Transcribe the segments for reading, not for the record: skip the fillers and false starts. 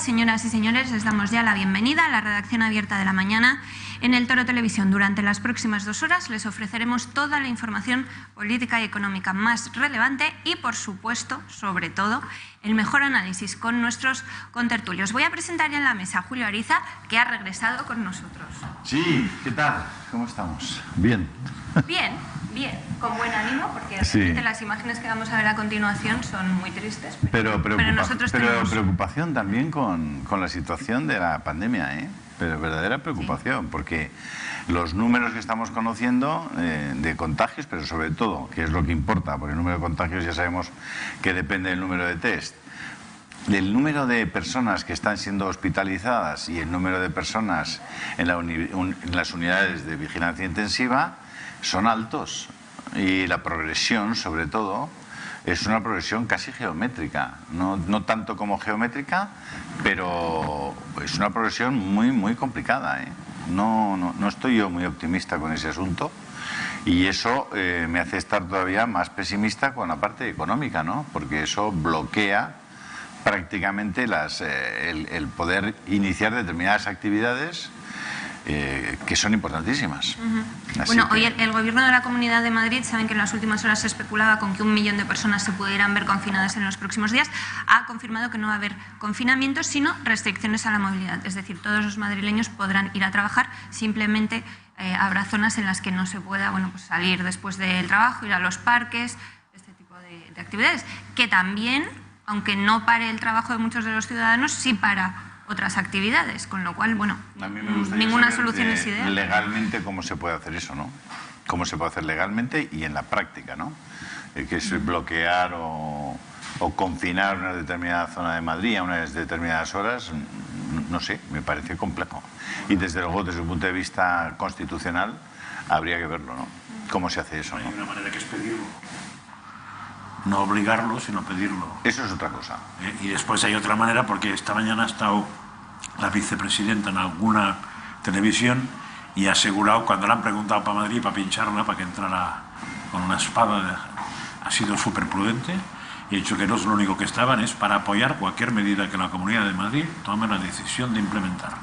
señoras y señores, les damos ya la bienvenida a la redacción abierta de la mañana en El Toro Televisión. Durante las próximas 2 horas les ofreceremos toda la información política y económica más relevante y, por supuesto, sobre todo, el mejor análisis con nuestros contertulios. Voy a presentar ya en la mesa a Julio Ariza, que ha regresado con nosotros. Sí, ¿qué tal? ¿Cómo estamos? Bien. Bien, bien, con buen ánimo, porque realmente las imágenes que vamos a ver a continuación son muy tristes. Pero nosotros tenemos... preocupación también con la situación de la pandemia, ¿eh? Pero verdadera preocupación, porque los números que estamos conociendo de contagios, pero sobre todo, que es lo que importa, porque el número de contagios ya sabemos que depende del número de test, el número de personas que están siendo hospitalizadas y el número de personas en las unidades de vigilancia intensiva son altos, y la progresión, sobre todo, es una progresión casi geométrica, no tanto como geométrica, pero es una progresión muy complicada, ¿eh? No estoy yo muy optimista con ese asunto, y eso me hace estar todavía más pesimista con la parte económica, ¿no? Porque eso bloquea prácticamente el poder iniciar determinadas actividades que son importantísimas. Bueno, hoy el Gobierno de la Comunidad de Madrid, saben que en las últimas horas se especulaba con que 1 millón de personas se pudieran ver confinadas en los próximos días, ha confirmado que no va a haber confinamiento, sino restricciones a la movilidad. Es decir, todos los madrileños podrán ir a trabajar, simplemente habrá zonas en las que no se pueda pues salir después del trabajo, ir a los parques, este tipo de actividades, que también, aunque no pare el trabajo de muchos de los ciudadanos, sí para otras actividades, con lo cual, bueno, ninguna solución es ideal. Legalmente, ¿cómo se puede hacer eso, no? ¿Cómo se puede hacer legalmente y en la práctica, no? Que es bloquear o confinar una determinada zona de Madrid a unas determinadas horas, no sé, me parece complejo. Y desde luego, desde un punto de vista constitucional, habría que verlo, ¿no? ¿Cómo se hace eso, no? Hay una manera que es pedirlo. No obligarlo, sino pedirlo. Eso es otra cosa. Y después hay otra manera, porque esta mañana ha estado la vicepresidenta en alguna televisión y ha asegurado, cuando le han preguntado para Madrid, para pincharla, para que entrara con una espada, ha sido súper prudente y ha dicho que no es lo único que estaban, es para apoyar cualquier medida que la Comunidad de Madrid tome la decisión de implementar.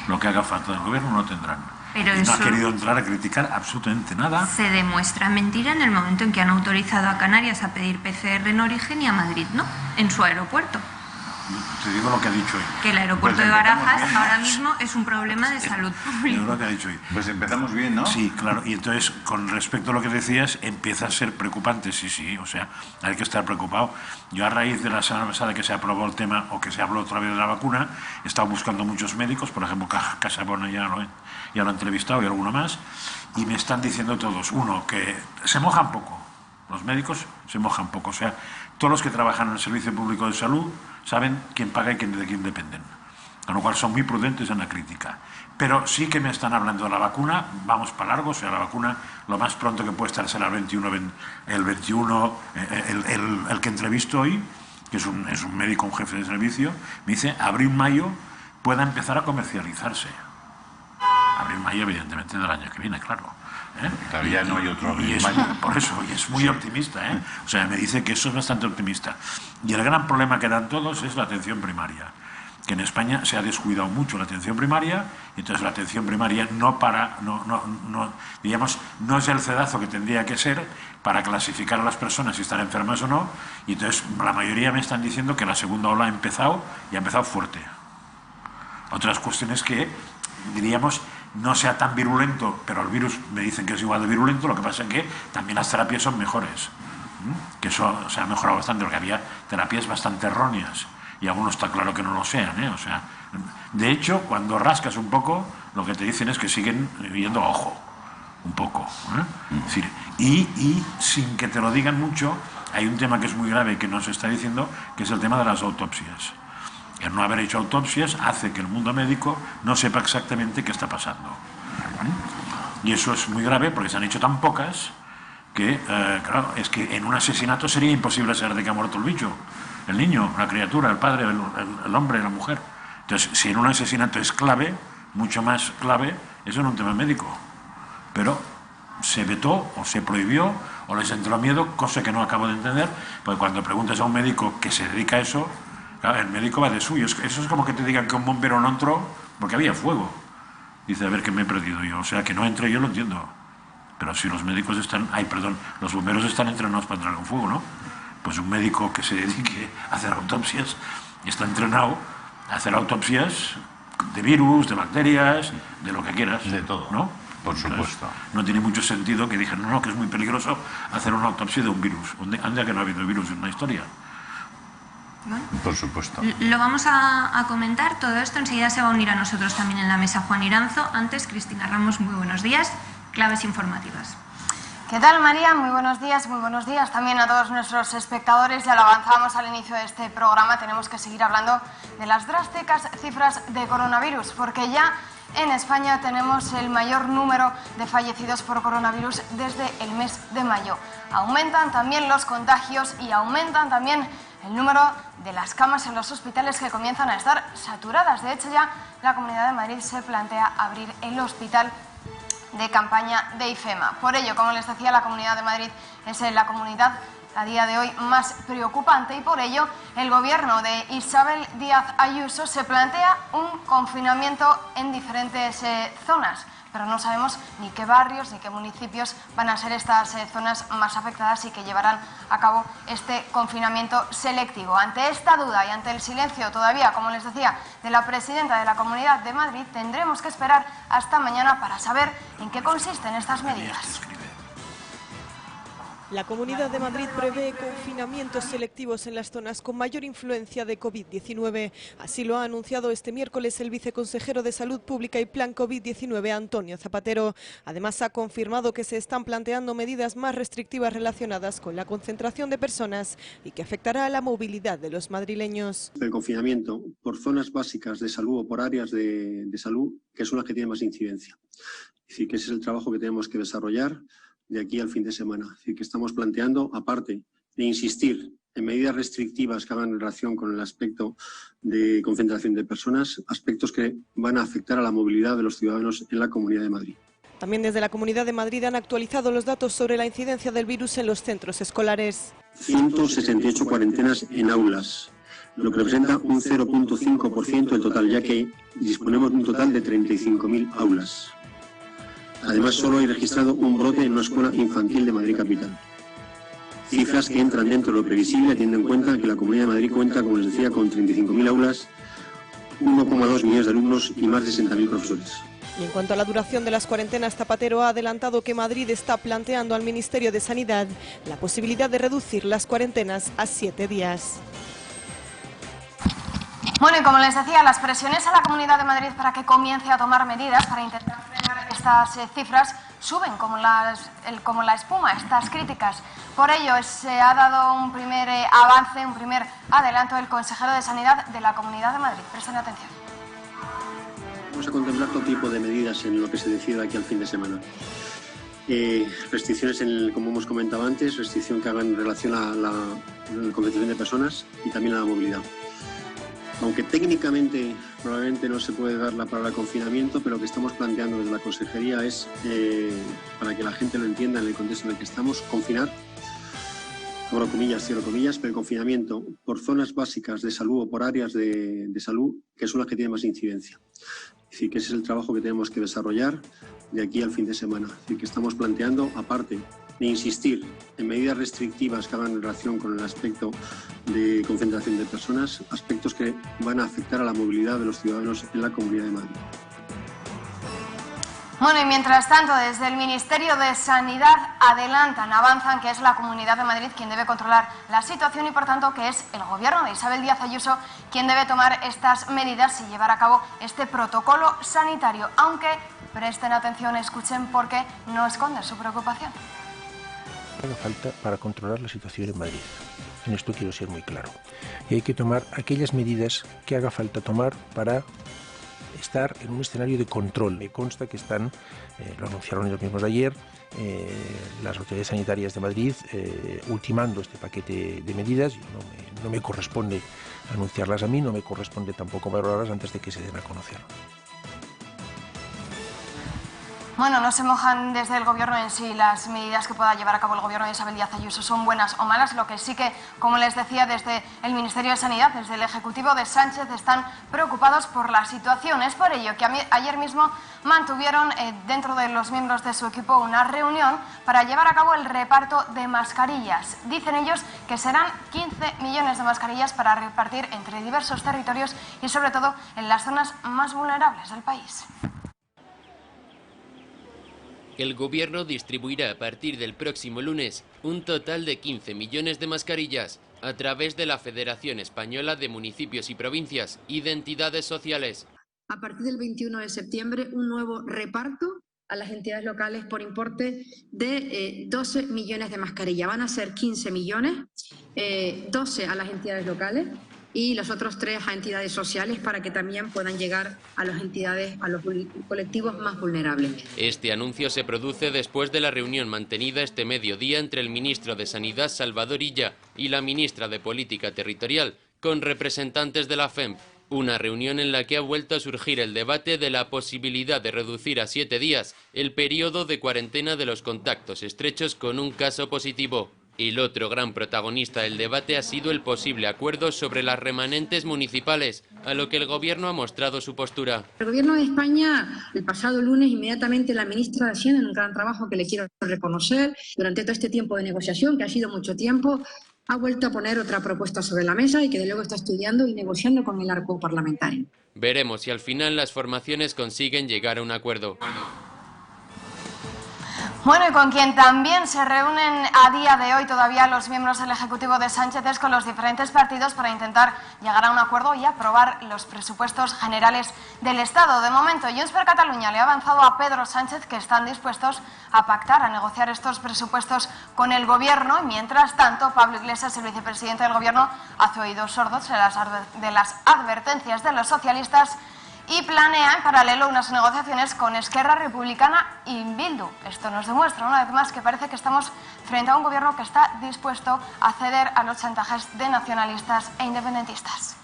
Lo que haga falta del gobierno no tendrán. Pero y no ha querido entrar a criticar absolutamente nada. Se demuestra mentira en el momento en que han autorizado a Canarias a pedir PCR en origen y a Madrid, ¿no? En su aeropuerto. Te digo lo que ha dicho hoy. Que el aeropuerto de Barajas ahora mismo es un problema de salud pública. Es lo que ha dicho hoy. Pues empezamos bien, ¿no? Sí, claro. Y entonces, con respecto a lo que decías, empieza a ser preocupante. Sí. O sea, hay que estar preocupado. Yo, a raíz de la semana pasada que se aprobó el tema, o que se habló otra vez de la vacuna, he estado buscando muchos médicos, por ejemplo, Casabona ya lo he entrevistado y alguno más, y me están diciendo todos, uno, que se mojan poco. Los médicos se mojan poco. O sea, todos los que trabajan en el Servicio Público de Salud saben quién paga y de quién dependen. Con lo cual son muy prudentes en la crítica. Pero sí que me están hablando de la vacuna, vamos para largo, o sea, la vacuna lo más pronto que puede estar será el 21, el que entrevisto hoy, que es un médico, un jefe de servicio, me dice, abril-mayo pueda empezar a comercializarse. Abril-mayo, evidentemente, del año que viene, claro. Todavía no hay otro abril. Por eso, y es muy optimista, O sea, me dice que eso es bastante optimista. Y el gran problema que dan todos es la atención primaria, que en España se ha descuidado mucho la atención primaria, y entonces la atención primaria no es el cedazo que tendría que ser para clasificar a las personas si están enfermas o no, y entonces la mayoría me están diciendo que la segunda ola ha empezado, y ha empezado fuerte. Otras cuestiones que, diríamos, no sea tan virulento, pero el virus me dicen que es igual de virulento, lo que pasa es que también las terapias son mejores, que eso se ha mejorado bastante, porque había terapias bastante erróneas, y algunos está claro que no lo sean, O sea, de hecho, cuando rascas un poco, lo que te dicen es que siguen viviendo a ojo, un poco, Es decir, y sin que te lo digan mucho, hay un tema que es muy grave que nos está diciendo, que es el tema de las autopsias. El no haber hecho autopsias hace que el mundo médico no sepa exactamente qué está pasando. Y eso es muy grave porque se han hecho tan pocas que, claro, es que en un asesinato sería imposible saber de qué ha muerto el bicho, el niño, la criatura, el padre, el hombre, la mujer. Entonces, si en un asesinato es clave, mucho más clave, eso no es un tema médico. Pero se vetó o se prohibió o les entró miedo, cosa que no acabo de entender, porque cuando preguntas a un médico que se dedica a eso, Claro, el médico va de suyo. Eso es como que te digan que un bombero no entró porque había fuego. Dice, a ver, ¿qué me he perdido yo? O sea, que no entre yo lo entiendo. Pero si los médicos están... los bomberos están entrenados para entrar con fuego, ¿no? Pues un médico que se dedique a hacer autopsias está entrenado a hacer autopsias de virus, de bacterias, de lo que quieras. De todo, ¿no? Por supuesto. Entonces, no tiene mucho sentido que digan, no, que es muy peligroso hacer una autopsia de un virus. Anda que no ha habido virus en la historia. Bueno, Por supuesto. lo vamos a comentar todo esto. Enseguida se va a unir a nosotros también en la mesa Juan Iranzo. Antes, Cristina Ramos, muy buenos días. Claves informativas. ¿Qué tal, María? Muy buenos días también a todos nuestros espectadores. Ya lo avanzábamos al inicio de este programa, tenemos que seguir hablando de las drásticas cifras de coronavirus, porque ya en España tenemos el mayor número de fallecidos por coronavirus desde el mes de mayo. Aumentan también los contagios y aumentan también el número de las camas en los hospitales que comienzan a estar saturadas. De hecho, ya la Comunidad de Madrid se plantea abrir el hospital de campaña de IFEMA. Por ello, como les decía, la Comunidad de Madrid es la comunidad a día de hoy más preocupante y por ello el gobierno de Isabel Díaz Ayuso se plantea un confinamiento en diferentes zonas, pero no sabemos ni qué barrios ni qué municipios van a ser estas zonas más afectadas y que llevarán a cabo este confinamiento selectivo. Ante esta duda y ante el silencio todavía, como les decía, de la presidenta de la Comunidad de Madrid, tendremos que esperar hasta mañana para saber en qué consisten estas medidas. La Comunidad de Madrid prevé confinamientos selectivos en las zonas con mayor influencia de COVID-19. Así lo ha anunciado este miércoles el viceconsejero de Salud Pública y Plan COVID-19, Antonio Zapatero. Además, ha confirmado que se están planteando medidas más restrictivas relacionadas con la concentración de personas y que afectará a la movilidad de los madrileños. El confinamiento por zonas básicas de salud o por áreas de salud, que son las que tienen más incidencia. Es decir, que ese es el trabajo que tenemos que desarrollar de aquí al fin de semana. Es decir, que estamos planteando, aparte de insistir en medidas restrictivas que hagan relación con el aspecto de concentración de personas, aspectos que van a afectar a la movilidad de los ciudadanos en la Comunidad de Madrid. También desde la Comunidad de Madrid han actualizado los datos sobre la incidencia del virus en los centros escolares. 168 cuarentenas en aulas, lo que representa un 0,5% del total, ya que disponemos de un total de 35.000 aulas. Además, solo hay registrado un brote en una escuela infantil de Madrid capital. Cifras que entran dentro de lo previsible, teniendo en cuenta que la Comunidad de Madrid cuenta, como les decía, con 35.000 aulas, 1,2 millones de alumnos y más de 60.000 profesores. Y en cuanto a la duración de las cuarentenas, Zapatero ha adelantado que Madrid está planteando al Ministerio de Sanidad la posibilidad de reducir las cuarentenas a 7 días. Bueno, y como les decía, las presiones a la Comunidad de Madrid para que comience a tomar medidas para intentar frenar estas cifras suben como la espuma, estas críticas. Por ello se ha dado un primer avance, un primer adelanto del consejero de Sanidad de la Comunidad de Madrid. Presten atención. Vamos a contemplar todo tipo de medidas en lo que se decida aquí al fin de semana. Restricciones, como hemos comentado antes, restricción que hagan relación a la concentración de personas y también a la movilidad. Aunque técnicamente probablemente no se puede dar la palabra confinamiento, pero lo que estamos planteando desde la Consejería es, para que la gente lo entienda en el contexto en el que estamos, confinar, abro comillas, cierro comillas, pero el confinamiento por zonas básicas de salud o por áreas de salud, que son las que tienen más incidencia. Es decir, que ese es el trabajo que tenemos que desarrollar de aquí al fin de semana. Es decir, que estamos planteando, aparte de insistir en medidas restrictivas que hagan relación con el aspecto de concentración de personas, aspectos que van a afectar a la movilidad de los ciudadanos en la Comunidad de Madrid. Bueno, y mientras tanto, desde el Ministerio de Sanidad avanzan que es la Comunidad de Madrid quien debe controlar la situación y, por tanto, que es el gobierno de Isabel Díaz Ayuso quien debe tomar estas medidas y llevar a cabo este protocolo sanitario. Aunque presten atención, escuchen, porque no esconden su preocupación. Haga falta para controlar la situación en Madrid. En esto quiero ser muy claro. Y hay que tomar aquellas medidas que haga falta tomar para estar en un escenario de control. Me consta que están, lo anunciaron ellos mismos ayer, las autoridades sanitarias de Madrid ultimando este paquete de medidas. No me corresponde anunciarlas a mí, no me corresponde tampoco valorarlas antes de que se den a conocer. Bueno, no se mojan desde el Gobierno en sí las medidas que pueda llevar a cabo el Gobierno de Isabel Díaz Ayuso son buenas o malas. Lo que sí que, como les decía, desde el Ministerio de Sanidad, desde el Ejecutivo de Sánchez, están preocupados por la situación. Es por ello que ayer mismo mantuvieron dentro de los miembros de su equipo una reunión para llevar a cabo el reparto de mascarillas. Dicen ellos que serán 15 millones de mascarillas para repartir entre diversos territorios y sobre todo en las zonas más vulnerables del país. El Gobierno distribuirá a partir del próximo lunes un total de 15 millones de mascarillas a través de la Federación Española de Municipios y Provincias y de entidades sociales. A partir del 21 de septiembre, un nuevo reparto a las entidades locales por importe de 12 millones de mascarillas. Van a ser 15 millones, 12 a las entidades locales y los otros 3 a entidades sociales para que también puedan llegar a las entidades, a los colectivos más vulnerables. Este anuncio se produce después de la reunión mantenida este mediodía entre el ministro de Sanidad, Salvador Illa, y la ministra de Política Territorial, con representantes de la FEMP. Una reunión en la que ha vuelto a surgir el debate de la posibilidad de reducir a 7 días el periodo de cuarentena de los contactos estrechos con un caso positivo. El otro gran protagonista del debate ha sido el posible acuerdo sobre las remanentes municipales, a lo que el Gobierno ha mostrado su postura. El Gobierno de España, el pasado lunes, inmediatamente la ministra de Hacienda, en un gran trabajo que le quiero reconocer, durante todo este tiempo de negociación, que ha sido mucho tiempo, ha vuelto a poner otra propuesta sobre la mesa y que de luego está estudiando y negociando con el arco parlamentario. Veremos si al final las formaciones consiguen llegar a un acuerdo. Bueno, y con quien también se reúnen a día de hoy todavía los miembros del Ejecutivo de Sánchez es con los diferentes partidos para intentar llegar a un acuerdo y aprobar los presupuestos generales del Estado. De momento, Junts per Catalunya le ha avanzado a Pedro Sánchez que están dispuestos a pactar, a negociar estos presupuestos con el Gobierno. Y mientras tanto, Pablo Iglesias, el vicepresidente del Gobierno, hace oídos sordos de las advertencias de los socialistas y planea en paralelo unas negociaciones con Esquerra Republicana y Bildu. Esto nos demuestra una vez más que parece que estamos frente a un gobierno que está dispuesto a ceder a los chantajes de nacionalistas e independentistas.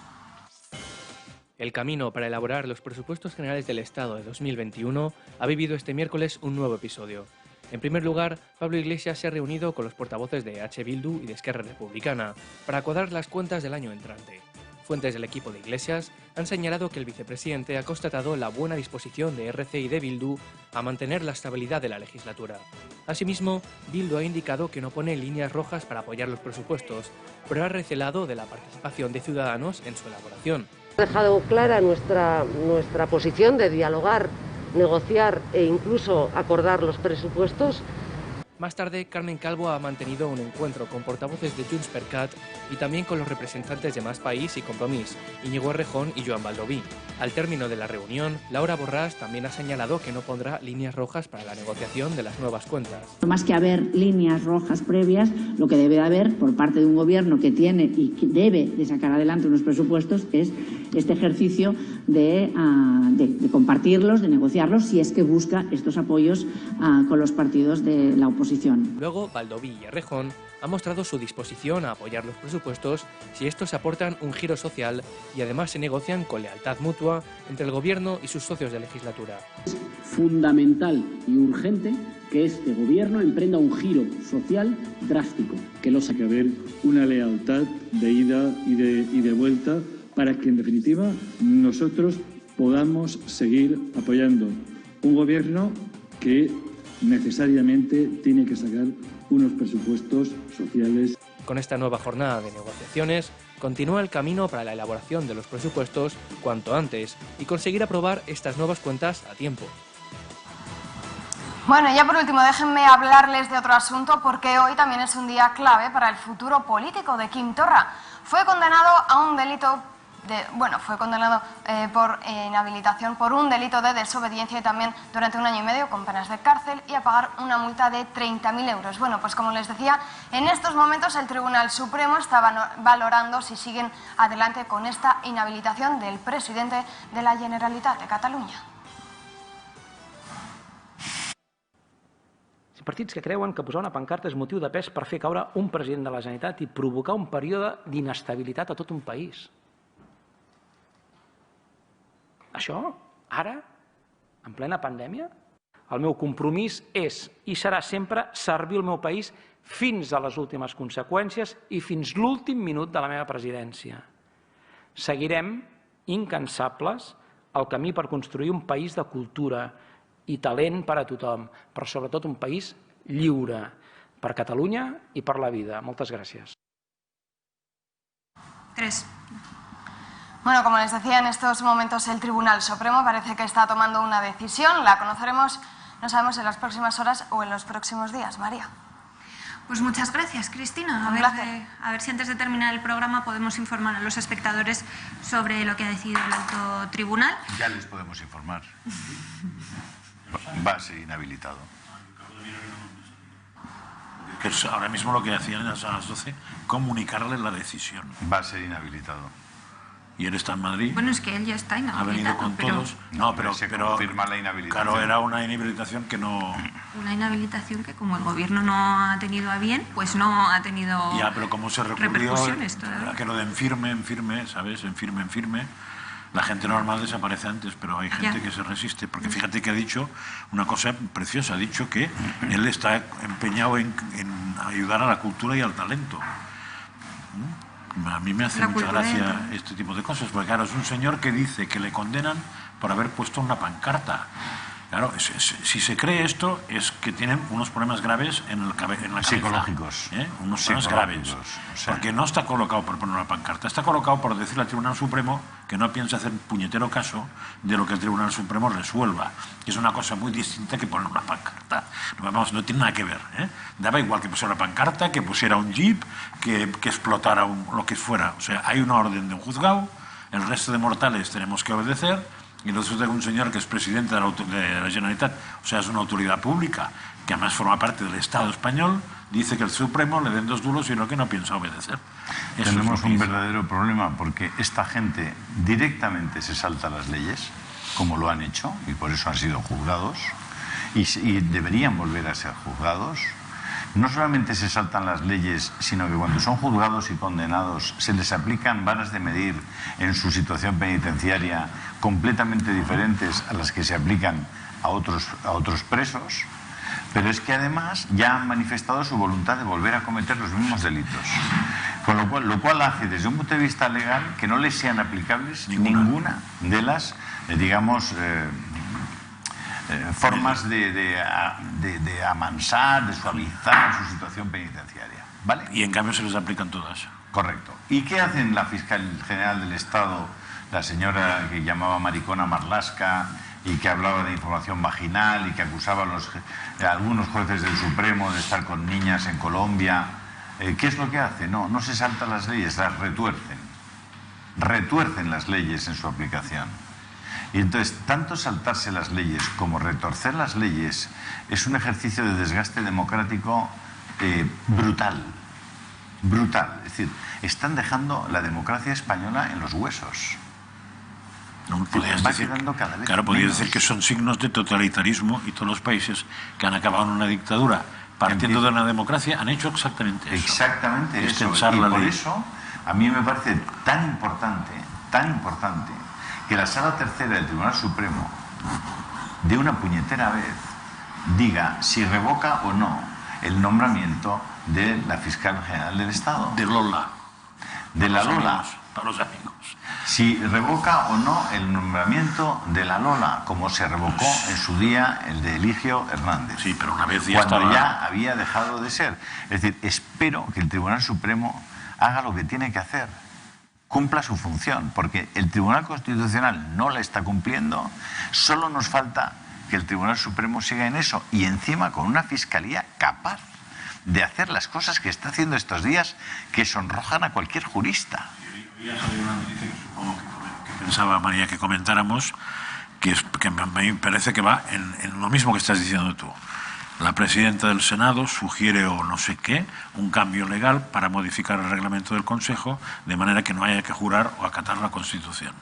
El camino para elaborar los presupuestos generales del Estado de 2021 ha vivido este miércoles un nuevo episodio. En primer lugar, Pablo Iglesias se ha reunido con los portavoces de H. Bildu y de Esquerra Republicana para cuadrar las cuentas del año entrante. Fuentes del equipo de Iglesias han señalado que el vicepresidente ha constatado la buena disposición de RC y de Bildu a mantener la estabilidad de la legislatura. Asimismo, Bildu ha indicado que no pone líneas rojas para apoyar los presupuestos, pero ha recelado de la participación de Ciudadanos en su elaboración. Ha dejado clara nuestra posición de dialogar, negociar e incluso acordar los presupuestos. Más tarde, Carmen Calvo ha mantenido un encuentro con portavoces de Junts per Cat y también con los representantes de Más País y Compromís, Íñigo Errejón y Joan Baldoví. Al término de la reunión, Laura Borràs también ha señalado que no pondrá líneas rojas para la negociación de las nuevas cuentas. Más que haber líneas rojas previas, lo que debe de haber por parte de un gobierno que tiene y que debe de sacar adelante unos presupuestos es este ejercicio de compartirlos, de negociarlos, si es que busca estos apoyos con los partidos de la oposición. Luego, Baldoví y Errejón han mostrado su disposición a apoyar los presupuestos si estos aportan un giro social y además se negocian con lealtad mutua entre el Gobierno y sus socios de legislatura. Es fundamental y urgente que este Gobierno emprenda un giro social drástico. Que hay que haber una lealtad de ida y de vuelta para que, en definitiva, nosotros podamos seguir apoyando un Gobierno que necesariamente tiene que sacar unos presupuestos sociales. Con esta nueva jornada de negociaciones, continúa el camino para la elaboración de los presupuestos cuanto antes y conseguir aprobar estas nuevas cuentas a tiempo. Bueno, y ya por último, déjenme hablarles de otro asunto porque hoy también es un día clave para el futuro político de Quim Torra. Fue condenado a un delito por inhabilitación por un delito de desobediencia y también durante 1 año y medio con penas de cárcel y a pagar una multa de 30.000 euros. Bueno, pues como les decía, en estos momentos el Tribunal Supremo está valorando si siguen adelante con esta inhabilitación del presidente de la Generalitat de Catalunya. Partits que creuen que posar una pancarta és motiu de pes per fer caure un president de la Generalitat i provocar un període d'inestabilitat a tot un país. Això, ara, en plena pandèmia, El meu compromís és i serà sempre servir el meu país fins a les últimes conseqüències i fins l'últim minut de la meva presidència. Seguirem incansables el camí per construir un país de cultura i talent per a tothom, però sobretot un país lliure per Catalunya i per la vida. Moltes gràcies. 3. Bueno, como les decía, en estos momentos el Tribunal Supremo parece que está tomando una decisión. La conoceremos, no sabemos, en las próximas horas o en los próximos días. María. Pues muchas gracias, Cristina. A ver si antes de terminar el programa podemos informar a los espectadores sobre lo que ha decidido el alto tribunal. Ya les podemos informar. Va a ser inhabilitado. Que es ahora mismo lo que hacían a las 12, comunicarle la decisión. Va a ser inhabilitado. Y él está en Madrid. Bueno, es que él ya está inhabilitado. Ha venido con todos. No, pero se confirma la inhabilitación. Claro, era una inhabilitación que no... Una inhabilitación que, como el Gobierno no ha tenido a bien, pues no ha tenido ya, pero como se recurrió repercusiones todavía. A que lo de en firme, ¿sabes? En firme. La gente normal desaparece antes, pero hay gente que se resiste. Porque fíjate que ha dicho una cosa preciosa. Ha dicho que él está empeñado en ayudar a la cultura y al talento. A mí me hace mucha gracia este tipo de cosas, porque claro, es un señor que dice que le condenan por haber puesto una pancarta. Claro, si se cree esto es que tienen unos problemas graves en la cabeza. Psicológicos. Unos problemas graves. Porque no está colocado por poner una pancarta, está colocado por decirle al Tribunal Supremo que no piensa hacer puñetero caso de lo que el Tribunal Supremo resuelva. Que es una cosa muy distinta que poner una pancarta. No tiene nada que ver. Daba igual que pusiera una pancarta, que pusiera un jeep, que explotara lo que fuera. O sea, hay una orden de un juzgado, el resto de mortales tenemos que obedecer. Y resulta que un señor que es presidente de la Generalitat, o sea, es una autoridad pública, que además forma parte del Estado español, dice que el Supremo le den 2 duros y lo que no piensa obedecer. Eso tenemos un verdadero problema, porque esta gente directamente se salta las leyes, como lo han hecho, y por eso han sido juzgados, y deberían volver a ser juzgados. No solamente se saltan las leyes, sino que cuando son juzgados y condenados se les aplican varas de medir en su situación penitenciaria completamente diferentes a las que se aplican a otros presos, pero es que además ya han manifestado su voluntad de volver a cometer los mismos delitos. Con lo cual hace, desde un punto de vista legal, que no les sean aplicables ninguna de las, digamos, formas de amansar, de suavizar su situación penitenciaria. ¿Vale? Y en cambio se les aplican todas. Correcto. ¿Y qué hacen la fiscal general del Estado, la señora que llamaba maricona Marlaska y que hablaba de información vaginal y que acusaba a algunos jueces del Supremo de estar con niñas en Colombia? ¿Qué es lo que hace? No se saltan las leyes, las retuercen. Retuercen las leyes en su aplicación. Y entonces, tanto saltarse las leyes como retorcer las leyes es un ejercicio de desgaste democrático brutal. Brutal. Es decir, están dejando la democracia española en los huesos. No, podrías decir, claro, podrías decir que son signos de totalitarismo, y todos los países que han acabado en una dictadura partiendo de una democracia han hecho exactamente eso. Exactamente eso. Y por eso a mí me parece tan importante, que la Sala Tercera del Tribunal Supremo, de una puñetera vez, diga si revoca o no el nombramiento de la fiscal general del Estado. De Lola. De la Lola. Para los amigos. Si revoca o no el nombramiento de la Lola, como se revocó en su día el de Eligio Hernández. Sí, pero una vez ya cuando ya había dejado de ser. Es decir, espero que el Tribunal Supremo haga lo que tiene que hacer, cumpla su función, porque el Tribunal Constitucional no la está cumpliendo. Solo nos falta que el Tribunal Supremo siga en eso, y encima con una fiscalía capaz de hacer las cosas que está haciendo estos días, que sonrojan a cualquier jurista. Ya salió una noticia que supongo que pensaba María que comentáramos, que me parece que va en lo mismo que estás diciendo tú. La presidenta del Senado sugiere, o no sé qué, un cambio legal para modificar el reglamento del Consejo de manera que no haya que jurar o acatar la Constitución.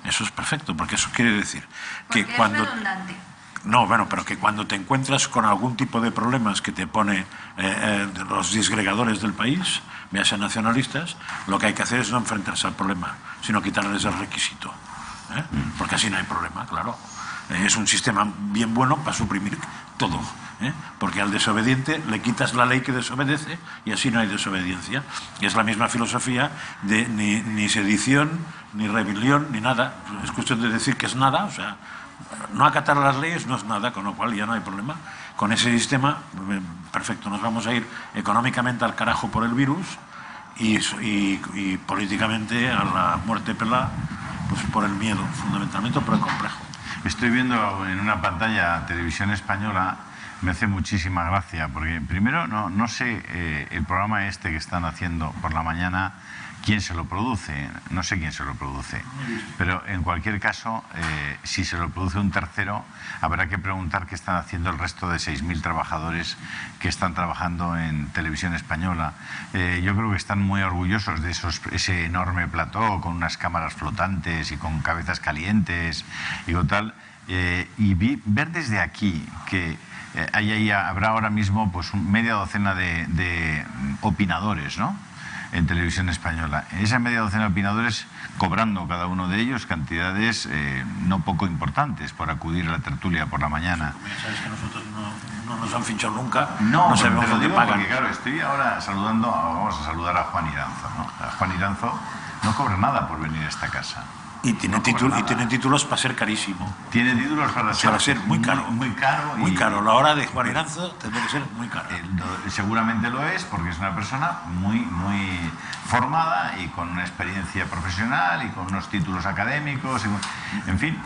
Eso es perfecto, porque eso quiere decir que cuando... es redundante. No, bueno, pero que cuando te encuentras con algún tipo de problemas que te pone los disgregadores del país, ya sean nacionalistas, lo que hay que hacer es no enfrentarse al problema, sino quitarles el requisito. Porque así no hay problema, claro. es un sistema bien bueno para suprimir todo, porque al desobediente le quitas la ley que desobedece y así no hay desobediencia. Y es la misma filosofía de ni sedición, ni rebelión, ni nada. Es cuestión de decir que es nada, o sea, no acatar las leyes no es nada, con lo cual ya no hay problema. Con ese sistema, perfecto, nos vamos a ir económicamente al carajo por el virus y políticamente a la muerte pelada, pues por el miedo, fundamentalmente, por el complejo. Estoy viendo en una pantalla Televisión Española, me hace muchísima gracia, porque primero no sé el programa este que están haciendo por la mañana, quién se lo produce, no sé quién se lo produce, pero en cualquier caso, si se lo produce un tercero, habrá que preguntar qué están haciendo el resto de 6.000 trabajadores que están trabajando en Televisión Española. Yo creo que están muy orgullosos de ese enorme plató con unas cámaras flotantes y con cabezas calientes y con tal, y ver desde aquí que habrá ahora mismo pues media docena de opinadores, ¿no?, en Televisión Española. En esa media docena de opinadores, cobrando cada uno de ellos cantidades no poco importantes por acudir a la tertulia por la mañana. Ya sabes que nosotros no nos han fichado nunca, no sabemos dónde pagan. Porque claro, estoy ahora vamos a saludar a Juan Iranzo, ¿no? A Juan Iranzo no cobra nada por venir a esta casa. Y tiene títulos para ser carísimo. Tiene títulos para ser muy caro. Muy caro. Muy caro. La hora de Juan Iranzo tendría que ser muy cara. Seguramente lo es, porque es una persona muy formada y con una experiencia profesional y con unos títulos académicos. En fin,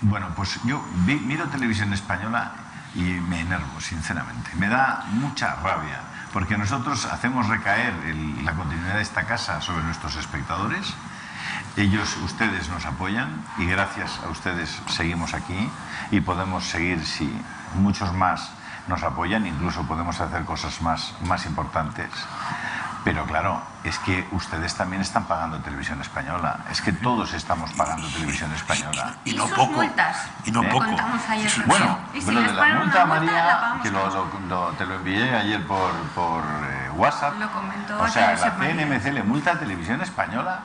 bueno, pues yo miro Televisión Española y me enervo, sinceramente. Me da mucha rabia, porque nosotros hacemos recaer la continuidad de esta casa sobre nuestros espectadores. Ustedes nos apoyan y gracias a ustedes seguimos aquí y podemos seguir si muchos más nos apoyan, incluso podemos hacer cosas más importantes. Pero claro, es que ustedes también están pagando Televisión Española. Es que todos estamos pagando Televisión Española. Y no poco. Multas. Y no poco. Bueno, si de la multa, María, que te lo envié ayer por WhatsApp. Lo comentó. O sea, la CNMC le multa a Televisión Española.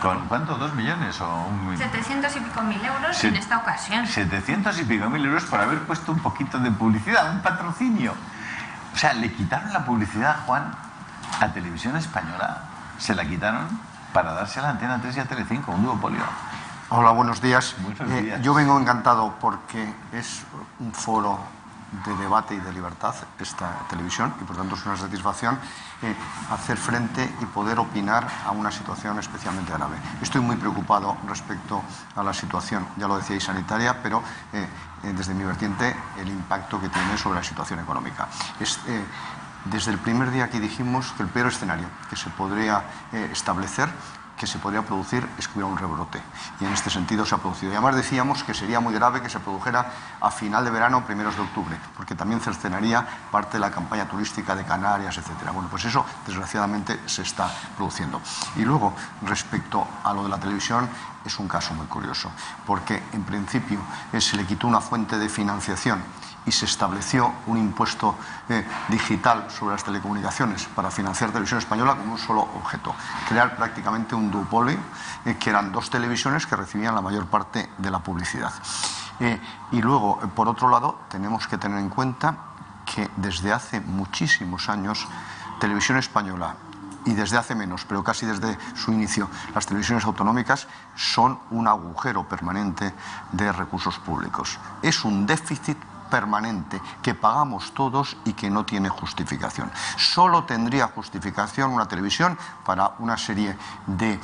¿Con cuánto? ¿2 millones o 1 millón? 700 y pico mil euros en esta ocasión. 700 y pico mil euros por haber puesto un poquito de publicidad, un patrocinio. O sea, le quitaron la publicidad, Juan, a Televisión Española. Se la quitaron para darse a la Antena 3 y a Telecinco, un duopolio. Hola, buenos días. Buenos días. Yo vengo encantado porque es un foro de debate y de libertad esta televisión y por tanto es una satisfacción hacer frente y poder opinar a una situación especialmente grave. Estoy muy preocupado respecto a la situación, ya lo decíais, sanitaria, pero desde mi vertiente el impacto que tiene sobre la situación económica. Desde el primer día que dijimos que el peor escenario que se podría establecer, que se podría producir, es que hubiera un rebrote. Y en este sentido se ha producido. Y además decíamos que sería muy grave que se produjera a final de verano o primeros de octubre, porque también cercenaría parte de la campaña turística de Canarias, etcétera. Bueno, pues eso desgraciadamente se está produciendo. Y luego, respecto a lo de la televisión, es un caso muy curioso, porque en principio se le quitó una fuente de financiación y se estableció un impuesto digital sobre las telecomunicaciones para financiar Televisión Española con un solo objeto: crear prácticamente un duopolio, que eran 2 televisiones que recibían la mayor parte de la publicidad. Y luego, por otro lado, tenemos que tener en cuenta que desde hace muchísimos años Televisión Española, y desde hace menos, pero casi desde su inicio, las televisiones autonómicas son un agujero permanente de recursos públicos. Es un déficit permanente que pagamos todos y que no tiene justificación. Solo tendría justificación una televisión para una serie de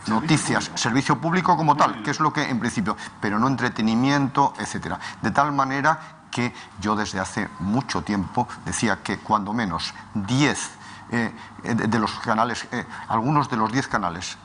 noticias, servicio público como tal, que es lo que en principio, pero no entretenimiento, etcétera. De tal manera que yo desde hace mucho tiempo decía que cuando menos 10 de los canales, algunos de los 10 canales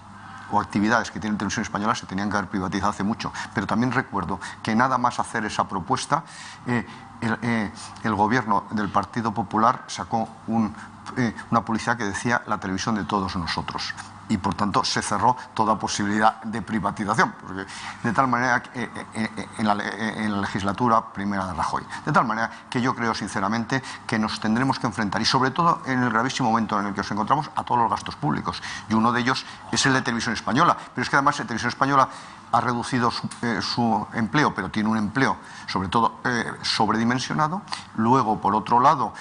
o actividades que tiene Televisión Española se tenían que haber privatizado hace mucho. Pero también recuerdo que nada más hacer esa propuesta, el gobierno del Partido Popular sacó una publicidad que decía la televisión de todos nosotros. Y por tanto se cerró toda posibilidad de privatización, porque de tal manera en la legislatura primera de Rajoy. De tal manera que yo creo sinceramente que nos tendremos que enfrentar, y sobre todo en el gravísimo momento en el que nos encontramos, a todos los gastos públicos. Y uno de ellos es el de Televisión Española. Pero es que además Televisión Española ha reducido su empleo, pero tiene un empleo sobre todo sobredimensionado. Luego, por otro lado,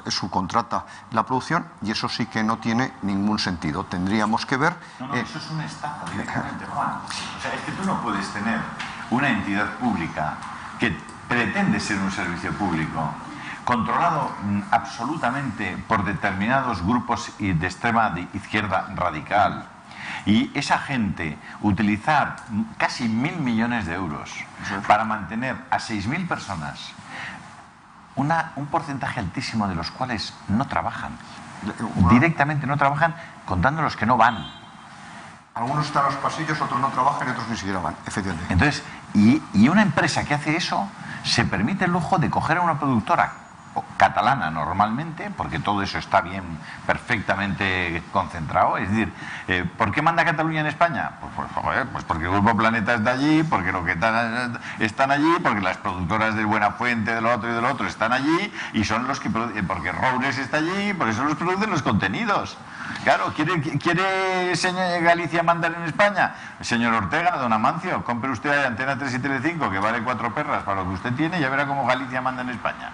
subcontrata la producción y eso sí que no tiene ningún sentido. Tendríamos que ver... No, eso es una estafa directamente, Juan. O sea, es que tú no puedes tener una entidad pública que pretende ser un servicio público controlado absolutamente por determinados grupos de extrema izquierda radical, y esa gente utilizar casi 1.000 millones de euros para mantener a 6.000 personas, un porcentaje altísimo de los cuales no trabajan, directamente no trabajan, contando los que no van. Algunos están en los pasillos, otros no trabajan y otros ni siquiera van, efectivamente. Entonces, y una empresa que hace eso se permite el lujo de coger a una productora catalana normalmente, porque todo eso está bien, perfectamente concentrado. Es decir, ¿por qué manda Cataluña en España? Pues porque el Grupo Planeta está allí, porque lo que están allí, porque las productoras de Buenafuente, de lo otro y de lo otro están allí, y son los que porque Roures está allí, por eso los producen los contenidos. Claro, ¿quiere señor Galicia mandar en España? Señor Ortega, don Amancio, compre usted Antena 3 y Telecinco, que vale 4 perras para lo que usted tiene, y ya verá cómo Galicia manda en España.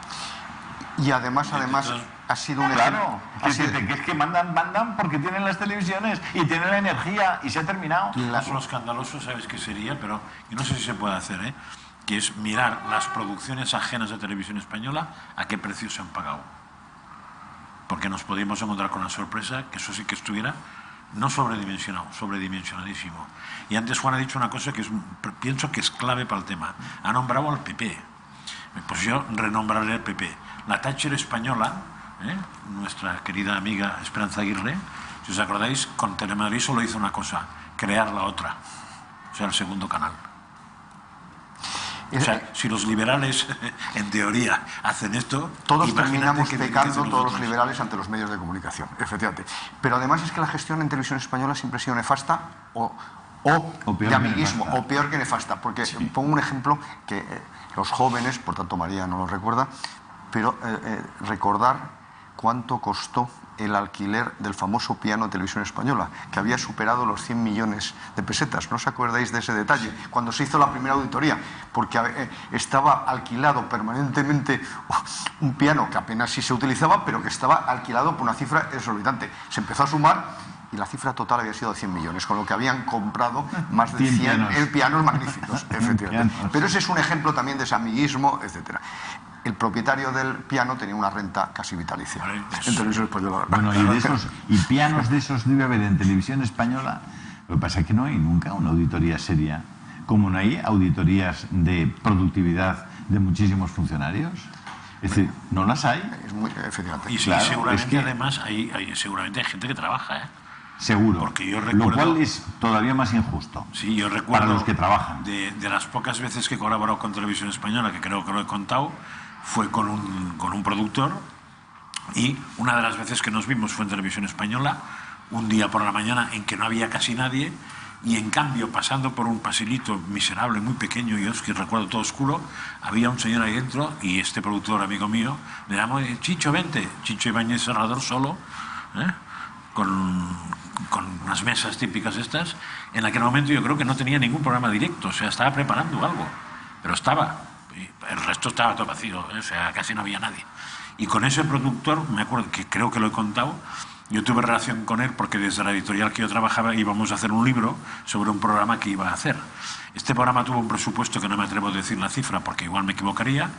Y además ha sido un ejemplo. Claro, que es que mandan porque tienen las televisiones y tienen la energía y se ha terminado. Lo escandaloso, ¿sabes qué sería? Pero yo no sé si se puede hacer, que es mirar las producciones ajenas de Televisión Española a qué precios se han pagado. Porque nos podíamos encontrar con la sorpresa que eso sí que estuviera no sobredimensionado, sobredimensionadísimo. Y antes Juan ha dicho una cosa que pienso que es clave para el tema. Ha nombrado al PP. Pues yo renombraré al PP. La Thatcher española, nuestra querida amiga Esperanza Aguirre, si os acordáis, con Telemadrid solo hizo una cosa, crear la otra, o sea, el segundo canal. O sea, si los liberales, en teoría, hacen esto... Todos terminamos pecando, todos los liberales, ante los medios de comunicación, efectivamente. Pero además es que la gestión en Televisión Española siempre ha sido nefasta o de amiguismo, o peor que nefasta. Porque pongo un ejemplo que los jóvenes, por tanto María no lo recuerda, pero recordar cuánto costó el alquiler del famoso piano de Televisión Española, que había superado los 100 millones de pesetas. ¿No os acordáis de ese detalle? Cuando se hizo la primera auditoría, porque estaba alquilado permanentemente un piano que apenas sí se utilizaba, pero que estaba alquilado por una cifra exorbitante. Se empezó a sumar y la cifra total había sido de 100 millones, con lo que habían comprado más de 100 pianos magníficos, efectivamente. Pero ese es un ejemplo también de ese amiguismo, etcétera. El propietario del piano tenía una renta casi vitalicia en Televisión Española. Bueno, y pianos de esos debe haber en Televisión Española. Lo que pasa es que no hay nunca una auditoría seria, como no hay auditorías de productividad de muchísimos funcionarios. Es decir, no las hay. Y sí, claro, seguramente además seguramente hay gente que trabaja, Seguro. Porque yo recuerdo, lo cual es todavía más injusto. Sí, yo recuerdo para los que trabajan. De las pocas veces que he colaborado con Televisión Española, que creo que lo he contado, fue con un productor, y una de las veces que nos vimos fue en Televisión Española, un día por la mañana en que no había casi nadie, y en cambio, pasando por un pasilito miserable, muy pequeño, y os que recuerdo todo oscuro, había un señor ahí dentro, y este productor, amigo mío, le llamó: Chicho, vente. Chicho Ibáñez Serrador solo, con unas mesas típicas estas. En aquel momento yo creo que no tenía ningún programa directo, o sea, estaba preparando algo, pero estaba, el resto estaba todo vacío, o sea, casi no había nadie. Y con ese productor, me acuerdo que creo que lo he contado, yo tuve relación con él porque desde la editorial que yo trabajaba íbamos a hacer un libro sobre un programa que iba a hacer. Este programa tuvo un presupuesto que no me atrevo a decir la cifra porque igual me equivocaría,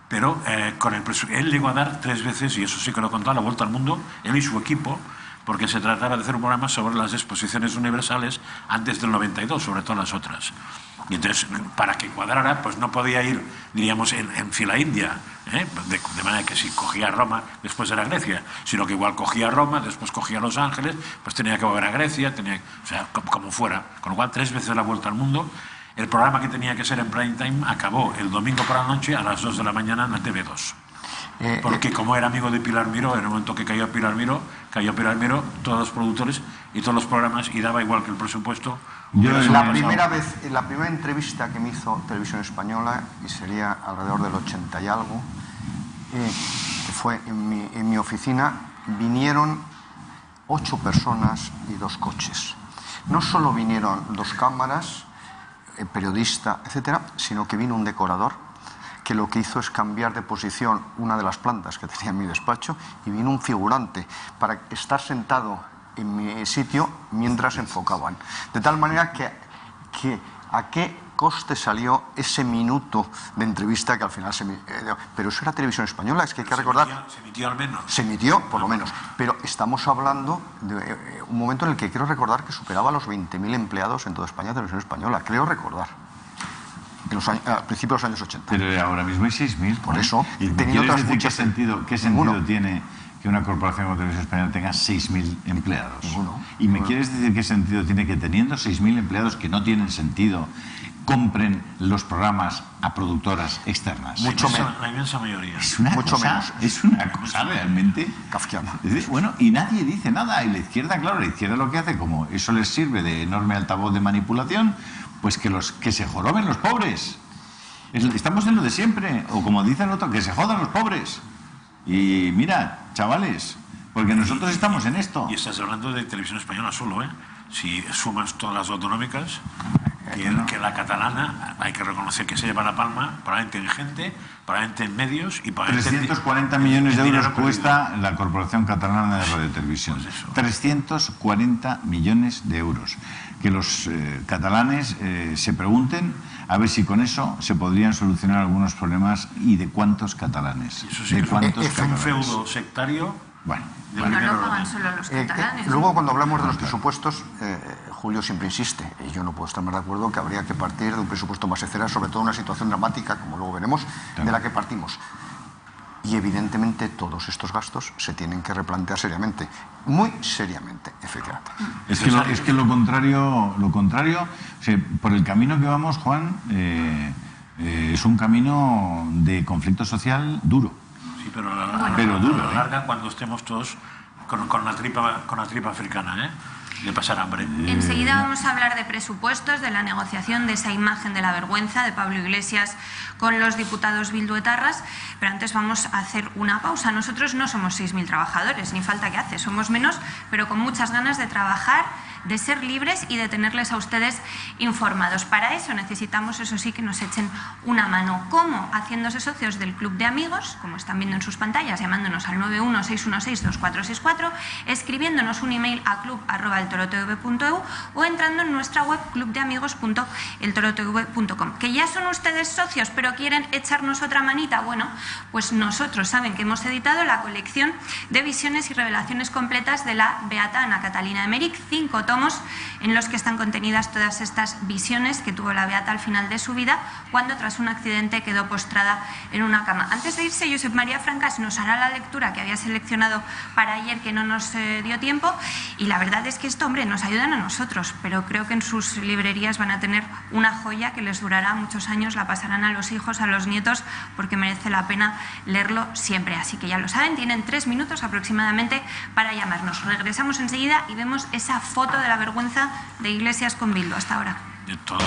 pero con él llegó a dar 3 veces, y eso sí que lo he contado, la vuelta al mundo, él y su equipo, porque se trataba de hacer un programa sobre las exposiciones universales antes del 92, sobre todas las otras. Y entonces, para que cuadrara, pues no podía ir, diríamos, en fila india, de manera que si cogía Roma, después era Grecia, sino que igual cogía Roma, después cogía Los Ángeles, pues tenía que volver a Grecia, o sea, como fuera. Con lo cual, 3 veces la vuelta al mundo. El programa que tenía que ser en prime time acabó el domingo por la noche a las 2 de la mañana en la TV2. Porque como era amigo de Pilar Miró, en el momento que cayó Pilar Miró, todos los productores y todos los programas, y daba igual que el presupuesto. La primera entrevista que me hizo Televisión Española, y sería alrededor del 80 y algo, que fue en mi oficina, vinieron 8 personas y 2 coches. No solo vinieron 2 cámaras, periodista, etcétera, sino que vino un decorador que lo que hizo es cambiar de posición una de las plantas que tenía en mi despacho y vino un figurante para estar sentado en mi sitio mientras enfocaban. De tal manera que a qué coste salió ese minuto de entrevista que al final se emitió. Pero eso era Televisión Española, es que hay que recordar. Se emitió al menos. Se emitió, por lo menos. Pero estamos hablando de un momento en el que quiero recordar que superaba los 20.000 empleados en toda España Televisión Española. Creo recordar. A principios de los años 80. Pero ahora mismo hay 6.000. Por eso, teniendo otras muchas... ¿Qué sentido tiene que una corporación como Televisión Española tenga 6.000 empleados? Ninguno. ¿Y me quieres decir qué sentido tiene que teniendo 6.000 empleados que no tienen sentido compren los programas a productoras externas? Mucho menos. La inmensa mayoría. Es una cosa realmente kafkiana. Bueno, y nadie dice nada. Y la izquierda, claro, la izquierda lo que hace, como eso les sirve de enorme altavoz de manipulación, pues que se joroben los pobres. Estamos en lo de siempre. O como dice el otro, que se jodan los pobres. Y mira, chavales, porque nosotros estamos en esto. Y estás hablando de Televisión Española solo, ¿eh? Si sumas todas las autonómicas, que la catalana, hay que reconocer que se lleva la palma, probablemente en gente, probablemente en medios y probablemente 340 millones de euros cuesta la Corporación Catalana de Radio Televisión. Pues 340 millones de euros. Que los catalanes se pregunten a ver si con eso se podrían solucionar algunos problemas y de cuántos catalanes. Eso sí, es un feudo sectario. Bueno, no lo pagan solo los catalanes. Luego, cuando hablamos de los presupuestos, Julio siempre insiste, y yo no puedo estar más de acuerdo, que habría que partir de un presupuesto más etcétera, sobre todo en una situación dramática, como luego veremos, de la que partimos. Y evidentemente todos estos gastos se tienen que replantear seriamente, muy seriamente, efectivamente. Es que lo contrario, por el camino que vamos, Juan, es un camino de conflicto social duro. Sí, pero a la larga, cuando estemos todos con la tripa africana, de pasar hambre. Enseguida vamos a hablar de presupuestos, de la negociación, de esa imagen de la vergüenza de Pablo Iglesias con los diputados bilduetarras, pero antes vamos a hacer una pausa. Nosotros no somos 6.000 trabajadores, ni falta que hace, somos menos, pero con muchas ganas de trabajar, de ser libres y de tenerles a ustedes informados. Para eso necesitamos, eso sí, que nos echen una mano. ¿Cómo? Haciéndose socios del Club de Amigos, como están viendo en sus pantallas, llamándonos al 916162464, escribiéndonos un email a club@eltorotv.eu o entrando en nuestra web clubdeamigos.eltorotv.com. Que ya son ustedes socios, pero quieren echarnos otra manita. Bueno, pues nosotros saben que hemos editado la colección de visiones y revelaciones completas de la beata Ana Catalina Emmerich, 5 tomos en los que están contenidas todas estas visiones que tuvo la beata al final de su vida, cuando tras un accidente quedó postrada en una cama. Antes de irse, Josep María Francas nos hará la lectura que había seleccionado para ayer, que no nos dio tiempo, y la verdad es que esto, hombre, nos ayudan a nosotros, pero creo que en sus librerías van a tener una joya que les durará muchos años, la pasarán a los hijos, a los nietos, porque merece la pena leerlo siempre. Así que ya lo saben, tienen 3 minutos aproximadamente para llamarnos. Regresamos enseguida y vemos esa foto de la vergüenza de Iglesias con Bildu. Hasta ahora. De todos.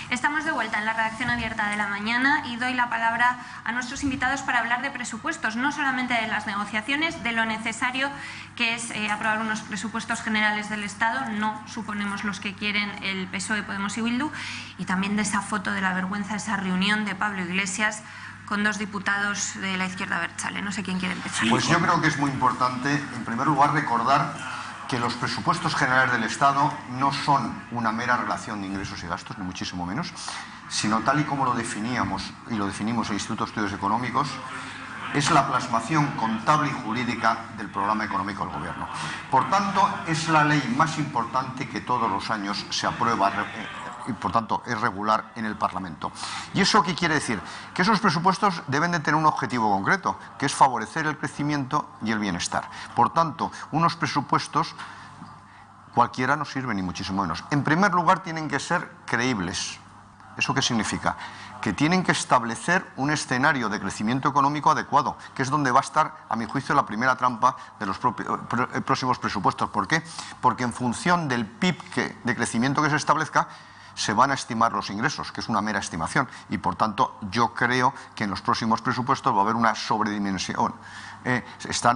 Estamos de vuelta en la redacción abierta de la mañana y doy la palabra a nuestros invitados para hablar de presupuestos, no solamente de las negociaciones, de lo necesario que es aprobar unos presupuestos generales del Estado, no suponemos los que quieren el PSOE, Podemos y Bildu, y también de esa foto de la vergüenza, esa reunión de Pablo Iglesias con 2 diputados de la izquierda abertzale. No sé quién quiere empezar. Pues yo creo que es muy importante, en primer lugar, recordar que los presupuestos generales del Estado no son una mera relación de ingresos y gastos, ni muchísimo menos, sino tal y como lo definíamos y lo definimos en el Instituto de Estudios Económicos, es la plasmación contable y jurídica del programa económico del Gobierno. Por tanto, es la ley más importante que todos los años se aprueba y, por tanto, es regular en el Parlamento. ¿Y eso qué quiere decir? Que esos presupuestos deben de tener un objetivo concreto, que es favorecer el crecimiento y el bienestar. Por tanto, unos presupuestos cualquiera no sirven, ni muchísimo menos. En primer lugar, tienen que ser creíbles. ¿Eso qué significa? Que tienen que establecer un escenario de crecimiento económico adecuado, que es donde va a estar, a mi juicio, la primera trampa de los próximos presupuestos. ¿Por qué? Porque en función del PIB de crecimiento que se establezca, se van a estimar los ingresos, que es una mera estimación, y por tanto yo creo que en los próximos presupuestos va a haber una sobredimensión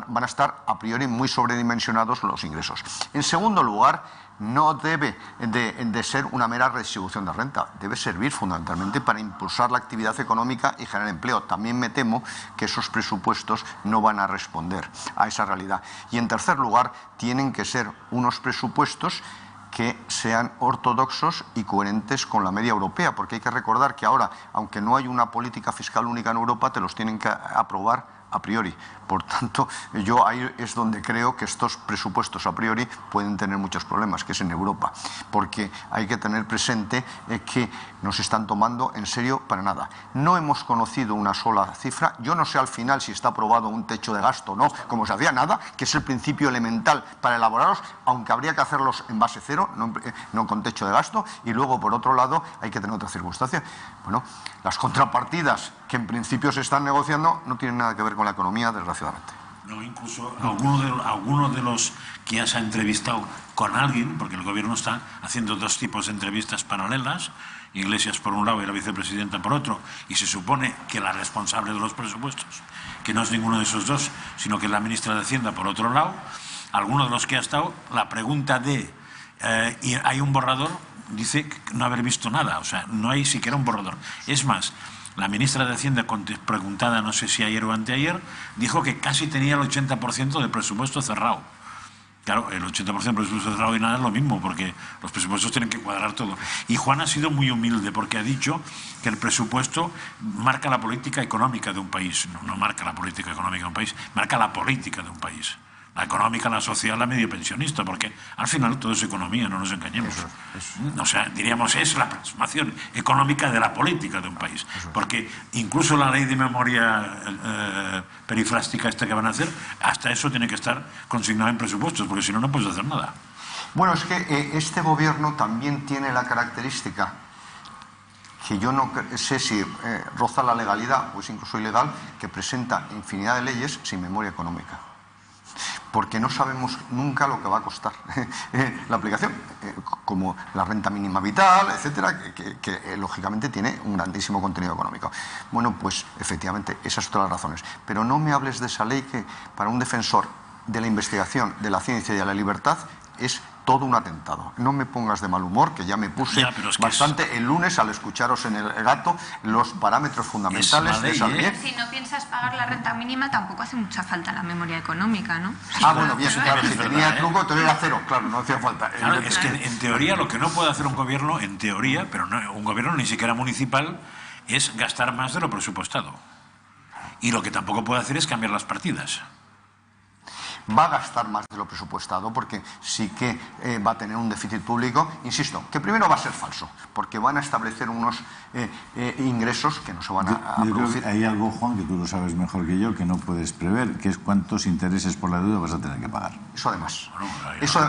van a estar a priori muy sobredimensionados los ingresos. En segundo lugar, no debe de ser una mera redistribución de renta, debe servir fundamentalmente para impulsar la actividad económica y generar empleo. También me temo que esos presupuestos no van a responder a esa realidad. Y en tercer lugar, tienen que ser unos presupuestos que sean ortodoxos y coherentes con la media europea, porque hay que recordar que ahora, aunque no hay una política fiscal única en Europa, te los tienen que aprobar a priori. Por tanto, yo ahí es donde creo que estos presupuestos a priori pueden tener muchos problemas, que es en Europa, porque hay que tener presente que nos están tomando en serio para nada. No hemos conocido una sola cifra. Yo no sé al final si está aprobado un techo de gasto o no, como se hacía nada, que es el principio elemental para elaborarlos, aunque habría que hacerlos en base cero, no con techo de gasto. Y luego, por otro lado, hay que tener otra circunstancia. Bueno, las contrapartidas que en principio se están negociando no tienen nada que ver con la economía, desgraciadamente. No, incluso alguno de los que ya se ha entrevistado con alguien, porque el gobierno está haciendo dos tipos de entrevistas paralelas, Iglesias por un lado y la vicepresidenta por otro, y se supone que la responsable de los presupuestos, que no es ninguno de esos dos, sino que es la ministra de Hacienda por otro lado, alguno de los que ha estado, la pregunta de y hay un borrador, dice no haber visto nada, o sea, no hay siquiera un borrador. Es más, la ministra de Hacienda, preguntada no sé si ayer o anteayer, dijo que casi tenía el 80% del presupuesto cerrado. Claro, el 80% del presupuesto cerrado y nada es lo mismo, porque los presupuestos tienen que cuadrar todo. Y Juan ha sido muy humilde, porque ha dicho que el presupuesto marca la política económica de un país. No marca la política económica de un país, marca la política de un país. La económica, la social, la medio pensionista, porque al final todo es economía, no nos engañemos. O sea, diríamos, es la plasmación económica de la política de un país. Porque incluso la ley de memoria perifrástica esta que van a hacer, hasta eso tiene que estar consignado en presupuestos, porque si no, no puedes hacer nada. Bueno, es que este gobierno también tiene la característica que yo no sé si roza la legalidad o es incluso ilegal, que presenta infinidad de leyes sin memoria económica. Porque no sabemos nunca lo que va a costar la aplicación, como la renta mínima vital, etcétera, que lógicamente tiene un grandísimo contenido económico. Bueno, pues efectivamente, esas son todas las razones. Pero no me hables de esa ley que para un defensor de la investigación, de la ciencia y de la libertad es todo un atentado. No me pongas de mal humor, que ya me puse bastante el lunes al escucharos en el gato los parámetros fundamentales de esa ley. Si no piensas pagar la renta mínima, tampoco hace mucha falta la memoria económica, ¿no? Bueno, bien, claro, si tenía truco, entonces era cero, claro, no hacía falta. Claro, es que en teoría lo que no puede hacer un gobierno, en teoría, pero no, un gobierno ni siquiera municipal, es gastar más de lo presupuestado. Y lo que tampoco puede hacer es cambiar las partidas. Va a gastar más de lo presupuestado porque sí que va a tener un déficit público, insisto, que primero va a ser falso, porque van a establecer unos ingresos que no se van a producir. Hay algo, Juan, que tú lo sabes mejor que yo, que no puedes prever, que es cuántos intereses por la deuda vas a tener que pagar. Eso además.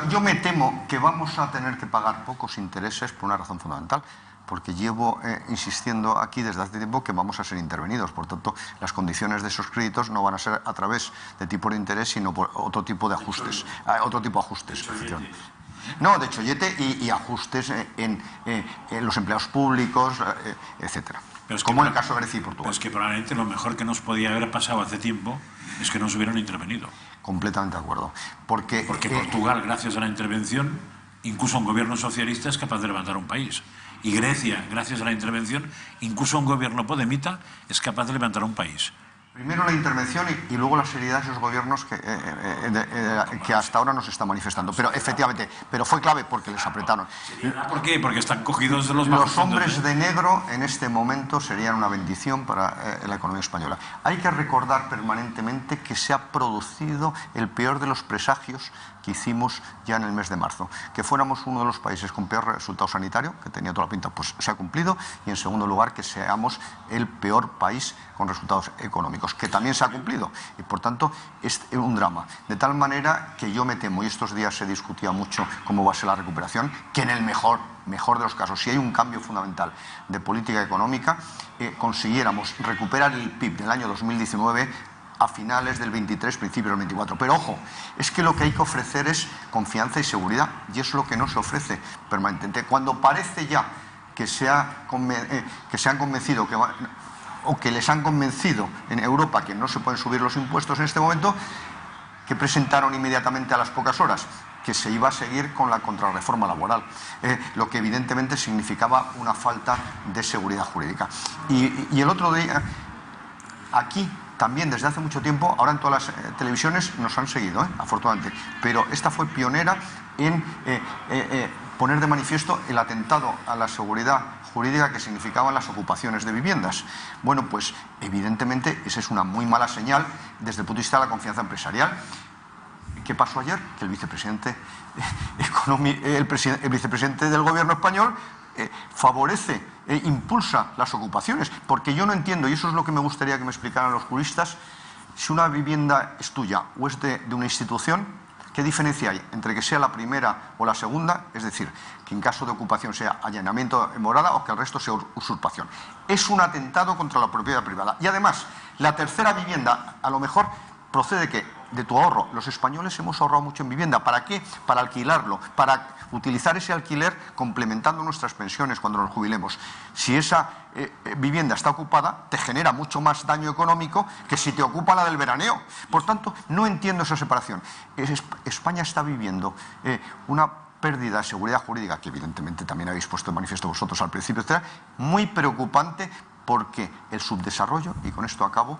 Yo me temo que vamos a tener que pagar pocos intereses por una razón fundamental, porque llevo insistiendo aquí desde hace tiempo que vamos a ser intervenidos. Por tanto, las condiciones de esos créditos no van a ser a través de tipos de interés, sino por otro tipo de ajustes. No, de chollete y ajustes en los empleados públicos, etcétera. Como en el caso de Grecia y Portugal. Pero es que probablemente lo mejor que nos podía haber pasado hace tiempo es que nos hubieran intervenido. Completamente de acuerdo. Porque Portugal, gracias a la intervención, incluso un gobierno socialista es capaz de levantar un país. Y Grecia, gracias a la intervención, incluso un gobierno podemita es capaz de levantar un país. Primero la intervención y luego la seriedad de esos gobiernos que hasta ahora nos están manifestando. Pero efectivamente, fue clave porque les apretaron. ¿Por qué? Porque están cogidos de los hombres de negro en este momento serían una bendición para la economía española. Hay que recordar permanentemente que se ha producido el peor de los presagios que hicimos ya en el mes de marzo. Que fuéramos uno de los países con peor resultado sanitario, que tenía toda la pinta, pues se ha cumplido. Y en segundo lugar, que seamos el peor país con resultados económicos, que también se ha cumplido. Y por tanto, es un drama. De tal manera que yo me temo, y estos días se discutía mucho cómo va a ser la recuperación, que en el mejor de los casos, si hay un cambio fundamental de política económica, consiguiéramos recuperar el PIB del año 2019 a finales del 23, principios del 24. Pero ojo, es que lo que hay que ofrecer es confianza y seguridad, y es lo que no se ofrece permanentemente. Cuando parece ya que se han convencido que o que les han convencido en Europa que no se pueden subir los impuestos en este momento, que presentaron inmediatamente a las pocas horas que se iba a seguir con la contrarreforma laboral, lo que evidentemente significaba una falta de seguridad jurídica. Y el otro día, aquí también desde hace mucho tiempo, ahora en todas las televisiones nos han seguido, afortunadamente, pero esta fue pionera en poner de manifiesto el atentado a la seguridad jurídica que significaban las ocupaciones de viviendas. Bueno, pues evidentemente esa es una muy mala señal desde el punto de vista de la confianza empresarial. ¿Qué pasó ayer? Que el vicepresidente del gobierno español favorece e impulsa las ocupaciones, porque yo no entiendo, y eso es lo que me gustaría que me explicaran los juristas, si una vivienda es tuya o es de una institución, ¿qué diferencia hay entre que sea la primera o la segunda? Es decir, que en caso de ocupación sea allanamiento de morada o que el resto sea usurpación. Es un atentado contra la propiedad privada. Y además, la tercera vivienda, a lo mejor procede de tu ahorro. Los españoles hemos ahorrado mucho en vivienda. ¿Para qué? Para alquilarlo, para utilizar ese alquiler complementando nuestras pensiones cuando nos jubilemos. Si esa vivienda está ocupada, te genera mucho más daño económico que si te ocupa la del veraneo. Por tanto, no entiendo esa separación. España está viviendo una pérdida de seguridad jurídica, que evidentemente también habéis puesto de manifiesto vosotros al principio, etcétera, muy preocupante, porque el subdesarrollo, y con esto acabo,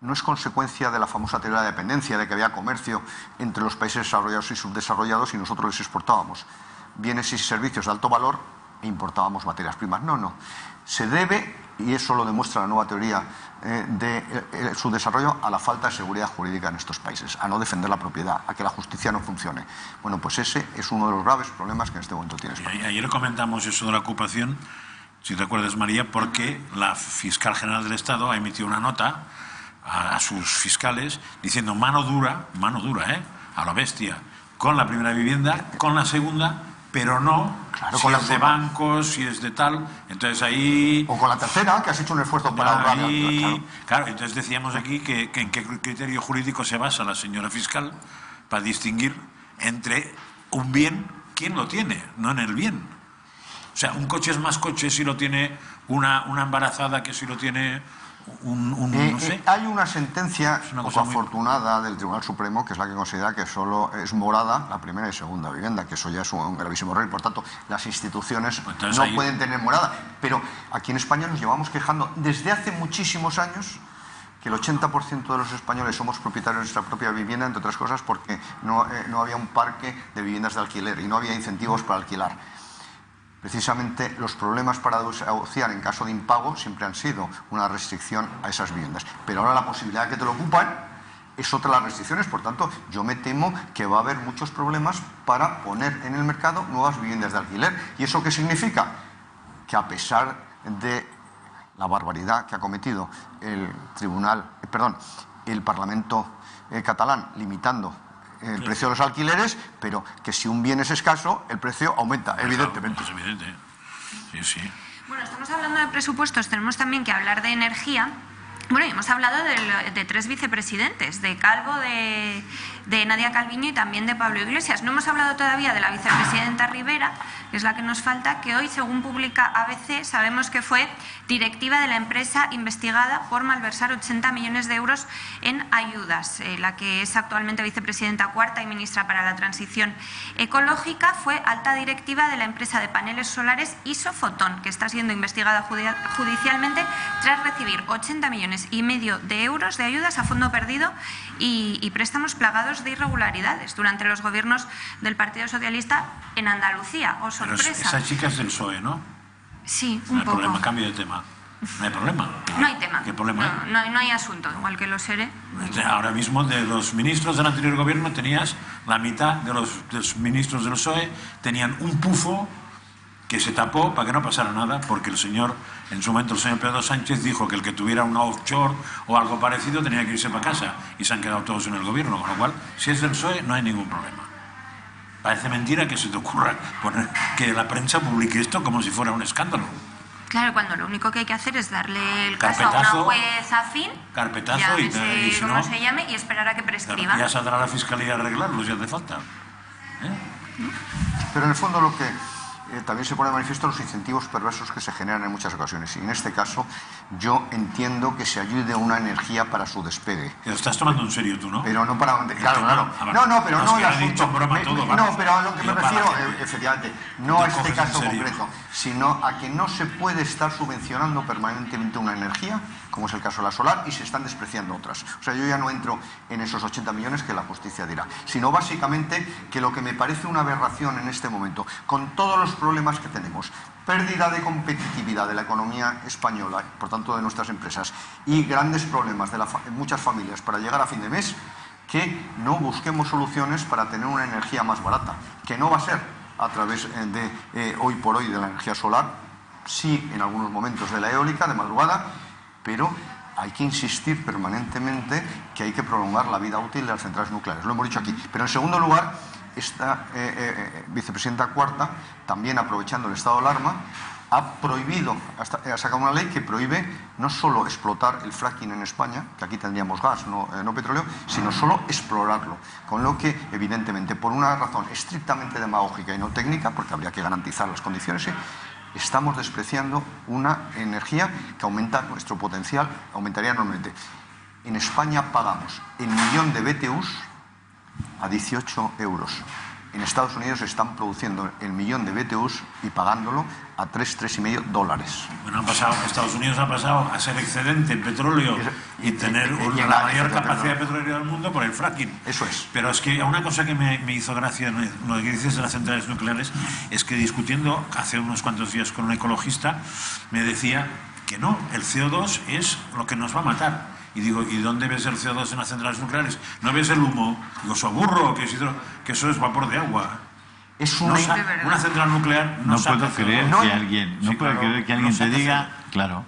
no es consecuencia de la famosa teoría de la dependencia, de que había comercio entre los países desarrollados y subdesarrollados y nosotros les exportábamos bienes y servicios de alto valor e importábamos materias primas. No. Se debe, y eso lo demuestra la nueva teoría de subdesarrollo, a la falta de seguridad jurídica en estos países, a no defender la propiedad, a que la justicia no funcione. Bueno, pues ese es uno de los graves problemas que en este momento tiene España. Ayer comentamos eso de la ocupación, si te acuerdas, María, porque la fiscal general del Estado ha emitido una nota a sus fiscales diciendo mano dura, a la bestia, con la primera vivienda, con la segunda, pero no claro, si con es de bancos, si es de tal. Entonces ahí... O con la tercera, que has hecho un esfuerzo para ahorrar. Claro, entonces decíamos aquí que en qué criterio jurídico se basa la señora fiscal para distinguir entre un bien, quién lo tiene, no en el bien. O sea, un coche es más coche si lo tiene una embarazada que si lo tiene... no sé. Hay una sentencia poco afortunada del Tribunal Supremo, que es la que considera que solo es morada la primera y segunda vivienda, que eso ya es un gravísimo error y por tanto las instituciones no pueden tener morada. Pero aquí en España nos llevamos quejando desde hace muchísimos años que el 80% de los españoles somos propietarios de nuestra propia vivienda, entre otras cosas porque no había un parque de viviendas de alquiler y no había incentivos para alquilar. Precisamente los problemas para desahuciar en caso de impago siempre han sido una restricción a esas viviendas. Pero ahora la posibilidad de que te lo ocupan es otra de las restricciones. Por tanto, yo me temo que va a haber muchos problemas para poner en el mercado nuevas viviendas de alquiler. ¿Y eso qué significa? Que a pesar de la barbaridad que ha cometido el Parlamento catalán limitando el precio de los alquileres, pero que si un bien es escaso, el precio aumenta, evidentemente. Es evidente. Sí. Bueno, estamos hablando de presupuestos, tenemos también que hablar de energía. Bueno, y hemos hablado de tres vicepresidentes, de Calvo, de Nadia Calviño y también de Pablo Iglesias. No hemos hablado todavía de la vicepresidenta Rivera, que es la que nos falta, que hoy, según publica ABC, sabemos que fue directiva de la empresa investigada por malversar 80 millones de euros en ayudas. La que es actualmente vicepresidenta cuarta y ministra para la transición ecológica fue alta directiva de la empresa de paneles solares Isofotón, que está siendo investigada judicialmente tras recibir 80 millones y medio de euros de ayudas a fondo perdido y préstamos plagados de irregularidades durante los gobiernos del Partido Socialista en Andalucía. ¡Oh, sorpresa! Pero esa chica es del PSOE, ¿no? Sí, un poco. No hay problema, cambio de tema. No hay problema. No hay tema. ¿Qué problema hay? No hay asunto, igual que lo seré. Ahora mismo, de los ministros del anterior gobierno, tenías la mitad de los ministros del PSOE, tenían un pufo que se tapó para que no pasara nada, porque en su momento el señor Pedro Sánchez dijo que el que tuviera una offshore o algo parecido tenía que irse para casa, y se han quedado todos en el gobierno, con lo cual, si es del PSOE, no hay ningún problema. Parece mentira que se te ocurra que la prensa publique esto como si fuera un escándalo. Claro, cuando lo único que hay que hacer es darle el caso a una juez afín, carpetazo y si cómo no, se llame, y esperar a que prescriba. Ya saldrá la fiscalía a arreglarlo si hace falta. Pero en el fondo lo que también se pone de manifiesto los incentivos perversos que se generan en muchas ocasiones. Y en este caso, yo entiendo que se ayude a una energía para su despegue. Te lo estás tomando en serio tú, ¿no? Pero no para... Claro, claro. No, pero no el asunto... No, pero a lo que me refiero, efectivamente, no a este caso concreto, sino a que no se puede estar subvencionando permanentemente una energía, como es el caso de la solar, y se están despreciando otras. O sea, yo ya no entro en esos 80 millones que la justicia dirá, sino básicamente que lo que me parece una aberración en este momento, con todos los problemas que tenemos, pérdida de competitividad de la economía española, por tanto de nuestras empresas, y grandes problemas de muchas familias para llegar a fin de mes, que no busquemos soluciones para tener una energía más barata, que no va a ser a través de hoy por hoy de la energía solar, sí en algunos momentos de la eólica, de madrugada, pero hay que insistir permanentemente que hay que prolongar la vida útil de las centrales nucleares. Lo hemos dicho aquí. Pero en segundo lugar, esta vicepresidenta cuarta, también aprovechando el estado de alarma, ha prohibido, ha sacado una ley que prohíbe no solo explotar el fracking en España, que aquí tendríamos gas, no petróleo, sino solo explorarlo. Con lo que, evidentemente, por una razón estrictamente demagógica y no técnica, porque habría que garantizar las condiciones, estamos despreciando una energía que aumenta nuestro potencial, aumentaría enormemente. En España pagamos el millón de BTUs a 18 euros. En Estados Unidos están produciendo el millón de BTUs y pagándolo a $3,5 dólares. Bueno, Estados Unidos ha pasado a ser excedente en petróleo y tener la mayor capacidad petrolera del mundo por el fracking. Eso es. Pero es que una cosa que me hizo gracia en lo que dices de las centrales nucleares es que discutiendo hace unos cuantos días con un ecologista me decía que no, el CO2 es lo que nos va a matar. Y digo, ¿y dónde ves el CO2 en las centrales nucleares? ¿No ves el humo? Digo, soburro, que eso es vapor de agua. Es una central nuclear no puedo creer que alguien te diga, claro,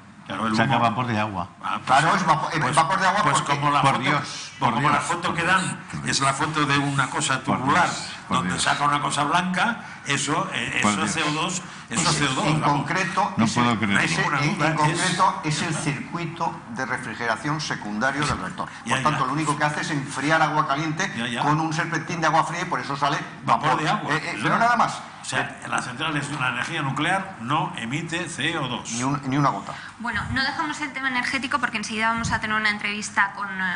saca vapor de agua. Claro, es vapor de agua pues porque, como la por foto, Dios. Como la foto que dan es la foto de una cosa tubular donde saca una cosa blanca, eso es CO2. En concreto, no puedo creer. En concreto es el circuito de refrigeración secundario del reactor. Por tanto, lo único que hace es enfriar agua caliente con un serpentín de agua fría y por eso sale vapor de agua. Pero nada más. O sea, la central es una energía nuclear, no emite CO2. Ni una gota. Bueno, no dejamos el tema energético porque enseguida vamos a tener una entrevista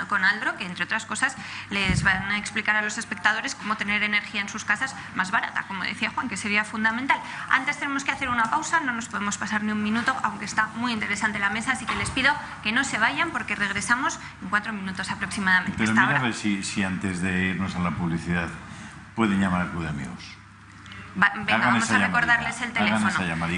con Aldro, que entre otras cosas les van a explicar a los espectadores cómo tener energía en sus casas más barata, como decía Juan, que sería fundamental. Antes tenemos que hacer una pausa, no nos podemos pasar ni un minuto, aunque está muy interesante la mesa, así que les pido que no se vayan porque regresamos en 4 minutos aproximadamente. Pero mira a ver si antes de irnos a la publicidad pueden llamar al Club de Amigos. Venga, vamos a recordarles el teléfono.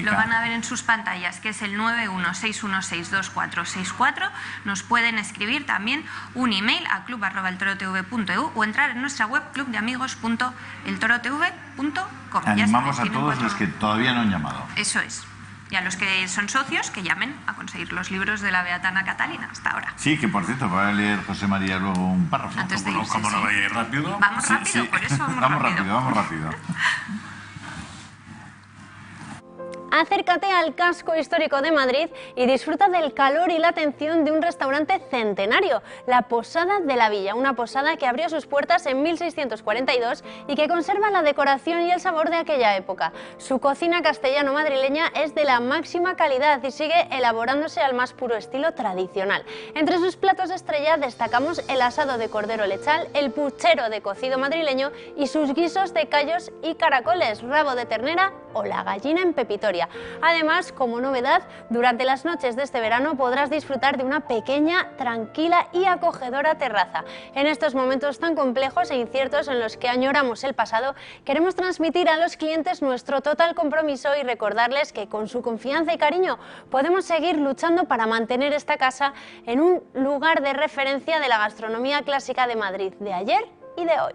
Lo van a ver en sus pantallas, que es el 916162464. Nos pueden escribir también un email a club@eltorotv.eu o entrar en nuestra web clubdeamigos.eltorotv.com. Animamos a todos los que todavía no han llamado. Eso es. Y a los que son socios, que llamen a conseguir los libros de la Beatana Catalina hasta ahora. Sí, que por cierto, va a leer José María luego un párrafo. Antes de irse, ¿Cómo no va a ir rápido? Vamos rápido, por eso vamos rápido. Vamos rápido. Acércate al casco histórico de Madrid y disfruta del calor y la atención de un restaurante centenario, la Posada de la Villa, una posada que abrió sus puertas en 1642 y que conserva la decoración y el sabor de aquella época. Su cocina castellano-madrileña es de la máxima calidad y sigue elaborándose al más puro estilo tradicional. Entre sus platos estrella destacamos el asado de cordero lechal, el puchero de cocido madrileño y sus guisos de callos y caracoles, rabo de ternera o la gallina en pepitoria. Además, como novedad, durante las noches de este verano podrás disfrutar de una pequeña, tranquila y acogedora terraza. En estos momentos tan complejos e inciertos en los que añoramos el pasado, queremos transmitir a los clientes nuestro total compromiso y recordarles que con su confianza y cariño podemos seguir luchando para mantener esta casa en un lugar de referencia de la gastronomía clásica de Madrid de ayer y de hoy.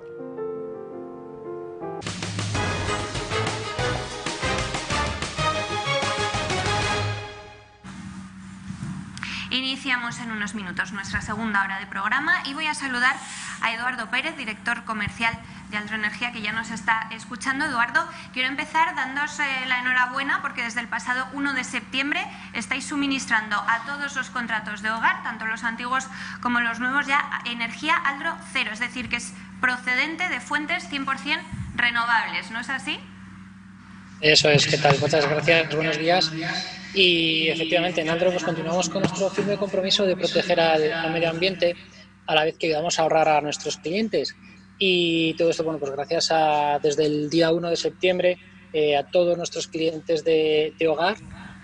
Iniciamos en unos minutos nuestra segunda hora de programa y voy a saludar a Eduardo Pérez, director comercial de Aldro Energía, que ya nos está escuchando. Eduardo, quiero empezar dándoos la enhorabuena porque desde el pasado 1 de septiembre estáis suministrando a todos los contratos de hogar, tanto los antiguos como los nuevos, ya energía Aldro cero, es decir, que es procedente de fuentes 100% renovables, ¿no es así? Eso es, ¿qué tal? Muchas gracias, buenos días. Y efectivamente, en Aldro pues continuamos con nuestro firme compromiso de proteger al medio ambiente a la vez que ayudamos a ahorrar a nuestros clientes. Y todo esto, bueno, pues gracias desde el día 1 de septiembre a todos nuestros clientes de hogar,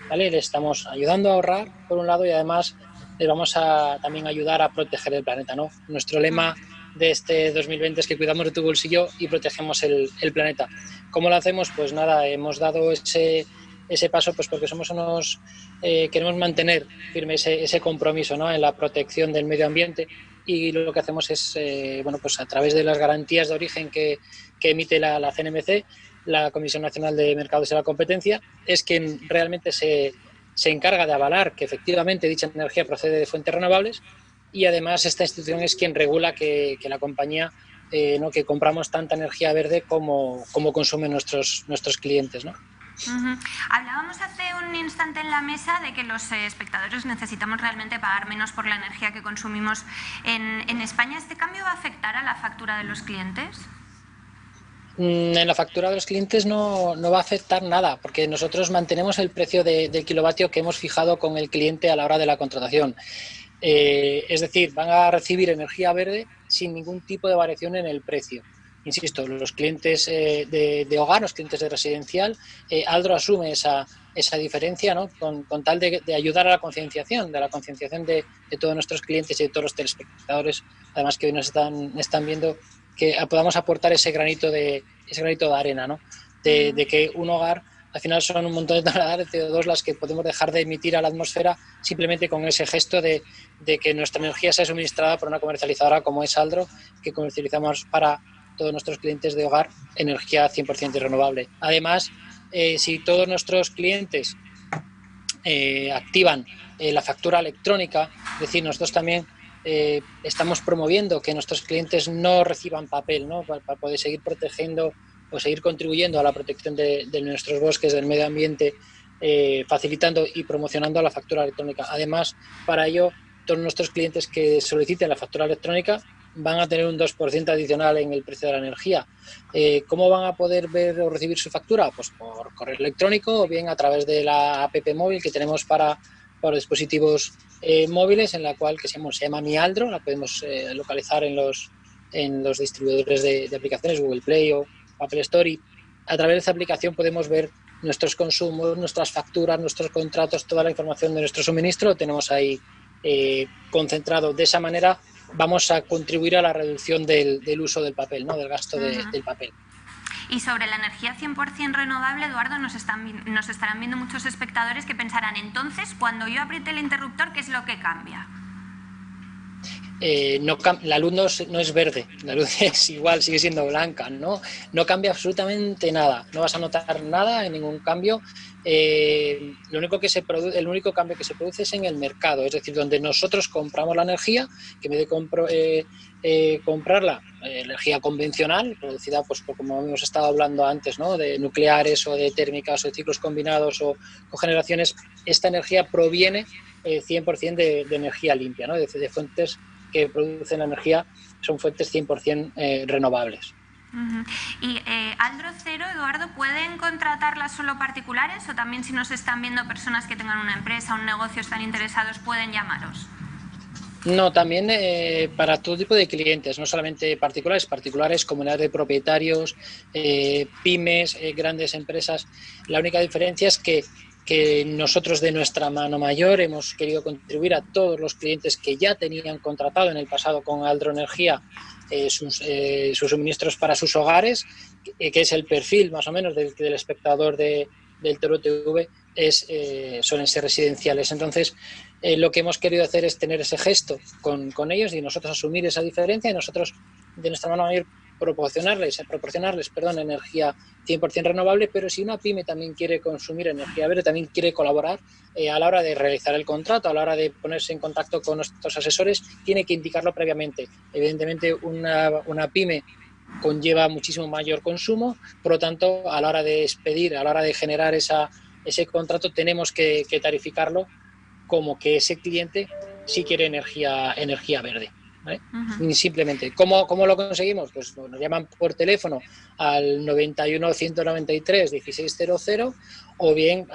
¿vale? Les estamos ayudando a ahorrar, por un lado, y además les vamos a también ayudar a proteger el planeta, ¿no? Nuestro lema de este 2020 es que cuidamos de tu bolsillo y protegemos el planeta. ¿Cómo lo hacemos? Pues nada, hemos dado ese paso pues porque somos unos queremos mantener firme ese compromiso, ¿no?, en la protección del medio ambiente, y lo que hacemos es bueno, pues a través de las garantías de origen que emite la CNMC, la Comisión Nacional de Mercados y la Competencia, es quien realmente se encarga de avalar que efectivamente dicha energía procede de fuentes renovables, y además esta institución es quien regula que la compañía ¿no?, que compramos tanta energía verde como consumen nuestros clientes, ¿no? Hablábamos hace un instante en la mesa de que los espectadores necesitamos realmente pagar menos por la energía que consumimos en España. ¿Este cambio va a afectar a la factura de los clientes? En la factura de los clientes no va a afectar nada, porque nosotros mantenemos el precio del kilovatio que hemos fijado con el cliente a la hora de la contratación. Es decir, van a recibir energía verde sin ningún tipo de variación en el precio. Insisto, los clientes de hogar, los clientes de residencial, Aldro asume esa diferencia, ¿no?, con tal de ayudar a la concienciación, de todos nuestros clientes y de todos los telespectadores, además que hoy nos están viendo, que podamos aportar ese granito de arena, ¿no?, de que un hogar, al final son un montón de toneladas de CO2 las que podemos dejar de emitir a la atmósfera simplemente con ese gesto de que nuestra energía sea suministrada por una comercializadora como es Aldro, que comercializamos para todos nuestros clientes de hogar energía 100% renovable. Además, si todos nuestros clientes activan la factura electrónica, es decir, nosotros también estamos promoviendo que nuestros clientes no reciban papel, ¿no?, para poder seguir protegiendo o seguir contribuyendo a la protección de nuestros bosques, del medio ambiente, facilitando y promocionando la factura electrónica. Además, para ello, todos nuestros clientes que soliciten la factura electrónica van a tener un 2% adicional en el precio de la energía. ¿Cómo van a poder ver o recibir su factura? Pues por correo electrónico o bien a través de la app móvil que tenemos para dispositivos móviles, en la cual se llama Mi Aldro, la podemos localizar en los distribuidores de aplicaciones, Google Play o Apple Store, y a través de esta aplicación podemos ver nuestros consumos, nuestras facturas, nuestros contratos, toda la información de nuestro suministro lo tenemos ahí concentrado. De esa manera vamos a contribuir a la reducción del uso del papel, ¿no?, del gasto del papel. Y sobre la energía 100% renovable, Eduardo, nos estarán viendo muchos espectadores que pensarán, entonces, cuando yo apriete el interruptor, ¿qué es lo que cambia? La luz no es verde, la luz es igual, sigue siendo blanca, no cambia absolutamente nada, no vas a notar nada, ningún cambio. El único cambio que se produce es en el mercado, es decir, donde nosotros compramos la energía, que en vez de comprarla energía convencional, producida pues como hemos estado hablando antes, ¿no?, de nucleares o de térmicas o de ciclos combinados o cogeneraciones, esta energía proviene 100% de energía limpia, ¿no?, de fuentes que producen energía, son fuentes 100% renovables. ¿Y Aldro Cero, Eduardo, pueden contratarlas solo particulares o también, si nos están viendo personas que tengan una empresa, un negocio, están interesados, pueden llamaros? No, también para todo tipo de clientes, no solamente particulares, comunidades de propietarios, pymes, grandes empresas. La única diferencia es que nosotros, de nuestra mano mayor, hemos querido contribuir a todos los clientes que ya tenían contratado en el pasado con Aldro Energía sus suministros para sus hogares, que es el perfil más o menos del espectador del Toro TV, suelen ser residenciales. Entonces, lo que hemos querido hacer es tener ese gesto con ellos y nosotros asumir esa diferencia, y nosotros, de nuestra mano mayor, proporcionarles energía 100% renovable, pero si una pyme también quiere consumir energía verde, también quiere colaborar a la hora de realizar el contrato, a la hora de ponerse en contacto con nuestros asesores, tiene que indicarlo previamente. Evidentemente, una pyme conlleva muchísimo mayor consumo, por lo tanto, a la hora de expedir, a la hora de generar ese contrato, tenemos que tarificarlo como que ese cliente sí quiere energía verde. ¿vale? Simplemente. ¿Cómo lo conseguimos? Pues nos llaman por teléfono al 91 193 1600 o bien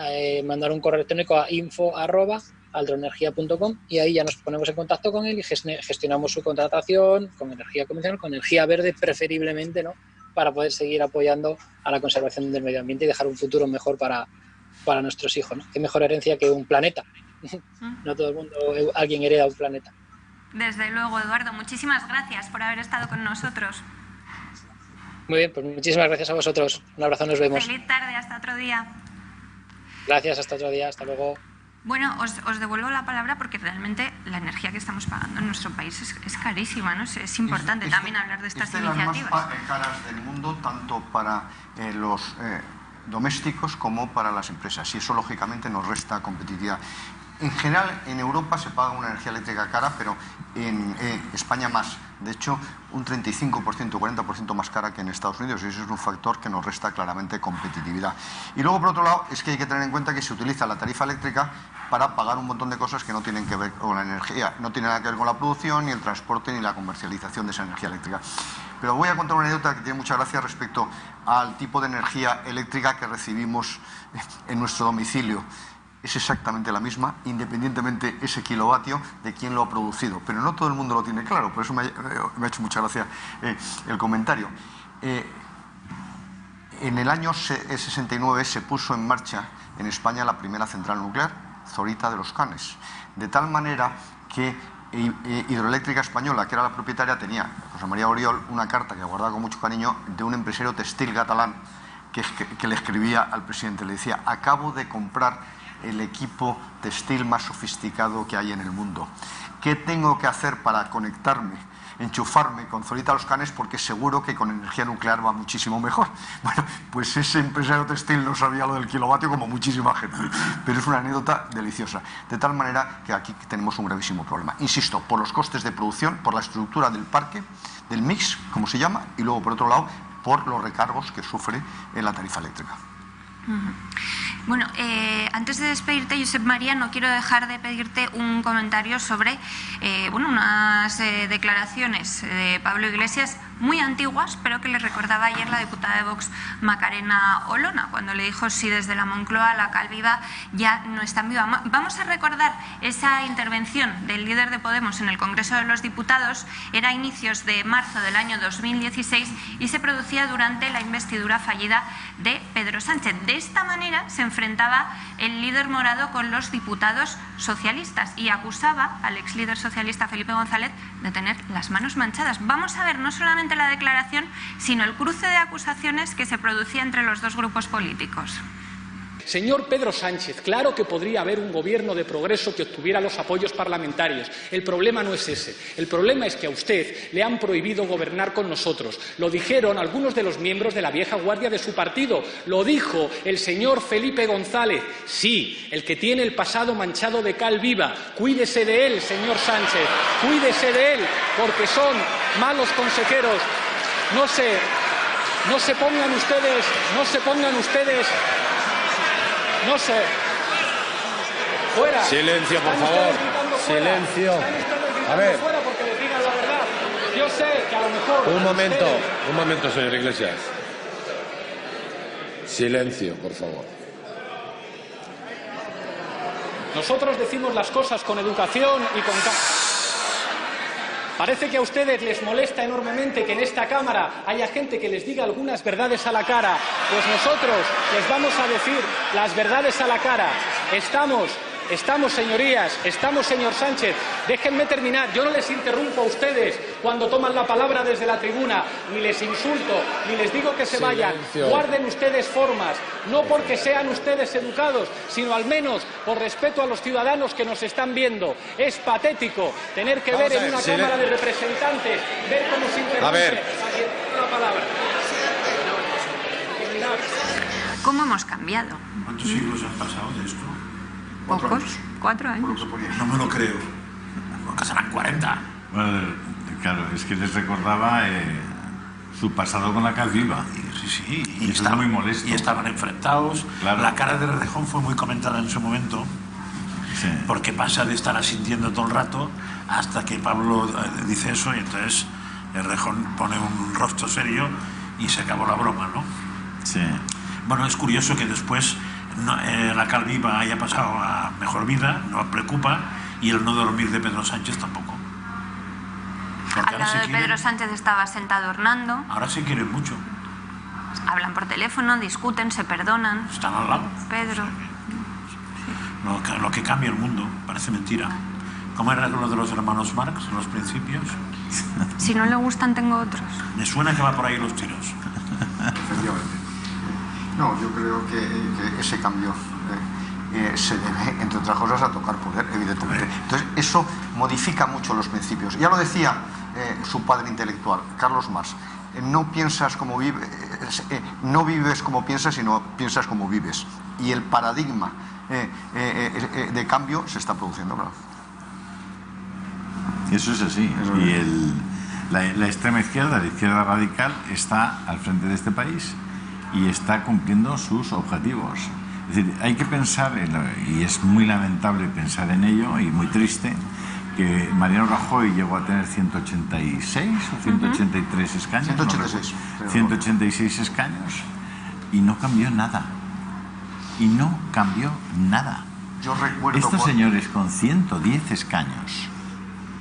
mandar un correo electrónico a info@aldroenergia.com y ahí ya nos ponemos en contacto con él y gestionamos su contratación con energía convencional, con energía verde preferiblemente, ¿no? Para poder seguir apoyando a la conservación del medio ambiente y dejar un futuro mejor para nuestros hijos, ¿no? Qué mejor herencia que un planeta. No todo el mundo, alguien hereda un planeta. Desde luego, Eduardo, muchísimas gracias por haber estado con nosotros. Muy bien, pues muchísimas gracias a vosotros. Un abrazo, nos vemos. Feliz tarde, hasta otro día. Gracias, hasta otro día, hasta luego. Bueno, os devuelvo la palabra porque realmente la energía que estamos pagando en nuestro país es carísima, ¿no? Es importante también hablar de estas iniciativas. Es de las más caras del mundo, tanto para los domésticos como para las empresas, y eso lógicamente nos resta competitividad. En general, en Europa se paga una energía eléctrica cara, pero en España más. De hecho, un 35% o 40% más cara que en Estados Unidos, y eso es un factor que nos resta claramente competitividad. Y luego, por otro lado, es que hay que tener en cuenta que se utiliza la tarifa eléctrica para pagar un montón de cosas que no tienen que ver con la energía, no tienen nada que ver con la producción, ni el transporte, ni la comercialización de esa energía eléctrica. Pero voy a contar una anécdota que tiene mucha gracia respecto al tipo de energía eléctrica que recibimos en nuestro domicilio. Es exactamente la misma, independientemente ese kilovatio de quién lo ha producido. Pero no todo el mundo lo tiene claro, por eso me ha hecho mucha gracia el comentario. En el año 69 se puso en marcha en España la primera central nuclear, Zorita de los Canes, de tal manera que Hidroeléctrica Española, que era la propietaria, tenía, José María Oriol, una carta que guardaba con mucho cariño de un empresario textil catalán que le escribía al presidente, le decía: acabo de comprar el equipo textil más sofisticado que hay en el mundo. ¿Qué tengo que hacer para conectarme, enchufarme con Zorita Los Canes? Porque seguro que con energía nuclear va muchísimo mejor. Bueno, pues ese empresario textil no sabía lo del kilovatio como muchísima gente, pero es una anécdota deliciosa. De tal manera que aquí tenemos un gravísimo problema. Insisto, por los costes de producción, por la estructura del parque, del mix, como se llama, y luego, por otro lado, por los recargos que sufre en la tarifa eléctrica. Bueno, antes de despedirte, Josep María, no quiero dejar de pedirte un comentario sobre unas declaraciones de Pablo Iglesias muy antiguas, pero que le recordaba ayer la diputada de Vox, Macarena Olona, cuando le dijo: si desde la Moncloa la cal viva ya no está en viva. Vamos a recordar esa intervención del líder de Podemos en el Congreso de los Diputados. Era a inicios de marzo del año 2016 y se producía durante la investidura fallida de Pedro Sánchez. De esta manera se enfrentaba el líder morado con los diputados socialistas y acusaba al ex líder socialista Felipe González de tener las manos manchadas. Vamos a ver no solamente la declaración, sino el cruce de acusaciones que se producía entre los dos grupos políticos. Señor Pedro Sánchez, claro que podría haber un gobierno de progreso que obtuviera los apoyos parlamentarios. El problema no es ese. El problema es que a usted le han prohibido gobernar con nosotros. Lo dijeron algunos de los miembros de la vieja guardia de su partido. Lo dijo el señor Felipe González. Sí, el que tiene el pasado manchado de cal viva. Cuídese de él, señor Sánchez. Cuídese de él, porque son malos consejeros. No se pongan ustedes. No sé. Fuera. Silencio, por favor. Silencio. A ver. Fuera porque les digan la verdad. Yo sé que a lo mejor. Un momento, señor Iglesias. Silencio, por favor. Nosotros decimos las cosas con educación y con... Parece que a ustedes les molesta enormemente que en esta Cámara haya gente que les diga algunas verdades a la cara. Pues nosotros les vamos a decir las verdades a la cara. Estamos, señorías, señor Sánchez. Déjenme terminar. Yo no les interrumpo a ustedes cuando toman la palabra desde la tribuna, ni les insulto, ni les digo que se vayan. Guarden ustedes formas, no porque sean ustedes educados, sino al menos por respeto a los ciudadanos que nos están viendo. Es patético tener que ver en una Cámara de Representantes, ver cómo se interrumpe la palabra. ¿Cómo hemos cambiado? ¿Cuántos siglos han pasado de esto? Pocos, 4 años. No me lo creo. Porque serán 40. Bueno, claro, es que les recordaba su pasado con la cal viva. Sí, y estaba muy molesto. Y estaban enfrentados. Claro. La cara de Rejón fue muy comentada en su momento. porque pasa de estar asintiendo todo el rato hasta que Pablo dice eso y entonces Errejón pone un rostro serio y se acabó la broma, ¿no? Sí. Bueno, es curioso que después la Calviva haya pasado a mejor vida, no preocupa, y el no dormir de Pedro Sánchez tampoco. Al lado de Pedro Sánchez estaba sentado Hernando. Ahora se quieren mucho. Hablan por teléfono, discuten, se perdonan. Están al lado. Pedro. Lo que cambia el mundo, parece mentira. ¿Cómo era lo de los hermanos Marx en los principios? Si no le gustan, tengo otros. Me suena que va por ahí los tiros. Efectivamente. No, yo creo que ese cambio se debe, entre otras cosas, a tocar poder, evidentemente. Entonces, eso modifica mucho los principios. Ya lo decía su padre intelectual, Carlos Marx. No piensas como vives, no vives como piensas, sino piensas como vives. Y el paradigma de cambio se está produciendo, claro. Eso es así. Y la extrema izquierda, la izquierda radical, está al frente de este país y está cumpliendo sus objetivos. Es decir, hay que pensar, y es muy lamentable pensar en ello, y muy triste, que Mariano Rajoy llegó a tener 186 o 183 escaños. 186. 186 escaños y no cambió nada. Y no cambió nada. Yo recuerdo estos señores con 110 escaños,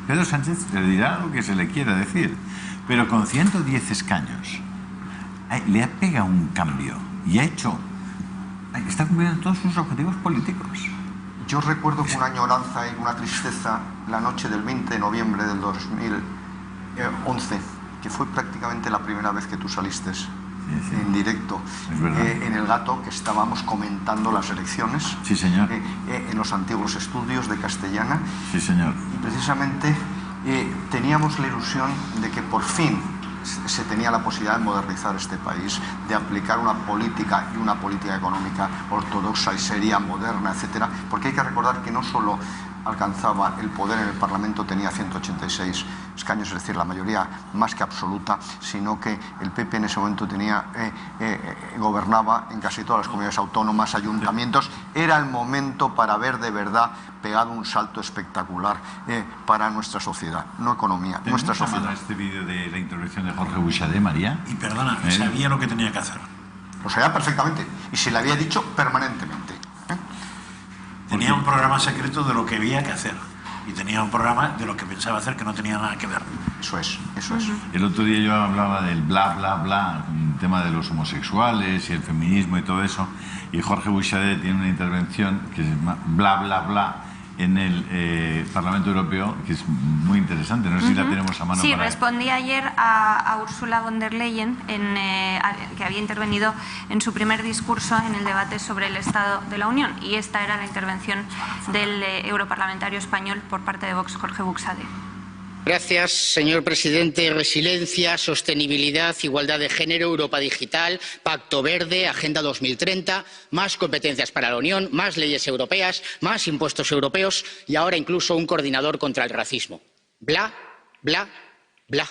Pedro Sánchez le dirá lo que se le quiera decir, pero con 110 escaños le ha pegado un cambio y ha hecho, está cumpliendo todos sus objetivos políticos. Yo recuerdo con una añoranza y una tristeza la noche del 20 de noviembre del 2011, que fue prácticamente la primera vez que tú saliste en directo en El Gato, que estábamos comentando las elecciones. Sí, señor. En los antiguos estudios de Castellana. Sí, señor. Y precisamente teníamos la ilusión de que por fin se tenía la posibilidad de modernizar este país, de aplicar una política y una política económica ortodoxa y seria, moderna, etcétera, porque hay que recordar que no solo alcanzaba el poder en el Parlamento, tenía 186 escaños, es decir, la mayoría más que absoluta, sino que el PP en ese momento gobernaba en casi todas las comunidades autónomas, ayuntamientos. Era el momento para ver de verdad pegado un salto espectacular para nuestra sociedad, no economía, nuestra sociedad. Este vídeo de la intervención de Jorge Buixadé, María. Y perdona, sabía lo que tenía que hacer. Lo sabía perfectamente y se le había dicho permanentemente. Tenía un programa secreto de lo que había que hacer y tenía un programa de lo que pensaba hacer que no tenía nada que ver. Eso es, eso es. El otro día yo hablaba del bla, bla, bla, el tema de los homosexuales y el feminismo y todo eso, y Jorge Buixadé tiene una intervención que se llama bla, bla, bla en el Parlamento Europeo, que es muy interesante. No sé si la tenemos a mano. Sí, respondí ayer a Ursula von der Leyen, que había intervenido en su primer discurso en el debate sobre el Estado de la Unión, y esta era la intervención del europarlamentario español por parte de Vox, Jorge Buixadé. Gracias, señor presidente. Resiliencia, sostenibilidad, igualdad de género, Europa digital, Pacto Verde, Agenda 2030, más competencias para la Unión, más leyes europeas, más impuestos europeos y ahora incluso un coordinador contra el racismo. Bla, bla, bla.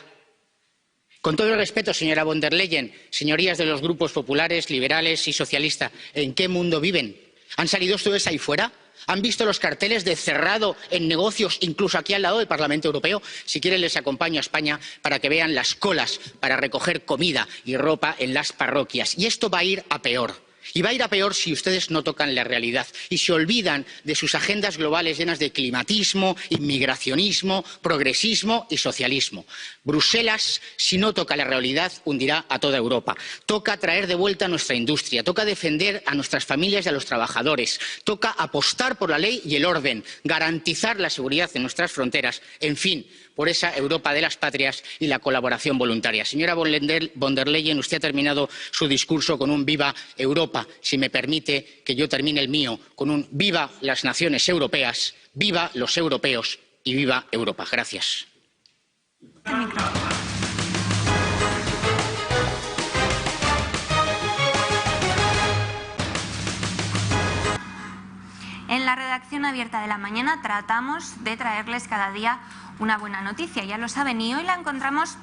Con todo el respeto, señora von der Leyen, señorías de los grupos populares, liberales y socialistas, ¿en qué mundo viven? ¿Han salido ustedes ahí fuera? ¿Han visto los carteles de cerrado en negocios, incluso aquí al lado del Parlamento Europeo? Si quieren, les acompaño a España para que vean las colas para recoger comida y ropa en las parroquias. Y esto va a ir a peor. Y va a ir a peor si ustedes no tocan la realidad y se olvidan de sus agendas globales llenas de climatismo, inmigracionismo, progresismo y socialismo. Bruselas, si no toca la realidad, hundirá a toda Europa. Toca traer de vuelta a nuestra industria, toca defender a nuestras familias y a los trabajadores, toca apostar por la ley y el orden, garantizar la seguridad en nuestras fronteras, en fin, por esa Europa de las patrias y la colaboración voluntaria. Señora von der Leyen, usted ha terminado su discurso con un viva Europa. Si me permite que yo termine el mío con un viva las naciones europeas, viva los europeos y viva Europa. Gracias. En la redacción abierta de la mañana tratamos de traerles cada día una buena noticia, ya lo saben, y hoy la encontramos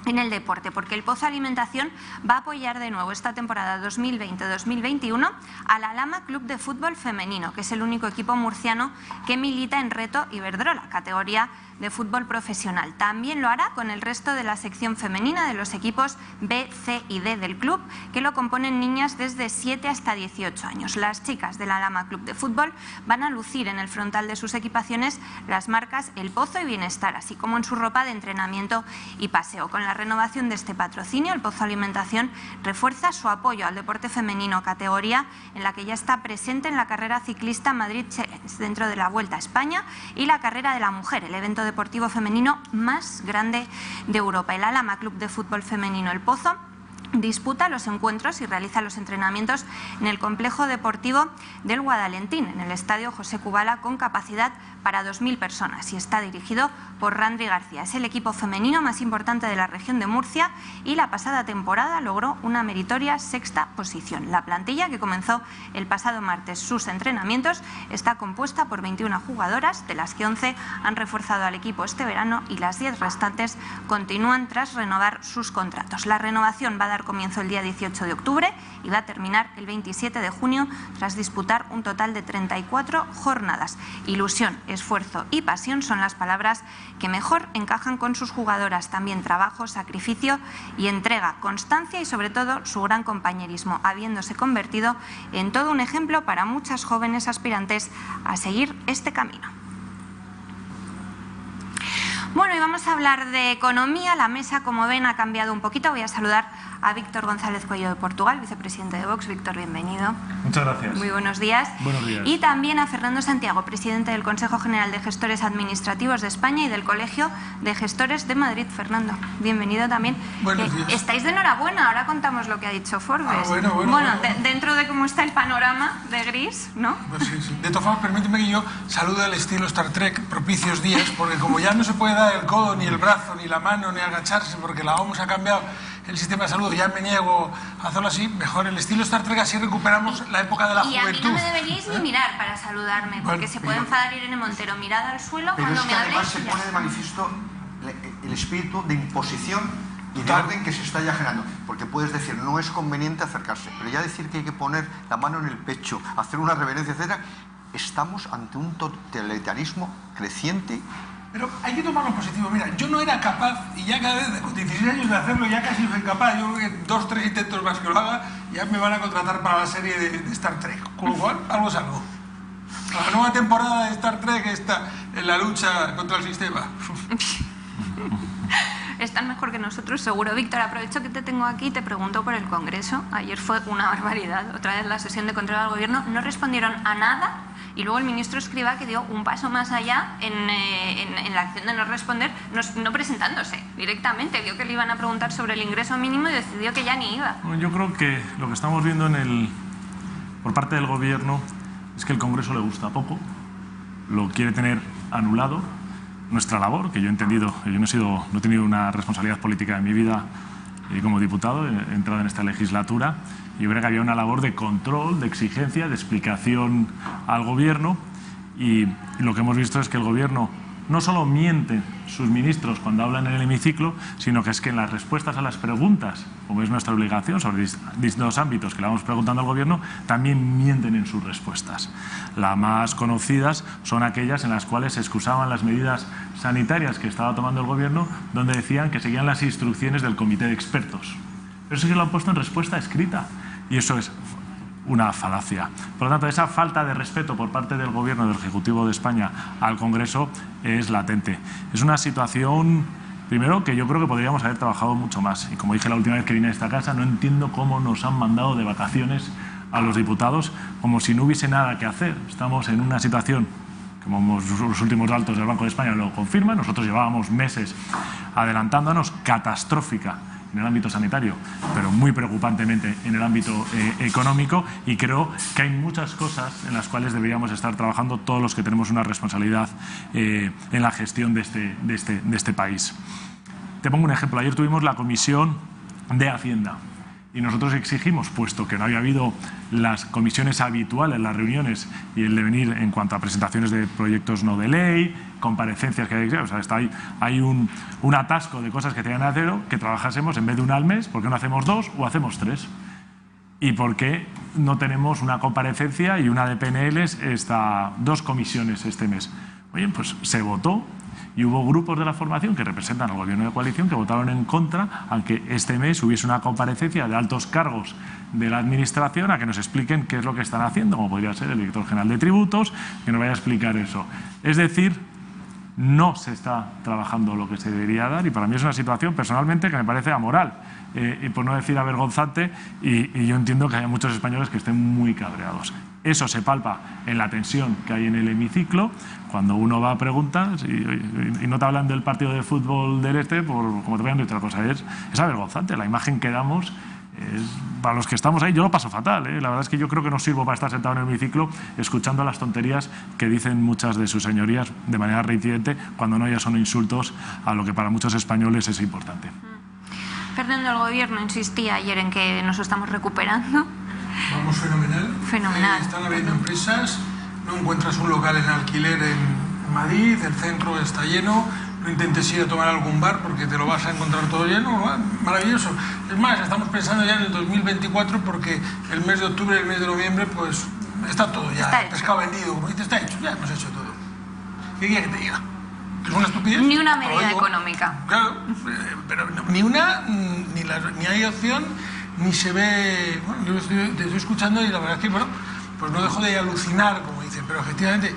en el deporte, porque el Pozo Alimentación va a apoyar de nuevo esta temporada 2020-2021 al Alhama Club de Fútbol Femenino, que es el único equipo murciano que milita en Reto Iberdrola, categoría de fútbol profesional. También lo hará con el resto de la sección femenina de los equipos B, C y D del club, que lo componen niñas desde 7 hasta 18 años. Las chicas del Alhama Club de Fútbol van a lucir en el frontal de sus equipaciones las marcas El Pozo y Bienestar, así como en su ropa de entrenamiento y paseo. Con la renovación de este patrocinio, el Pozo Alimentación refuerza su apoyo al deporte femenino, categoría en la que ya está presente en la carrera ciclista Madrid Challenge, dentro de la Vuelta a España, y la carrera de la mujer, el evento deportivo femenino más grande de Europa. El Alhama Club de Fútbol Femenino El Pozo disputa los encuentros y realiza los entrenamientos en el complejo deportivo del Guadalentín, en el estadio José Kubala, con capacidad para 2.000 personas, y está dirigido por Randri García. Es el equipo femenino más importante de la región de Murcia y la pasada temporada logró una meritoria 6ª posición. La plantilla, que comenzó el pasado martes sus entrenamientos, está compuesta por 21 jugadoras, de las que 11 han reforzado al equipo este verano y las 10 restantes continúan tras renovar sus contratos. La renovación va a dar comienzo el día 18 de octubre y va a terminar el 27 de junio tras disputar un total de 34 jornadas. Ilusión, esfuerzo y pasión son las palabras que mejor encajan con sus jugadoras. También trabajo, sacrificio y entrega, constancia y sobre todo su gran compañerismo, habiéndose convertido en todo un ejemplo para muchas jóvenes aspirantes a seguir este camino. Bueno, y vamos a hablar de economía. La mesa, como ven, ha cambiado un poquito. Voy a saludar a Víctor González Cuello de Portugal, vicepresidente de Vox. Víctor, bienvenido. Muchas gracias. Muy buenos días. Buenos días. Y también a Fernando Santiago, presidente del Consejo General de Gestores Administrativos de España y del Colegio de Gestores de Madrid. Fernando, bienvenido también. Buenos días. Estáis de enhorabuena, ahora contamos lo que ha dicho Forbes. Bueno, dentro de cómo está el panorama de gris, ¿no? Pues sí. De todas formas, permíteme que yo salude al estilo Star Trek, propicios días, porque como ya no se puede dar el codo, ni el brazo, ni la mano, ni agacharse, porque la OMS ha cambiado el sistema de salud, ya me niego a hacerlo así, mejor el estilo Star Trek, así recuperamos la época de la juventud. Y a mí no me deberíais ni mirar para saludarme, porque se puede enfadar Irene Montero. Mirad al suelo pero cuando es que me además habléis. se pone de manifiesto el espíritu de imposición y de orden que se está ya generando. Porque puedes decir, no es conveniente acercarse, pero ya decir que hay que poner la mano en el pecho, hacer una reverencia, etcétera, estamos ante un totalitarismo creciente. Pero hay que tomarlo positivo. Mira, yo no era capaz, y ya cada vez con 16 años de hacerlo, ya casi soy capaz. Yo creo que 2 o 3 intentos más que lo haga, ya me van a contratar para la serie de Star Trek. Con lo cual, algo es algo. La nueva temporada de Star Trek está en la lucha contra el sistema. Están mejor que nosotros, seguro. Víctor, aprovecho que te tengo aquí y te pregunto por el Congreso. Ayer fue una barbaridad. Otra vez la sesión de control al Gobierno. No respondieron a nada. Y luego el ministro Escrivá, que dio un paso más allá en la acción de no responder, no presentándose directamente. Vio que le iban a preguntar sobre el ingreso mínimo y decidió que ya ni iba. Bueno, yo creo que lo que estamos viendo por parte del Gobierno es que el Congreso le gusta poco, lo quiere tener anulado. Nuestra labor, que yo he entendido, yo no he tenido una responsabilidad política en mi vida como diputado, he entrado en esta legislatura, y yo creo que había una labor de control, de exigencia, de explicación al Gobierno, y lo que hemos visto es que el Gobierno no solo miente sus ministros cuando hablan en el hemiciclo, sino que es que en las respuestas a las preguntas, como es nuestra obligación sobre distintos ámbitos que le vamos preguntando al Gobierno, también mienten en sus respuestas. Las más conocidas son aquellas en las cuales se excusaban las medidas sanitarias que estaba tomando el Gobierno, donde decían que seguían las instrucciones del comité de expertos. Pero eso sí lo han puesto en respuesta escrita, y eso es una falacia. Por lo tanto, esa falta de respeto por parte del Gobierno, del Ejecutivo de España, al Congreso es latente. Es una situación, primero, que yo creo que podríamos haber trabajado mucho más. Y como dije la última vez que vine a esta casa, no entiendo cómo nos han mandado de vacaciones a los diputados como si no hubiese nada que hacer. Estamos en una situación, como los últimos datos del Banco de España lo confirman, nosotros llevábamos meses adelantándonos, catastrófica en el ámbito sanitario, pero muy preocupantemente en el ámbito económico, y creo que hay muchas cosas en las cuales deberíamos estar trabajando todos los que tenemos una responsabilidad en la gestión de este país. Te pongo un ejemplo. Ayer tuvimos la Comisión de Hacienda y nosotros exigimos, puesto que no había habido las comisiones habituales, las reuniones y el devenir en cuanto a presentaciones de proyectos no de ley, comparecencias que hay, o sea, hay un atasco de cosas que tenían que hacer, que trabajásemos en vez de una al mes, ¿por qué no hacemos 2 o hacemos 3? ¿Y por qué no tenemos una comparecencia y una de PNLs, 2 comisiones este mes? Oye, pues se votó y hubo grupos de la formación que representan al gobierno de coalición que votaron en contra, aunque este mes hubiese una comparecencia de altos cargos de la administración a que nos expliquen qué es lo que están haciendo, como podría ser el director general de tributos, que nos vaya a explicar eso. Es decir, no se está trabajando lo que se debería dar y para mí es una situación personalmente que me parece amoral y por no decir avergonzante y yo entiendo que hay muchos españoles que estén muy cabreados. Eso se palpa en la tensión que hay en el hemiciclo cuando uno va a preguntas y no te hablan del partido de fútbol del como te vean de otra cosa. Es avergonzante la imagen que damos. Para los que estamos ahí, yo lo paso fatal, La verdad es que yo creo que no sirvo para estar sentado en el hemiciclo escuchando las tonterías que dicen muchas de sus señorías de manera reincidente, cuando no ya son insultos a lo que para muchos españoles es importante. Fernando, el Gobierno insistía ayer en que nos estamos recuperando. Vamos fenomenal. Fenomenal. Están habiendo empresas, no encuentras un local en alquiler en Madrid, el centro está lleno. No intentes ir a tomar algún bar porque te lo vas a encontrar todo lleno. Maravilloso. Es más, estamos pensando ya en el 2024 porque el mes de octubre y el mes de noviembre pues está todo ya, está pescado vendido. Como dices, está hecho, ya hemos hecho todo. ¿Qué quieres que te diga? ¿Que es una estupidez? Ni una medida económica. Claro, pero ni una, ni hay opción, ni se ve... Bueno, yo te estoy escuchando y la verdad es que, bueno, pues no dejo de alucinar, como dicen, pero efectivamente...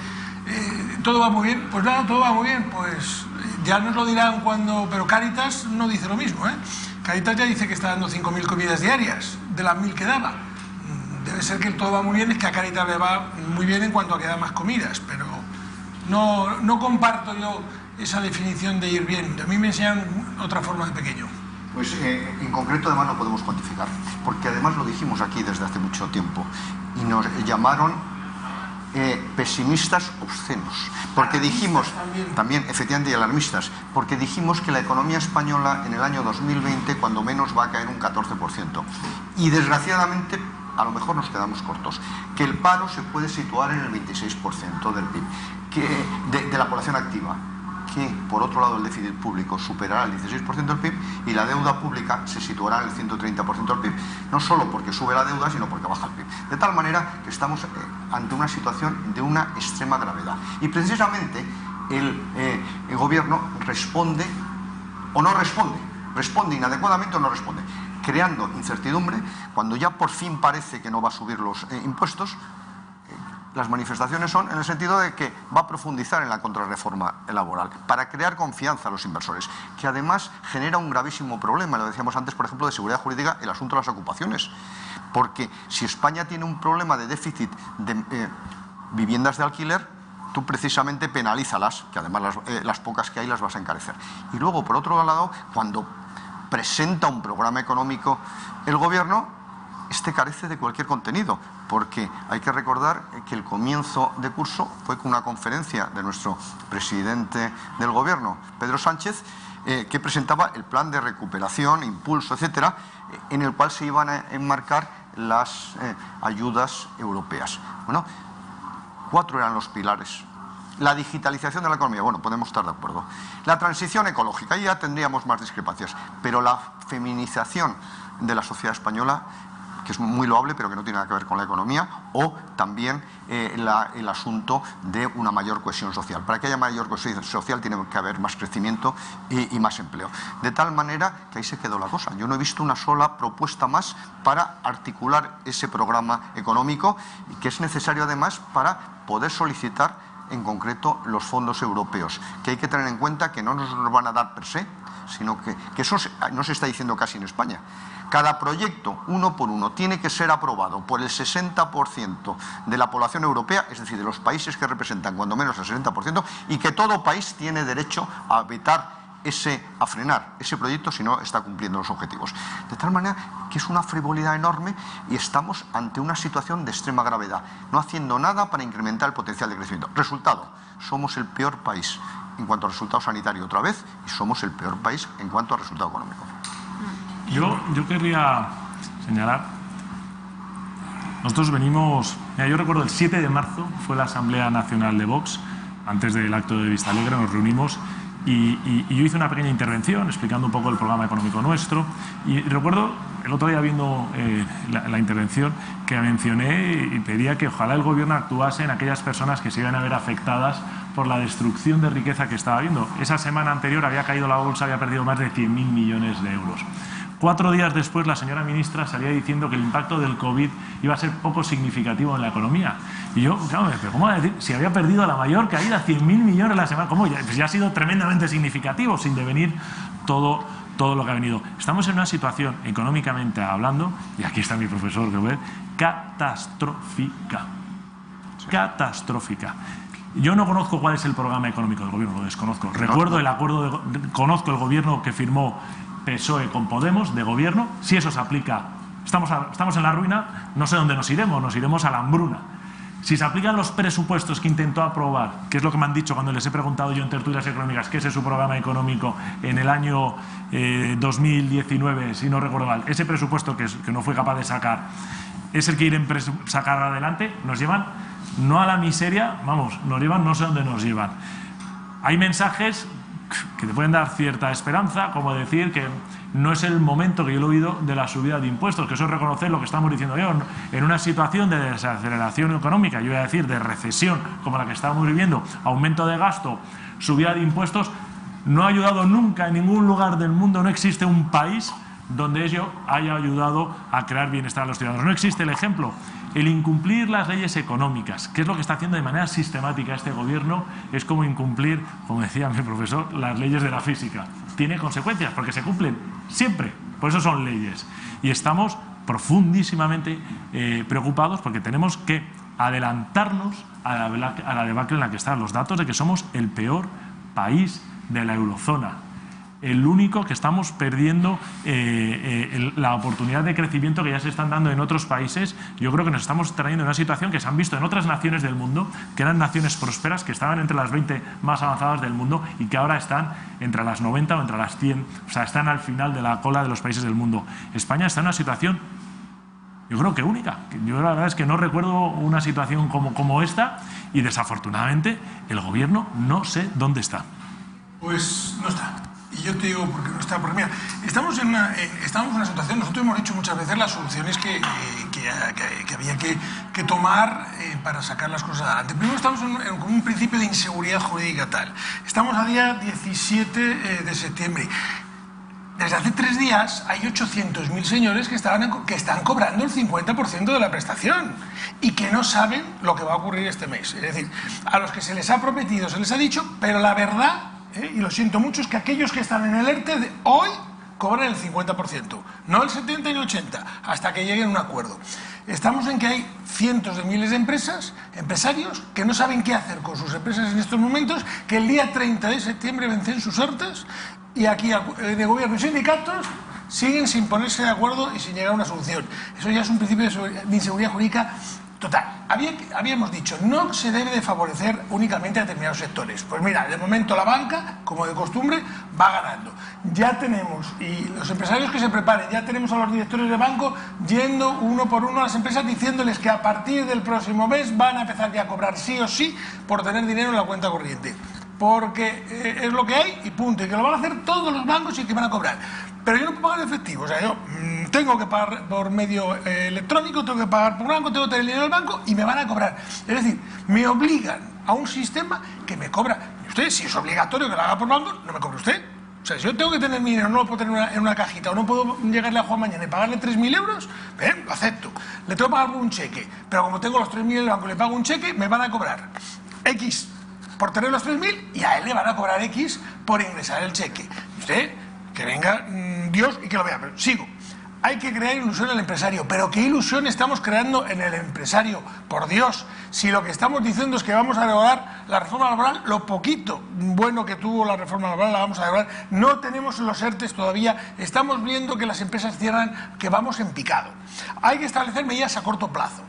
todo va muy bien, pues nada, todo va muy bien, pues ya nos lo dirán cuando... Pero Cáritas no dice lo mismo, Cáritas ya dice que está dando 5.000 comidas diarias, de las 1.000 que daba. Debe ser que el todo va muy bien, es que a Cáritas le va muy bien en cuanto a que da más comidas, pero no comparto yo esa definición de ir bien. A mí me enseñan otra forma de pequeño. Pues en concreto además no podemos cuantificar, porque además lo dijimos aquí desde hace mucho tiempo y nos llamaron pesimistas obscenos, porque dijimos, también efectivamente y alarmistas, porque dijimos que la economía española en el año 2020 cuando menos va a caer un 14%, y desgraciadamente a lo mejor nos quedamos cortos, que el paro se puede situar en el 26% del PIB, de la población activa, que por otro lado el déficit público superará el 16% del PIB y la deuda pública se situará en el 130% del PIB, no solo porque sube la deuda, sino porque baja el PIB. De tal manera que estamos ante una situación de una extrema gravedad. Y precisamente el gobierno responde o no responde inadecuadamente o no responde, creando incertidumbre cuando ya por fin parece que no va a subir los impuestos. Las manifestaciones son en el sentido de que va a profundizar en la contrarreforma laboral para crear confianza a los inversores, que además genera un gravísimo problema, lo decíamos antes, por ejemplo, de seguridad jurídica, el asunto de las ocupaciones. Porque si España tiene un problema de déficit de viviendas de alquiler, tú precisamente penalízalas, que además las pocas que hay las vas a encarecer. Y luego, por otro lado, cuando presenta un programa económico el gobierno, carece de cualquier contenido, porque hay que recordar que el comienzo de curso fue con una conferencia de nuestro presidente del gobierno, Pedro Sánchez, que presentaba el plan de recuperación, impulso, etcétera, en el cual se iban a enmarcar las ayudas europeas. Bueno, 4 eran los pilares. La digitalización de la economía, bueno, podemos estar de acuerdo. La transición ecológica, ahí ya tendríamos más discrepancias, pero la feminización de la sociedad española, que es muy loable pero que no tiene nada que ver con la economía, o también el asunto de una mayor cohesión social. Para que haya mayor cohesión social tiene que haber más crecimiento y más empleo. De tal manera que ahí se quedó la cosa. Yo no he visto una sola propuesta más para articular ese programa económico, que es necesario además para poder solicitar en concreto los fondos europeos, que hay que tener en cuenta que no nos los van a dar per se, sino que eso no se está diciendo casi en España. Cada proyecto, uno por uno, tiene que ser aprobado por el 60% de la población europea, es decir, de los países que representan cuando menos el 60%, y que todo país tiene derecho a vetar a frenar ese proyecto si no está cumpliendo los objetivos. De tal manera que es una frivolidad enorme y estamos ante una situación de extrema gravedad, no haciendo nada para incrementar el potencial de crecimiento. Resultado, somos el peor país en cuanto a resultado sanitario otra vez y somos el peor país en cuanto a resultado económico. Yo querría señalar, nosotros venimos, yo recuerdo el 7 de marzo fue la Asamblea Nacional de Vox antes del acto de Vista Alegre nos reunimos y yo hice una pequeña intervención explicando un poco el programa económico nuestro y recuerdo el otro día viendo la intervención que mencioné y pedía que ojalá el gobierno actuase en aquellas personas que se iban a ver afectadas por la destrucción de riqueza que estaba habiendo. Esa semana anterior había caído la bolsa, había perdido más de 100.000 millones de euros. 4 días después la señora ministra salía diciendo que el impacto del COVID iba a ser poco significativo en la economía. Y yo, claro, pero ¿cómo va a decir? Si había perdido la mayor caída, 100.000 millones la semana, ¿cómo? Pues ya ha sido tremendamente significativo, sin devenir todo lo que ha venido. Estamos en una situación, económicamente hablando, y aquí está mi profesor, catastrófica. Catastrófica. Yo no conozco cuál es el programa económico del gobierno, lo desconozco. Recuerdo el acuerdo, conozco el gobierno que firmó PSOE con Podemos de gobierno. Si eso se aplica, estamos en la ruina, no sé dónde nos iremos a la hambruna. Si se aplican los presupuestos que intentó aprobar, que es lo que me han dicho cuando les he preguntado yo en tertulias económicas, que ese es su programa económico en el año 2019, si no recuerdo mal, ese presupuesto que no fue capaz de sacar, es el que quieren sacar adelante, nos llevan no a la miseria, vamos, nos llevan no sé dónde nos llevan. Hay mensajes que te pueden dar cierta esperanza, como decir que no es el momento, que yo lo he oído, de la subida de impuestos, que eso es reconocer lo que estamos diciendo yo, en una situación de desaceleración económica, yo voy a decir de recesión como la que estamos viviendo, aumento de gasto, subida de impuestos, no ha ayudado nunca en ningún lugar del mundo, no existe un país donde ello haya ayudado a crear bienestar a los ciudadanos. No existe el ejemplo. El incumplir las leyes económicas, que es lo que está haciendo de manera sistemática este gobierno, es como incumplir, como decía mi profesor, las leyes de la física. Tiene consecuencias porque se cumplen siempre, por eso son leyes. Y estamos profundísimamente preocupados porque tenemos que adelantarnos a la debacle en la que están los datos de que somos el peor país de la eurozona. El único que estamos perdiendo la oportunidad de crecimiento que ya se están dando en otros países. Yo creo que nos estamos trayendo en una situación que se han visto en otras naciones del mundo, que eran naciones prósperas, que estaban entre las 20 más avanzadas del mundo y que ahora están entre las 90 o entre las 100, o sea, están al final de la cola de los países del mundo. España está en una situación, yo creo que única. Yo la verdad es que no recuerdo una situación como esta y desafortunadamente el gobierno no sé dónde está. Pues no está. Y yo te digo porque no está, porque mira, estamos en una situación, nosotros hemos dicho muchas veces las soluciones que había que tomar para sacar las cosas adelante. Primero estamos con un principio de inseguridad jurídica tal. Estamos a día 17 de septiembre. Desde hace 3 días hay 800.000 señores que están cobrando el 50% de la prestación y que no saben lo que va a ocurrir este mes. Es decir, a los que se les ha prometido, se les ha dicho, pero la verdad, y lo siento mucho, es que aquellos que están en el ERTE de hoy cobran el 50%, no el 70 y el 80, hasta que lleguen a un acuerdo. Estamos en que hay cientos de miles de empresarios que no saben qué hacer con sus empresas en estos momentos, que el día 30 de septiembre vencen sus ERTEs y aquí de gobierno y sindicatos siguen sin ponerse de acuerdo y sin llegar a una solución. Eso ya es un principio de inseguridad jurídica total. Habíamos dicho, no se debe de favorecer únicamente a determinados sectores. Pues mira, de momento la banca, como de costumbre, va ganando. Ya tenemos, y los empresarios que se preparen, ya tenemos a los directores de banco yendo uno por uno a las empresas diciéndoles que a partir del próximo mes van a empezar ya a cobrar sí o sí por tener dinero en la cuenta corriente. Porque es lo que hay y punto. Y que lo van a hacer todos los bancos y que van a cobrar. Pero yo no puedo pagar en efectivo. O sea, yo tengo que pagar por medio electrónico, tengo que pagar por banco, tengo que tener dinero en el banco y me van a cobrar. Es decir, me obligan a un sistema que me cobra. Y usted, si es obligatorio que lo haga por banco, no me cobre usted. O sea, si yo tengo que tener mi dinero, no lo puedo tener en una cajita o no puedo llegarle a Juan mañana y pagarle 3.000 euros, lo acepto. Le tengo que pagar por un cheque. Pero como tengo los 3.000 en el banco y le pago un cheque, me van a cobrar X por tener los 3.000 y a él le van a cobrar X por ingresar el cheque. Usted, que venga Dios y que lo vea. Pero sigo. Hay que crear ilusión al empresario. ¿Pero qué ilusión estamos creando en el empresario? Por Dios, si lo que estamos diciendo es que vamos a derogar la reforma laboral, lo poquito bueno que tuvo la reforma laboral la vamos a derogar. No tenemos los ERTEs todavía. Estamos viendo que las empresas cierran, que vamos en picado. Hay que establecer medidas a corto plazo.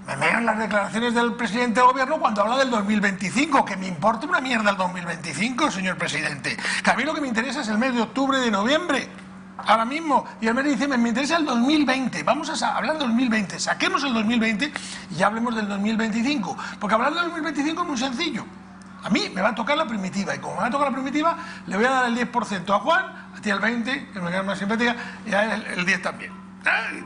Me vean las declaraciones del presidente del gobierno cuando habla del 2025, que me importa una mierda el 2025, señor presidente. Que a mí lo que me interesa es el mes de octubre y de noviembre, ahora mismo, y el mes de diciembre. Me interesa el 2020, vamos a hablar del 2020, saquemos el 2020 y ya hablemos del 2025, porque hablar del 2025 es muy sencillo. A mí me va a tocar la primitiva, y como me va a tocar la primitiva, le voy a dar el 10% a Juan, a ti el 20%, que me queda más simpática, y a él el 10% también.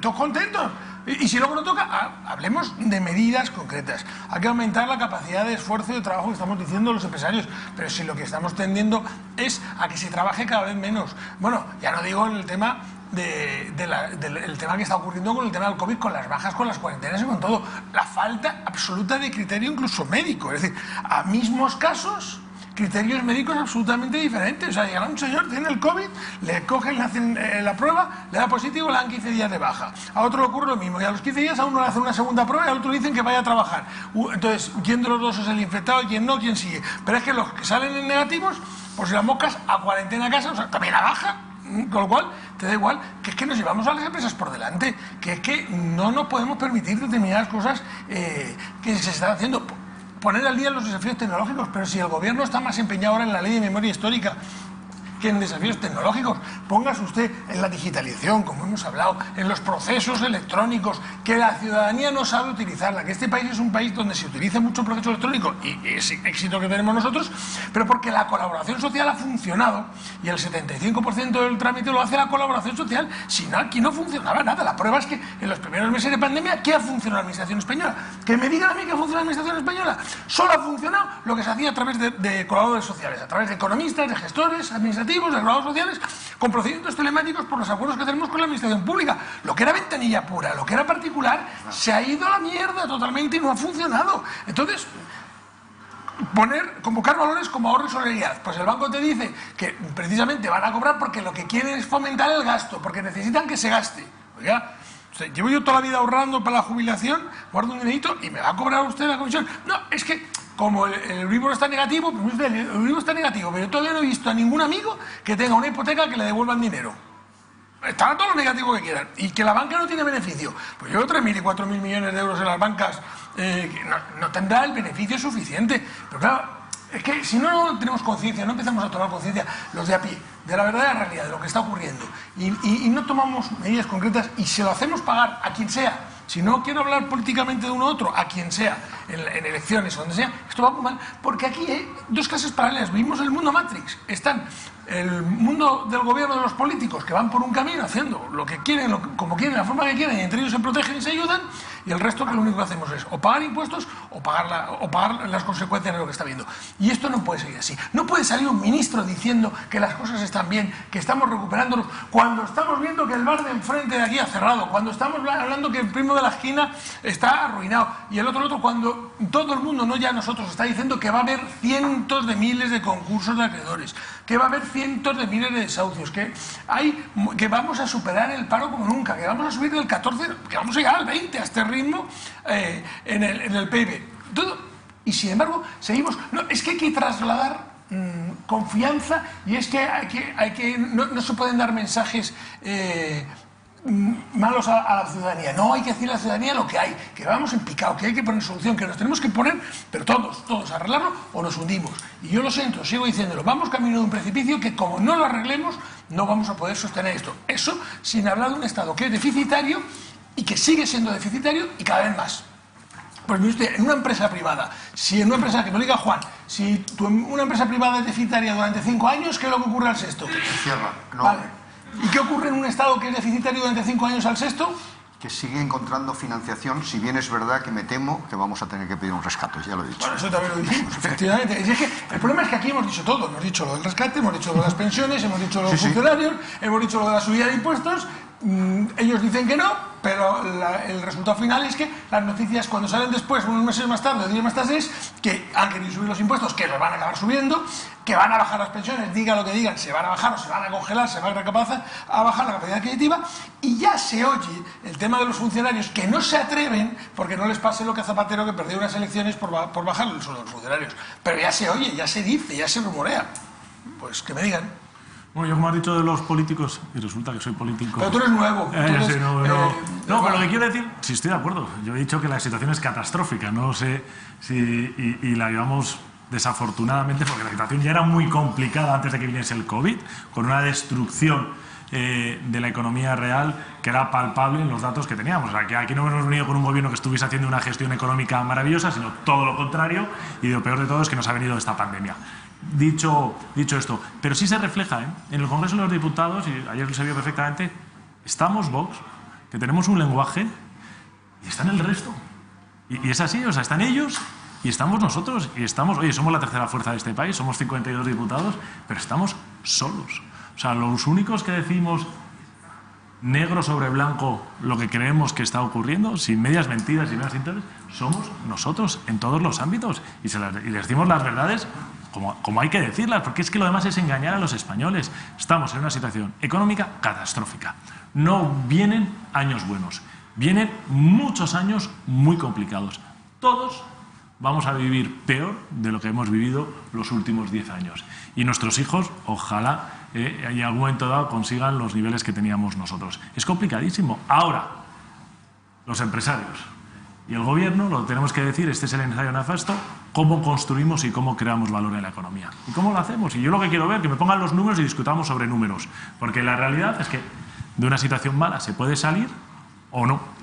Todos contentos. Y si luego no toca, hablemos de medidas concretas. Hay que aumentar la capacidad de esfuerzo y de trabajo que estamos diciendo los empresarios, pero si lo que estamos tendiendo es a que se trabaje cada vez menos. Bueno, ya no digo en el tema del tema que está ocurriendo con el tema del COVID, con las bajas, con las cuarentenas y con todo. La falta absoluta de criterio incluso médico. Es decir, a mismos casos, criterios médicos absolutamente diferentes. O sea, llega un señor, tiene el COVID, le cogen, le hacen la prueba, le da positivo, le dan 15 días de baja. A otro le ocurre lo mismo, y a los 15 días a uno le hacen una segunda prueba y al otro le dicen que vaya a trabajar. Entonces, ¿quién de los dos es el infectado y quién no? ¿Quién sigue? Pero es que los que salen en negativos, pues las moscas a cuarentena a casa, o sea, también a baja. Con lo cual, te da igual, que es que nos llevamos a las empresas por delante, que es que no nos podemos permitir determinadas cosas que se están haciendo. Poner al día los desafíos tecnológicos, pero si el gobierno está más empeñado ahora en la ley de memoria histórica que en desafíos tecnológicos, póngase usted en la digitalización, como hemos hablado, en los procesos electrónicos, que la ciudadanía no sabe utilizarla, que este país es un país donde se utiliza mucho el proceso electrónico, y es éxito que tenemos nosotros, pero porque la colaboración social ha funcionado, y el 75% del trámite lo hace la colaboración social. Si no, aquí no funcionaba nada. La prueba es que en los primeros meses de pandemia, ¿qué ha funcionado la administración española? Que me digan a mí que funciona la administración española. Solo ha funcionado lo que se hacía a través de colaboradores sociales, a través de economistas, de gestores administrativos, de colaboradores sociales, con procedimientos telemáticos por los acuerdos que tenemos con la administración pública. Lo que era ventanilla pura, lo que era particular, se ha ido a la mierda totalmente y no ha funcionado. Entonces, convocar valores como ahorro y solidaridad. Pues el banco te dice que precisamente van a cobrar porque lo que quieren es fomentar el gasto, porque necesitan que se gaste. Oiga, o sea, llevo yo toda la vida ahorrando para la jubilación, guardo un dinerito y me va a cobrar usted la comisión. No, es que como el Euribor está negativo, pues el Euribor está negativo, pero yo todavía no he visto a ningún amigo que tenga una hipoteca que le devuelvan dinero. Estará todo lo negativo que quieran. Y que la banca no tiene beneficio. Pues yo 3.000 y 4.000 millones de euros en las bancas que no tendrá el beneficio suficiente. Pero claro, es que si no tenemos conciencia, no empezamos a tomar conciencia los de a pie, de la verdadera realidad, de lo que está ocurriendo, y no tomamos medidas concretas y se lo hacemos pagar a quien sea. Si no quiero hablar políticamente de uno u otro, a quien sea, en elecciones o donde sea, esto va muy mal, porque aquí hay dos clases paralelas. Vivimos el mundo Matrix. Están el mundo del gobierno, de los políticos, que van por un camino haciendo lo que quieren, como quieren, la forma que quieren, y entre ellos se protegen y se ayudan, y el resto que lo único que hacemos es o pagar impuestos o pagar las consecuencias de lo que está viendo. Y esto no puede seguir así. No puede salir un ministro diciendo que las cosas están bien, que estamos recuperándonos, cuando estamos viendo que el bar de enfrente de aquí ha cerrado, cuando estamos hablando que el primo de la esquina está arruinado, y el otro, cuando todo el mundo, no ya nosotros, está diciendo que va a haber cientos de miles de concursos de acreedores, que va a haber cientos de miles de desahucios, que vamos a superar el paro como nunca, que vamos a subir del 14, que vamos a llegar al 20 a este ritmo en el PIB. Todo. Y sin embargo, seguimos. No, es que hay que trasladar confianza, y es que no se pueden dar mensajes malos a la ciudadanía. No, hay que decir a la ciudadanía lo que hay, que vamos en picado, que hay que poner solución, que nos tenemos que poner, pero todos a arreglarlo o nos hundimos. Y yo lo siento, sigo diciéndolo, vamos camino de un precipicio que, como no lo arreglemos, no vamos a poder sostener esto. Eso sin hablar de un Estado que es deficitario y que sigue siendo deficitario y cada vez más. Pues mire usted, en una empresa privada, si en una empresa, que me lo diga Juan, si una empresa privada es deficitaria durante 5 años, ¿qué es lo que ocurre al sexto? Cierra. No. Vale. ¿Y qué ocurre en un Estado que es deficitario durante 5 años al sexto? Que sigue encontrando financiación, si bien es verdad que me temo que vamos a tener que pedir un rescate, ya lo he dicho. Bueno, eso también lo dijimos, efectivamente. Es que el problema es que aquí hemos dicho todo, hemos dicho lo del rescate, hemos dicho lo de las pensiones, hemos dicho lo de los funcionarios, hemos dicho lo de la subida de impuestos. Ellos dicen que no, pero el resultado final es que las noticias, cuando salen después, unos meses más tarde, 10 más tarde, es que han querido subir los impuestos, que los van a acabar subiendo, que van a bajar las pensiones, diga lo que digan, se van a bajar o se van a congelar, se van a bajar la capacidad adquisitiva, y ya se oye el tema de los funcionarios que no se atreven, porque no les pase lo que a Zapatero, que perdió unas elecciones por bajar el sueldo de los funcionarios. Pero ya se oye, ya se dice, ya se rumorea. Pues que me digan. Bueno, yo como has dicho de los políticos, y resulta que soy político... Pero tú eres nuevo. No, pero lo que quiero decir, sí estoy de acuerdo. Yo he dicho que la situación es catastrófica, no sé si... Y la llevamos desafortunadamente, porque la situación ya era muy complicada antes de que viniese el COVID, con una destrucción de la economía real que era palpable en los datos que teníamos. O sea, que aquí no hemos venido con un gobierno que estuviese haciendo una gestión económica maravillosa, sino todo lo contrario, y lo peor de todo es que nos ha venido esta pandemia. Dicho esto, pero sí se refleja en el Congreso de los Diputados, y ayer se vio perfectamente, estamos Vox, que tenemos un lenguaje, y está en el resto. Y es así, o sea, están ellos y estamos nosotros. Y estamos, oye, somos la tercera fuerza de este país, somos 52 diputados, pero estamos solos. O sea, los únicos que decimos negro sobre blanco lo que creemos que está ocurriendo, sin medias mentiras y medias tintas, somos nosotros en todos los ámbitos. Y les decimos las verdades como hay que decirlas, porque es que lo demás es engañar a los españoles. Estamos en una situación económica catastrófica. No vienen años buenos, vienen muchos años muy complicados. Todos vamos a vivir peor de lo que hemos vivido los últimos 10 años. Y nuestros hijos, ojalá, en algún momento dado consigan los niveles que teníamos nosotros. Es complicadísimo. Ahora, los empresarios y el gobierno, lo tenemos que decir, este es el ensayo nefasto, cómo construimos y cómo creamos valor en la economía. ¿Y cómo lo hacemos? Y yo lo que quiero ver, que me pongan los números y discutamos sobre números. Porque la realidad es que de una situación mala se puede salir o no.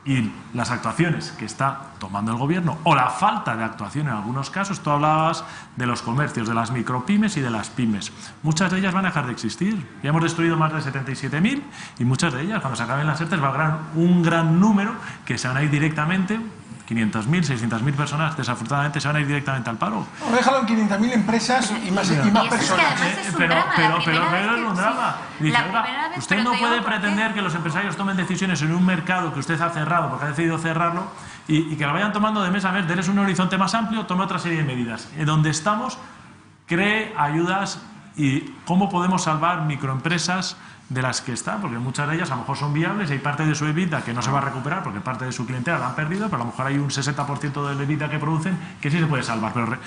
Y las actuaciones que está tomando el gobierno, o la falta de actuación en algunos casos, tú hablabas de los comercios, de las micropymes y de las pymes. Muchas de ellas van a dejar de existir. Ya hemos destruido más de 77.000 y muchas de ellas, cuando se acaben las ERTEs, va a haber un gran número que se van a ir directamente. 500.000, 600.000 personas, desafortunadamente, se van a ir directamente al paro. No, déjalo en 500.000 empresas y más personas. Pero es un drama. Dice, oiga, usted no puede pretender que los empresarios tomen decisiones en un mercado que usted ha cerrado, porque ha decidido cerrarlo, y que lo vayan tomando de mes a mes. Denles un horizonte más amplio, tome otra serie de medidas. Donde estamos, cree ayudas y cómo podemos salvar microempresas de las que están, porque muchas de ellas a lo mejor son viables y hay parte de su EBITDA que no se va a recuperar porque parte de su clientela la han perdido, pero a lo mejor hay un 60% del EBITDA que producen que sí se puede salvar, pero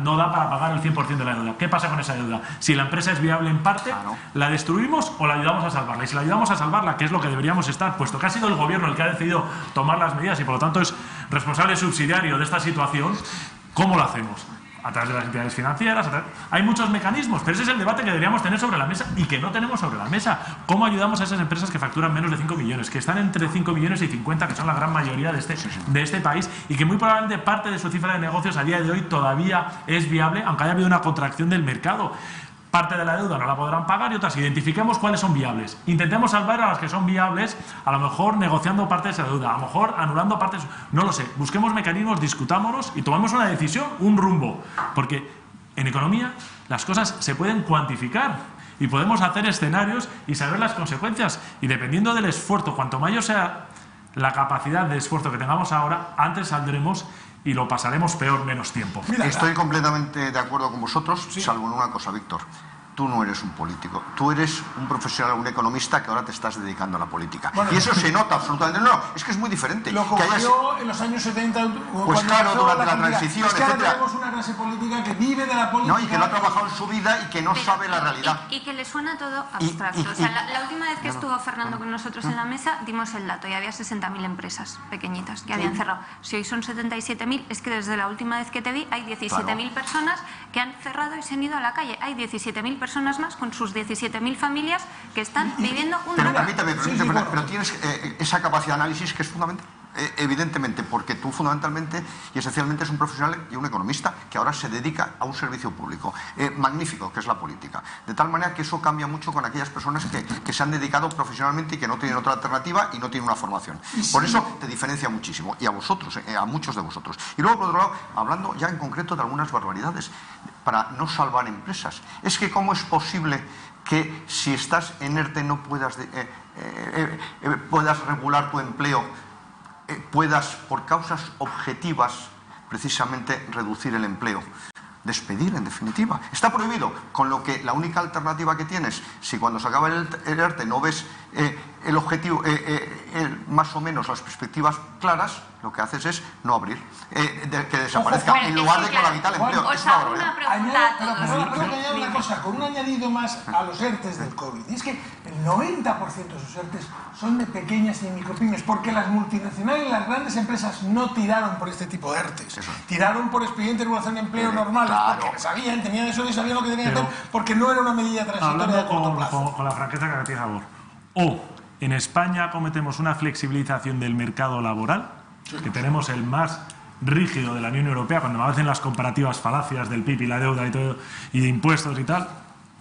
no da para pagar el 100% de la deuda. ¿Qué pasa con esa deuda? Si la empresa es viable en parte, ¿la destruimos o la ayudamos a salvarla? Y si la ayudamos a salvarla, que es lo que deberíamos estar, puesto que ha sido el gobierno el que ha decidido tomar las medidas y por lo tanto es responsable subsidiario de esta situación, ¿cómo lo hacemos? A través de las entidades financieras, hay muchos mecanismos, pero ese es el debate que deberíamos tener sobre la mesa y que no tenemos sobre la mesa. ¿Cómo ayudamos a esas empresas que facturan menos de 5 millones, que están entre 5 millones y 50, que son la gran mayoría de este país y que muy probablemente parte de su cifra de negocios a día de hoy todavía es viable, aunque haya habido una contracción del mercado? Parte de la deuda no la podrán pagar y otras. Identifiquemos cuáles son viables. Intentemos salvar a las que son viables, a lo mejor negociando parte de esa deuda, a lo mejor anulando partes. No lo sé. Busquemos mecanismos, discutámonos y tomemos una decisión, un rumbo. Porque en economía las cosas se pueden cuantificar y podemos hacer escenarios y saber las consecuencias. Y dependiendo del esfuerzo, cuanto mayor sea la capacidad de esfuerzo que tengamos ahora, antes saldremos y lo pasaremos peor menos tiempo. Estoy completamente de acuerdo con vosotros, salvo en una cosa, Víctor. Tú no eres un político, tú eres un profesional, un economista que ahora te estás dedicando a la política. Bueno, y eso se nota absolutamente. No, es que es muy diferente. Lo cogió en los años 70. Pues claro, durante la transición, es que ahora tenemos una clase política que vive de la política. No, y que no ha trabajado en su vida y que no sabe la realidad. Y que le suena todo abstracto. O sea, la última vez que estuvo Fernando con nosotros en la mesa, dimos el dato y había 60.000 empresas pequeñitas que habían cerrado. Si hoy son 77.000, es que desde la última vez que te vi hay 17.000 personas que han cerrado y se han ido a la calle. Hay 17.000 personas más con sus 17.000 familias que están viviendo un drama. Permítame, pero tienes esa capacidad de análisis que es fundamental. Evidentemente, porque tú fundamentalmente y esencialmente es un profesional y un economista que ahora se dedica a un servicio público magnífico, que es la política. De tal manera que eso cambia mucho con aquellas personas que se han dedicado profesionalmente y que no tienen otra alternativa y no tienen una formación. Por eso te diferencia muchísimo, y a vosotros, a muchos de vosotros. Y luego, por otro lado, hablando ya en concreto de algunas barbaridades, para no salvar empresas. Es que ¿cómo es posible que si estás en ERTE no puedas regular tu empleo, puedas, por causas objetivas, precisamente reducir el empleo? Despedir, en definitiva. Está prohibido, con lo que la única alternativa que tienes, si cuando se acaba el ERTE no ves el objetivo, más o menos las perspectivas claras, lo que haces es no abrir, que desaparezca, en lugar de colapsar el empleo. Es una barbaridad. Pero que añada una cosa, con un añadido más a los ERTEs del COVID, y es que el 90% de sus ERTEs son de pequeñas y micropymes, porque las multinacionales y las grandes empresas no tiraron por este tipo de ERTEs, tiraron por expedientes de regulación de empleo normales, porque sabían, tenían eso y sabían lo que tenían que hacer, porque no era una medida transitoria de corto plazo. Con la franqueza que tiene favor. O en España cometemos una flexibilización del mercado laboral, que tenemos el más rígido de la Unión Europea, cuando me hacen las comparativas falacias del PIB y la deuda y todo, y de impuestos y tal,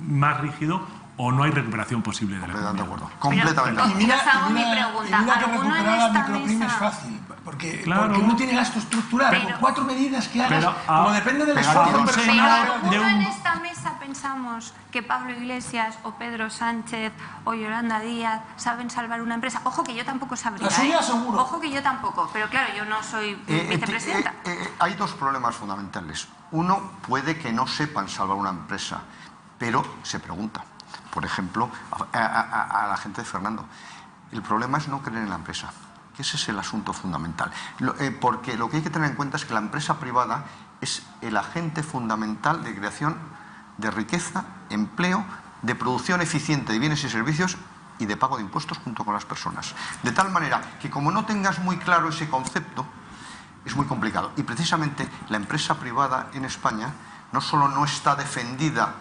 más rígido, o no hay recuperación posible de la economía. De acuerdo. Completamente. Y mira que recuperar a la micropyme es fácil, porque uno tiene gasto estructural, con 4 medidas que hagas, como depende del esfuerzo personal. ¿Alguno en esta mesa pensamos que Pablo Iglesias o Pedro Sánchez o Yolanda Díaz saben salvar una empresa? Ojo que yo tampoco sabría. La suya seguro. Ojo que yo tampoco, pero claro, yo no soy vicepresidenta. Hay dos problemas fundamentales. Uno, puede que no sepan salvar una empresa, pero se pregunta. Por ejemplo, a la gente de Fernando. El problema es no creer en la empresa, que ese es el asunto fundamental. Porque lo que hay que tener en cuenta es que la empresa privada es el agente fundamental de creación de riqueza, empleo, de producción eficiente de bienes y servicios y de pago de impuestos junto con las personas. De tal manera que como no tengas muy claro ese concepto, es muy complicado. Y precisamente la empresa privada en España no solo no está defendida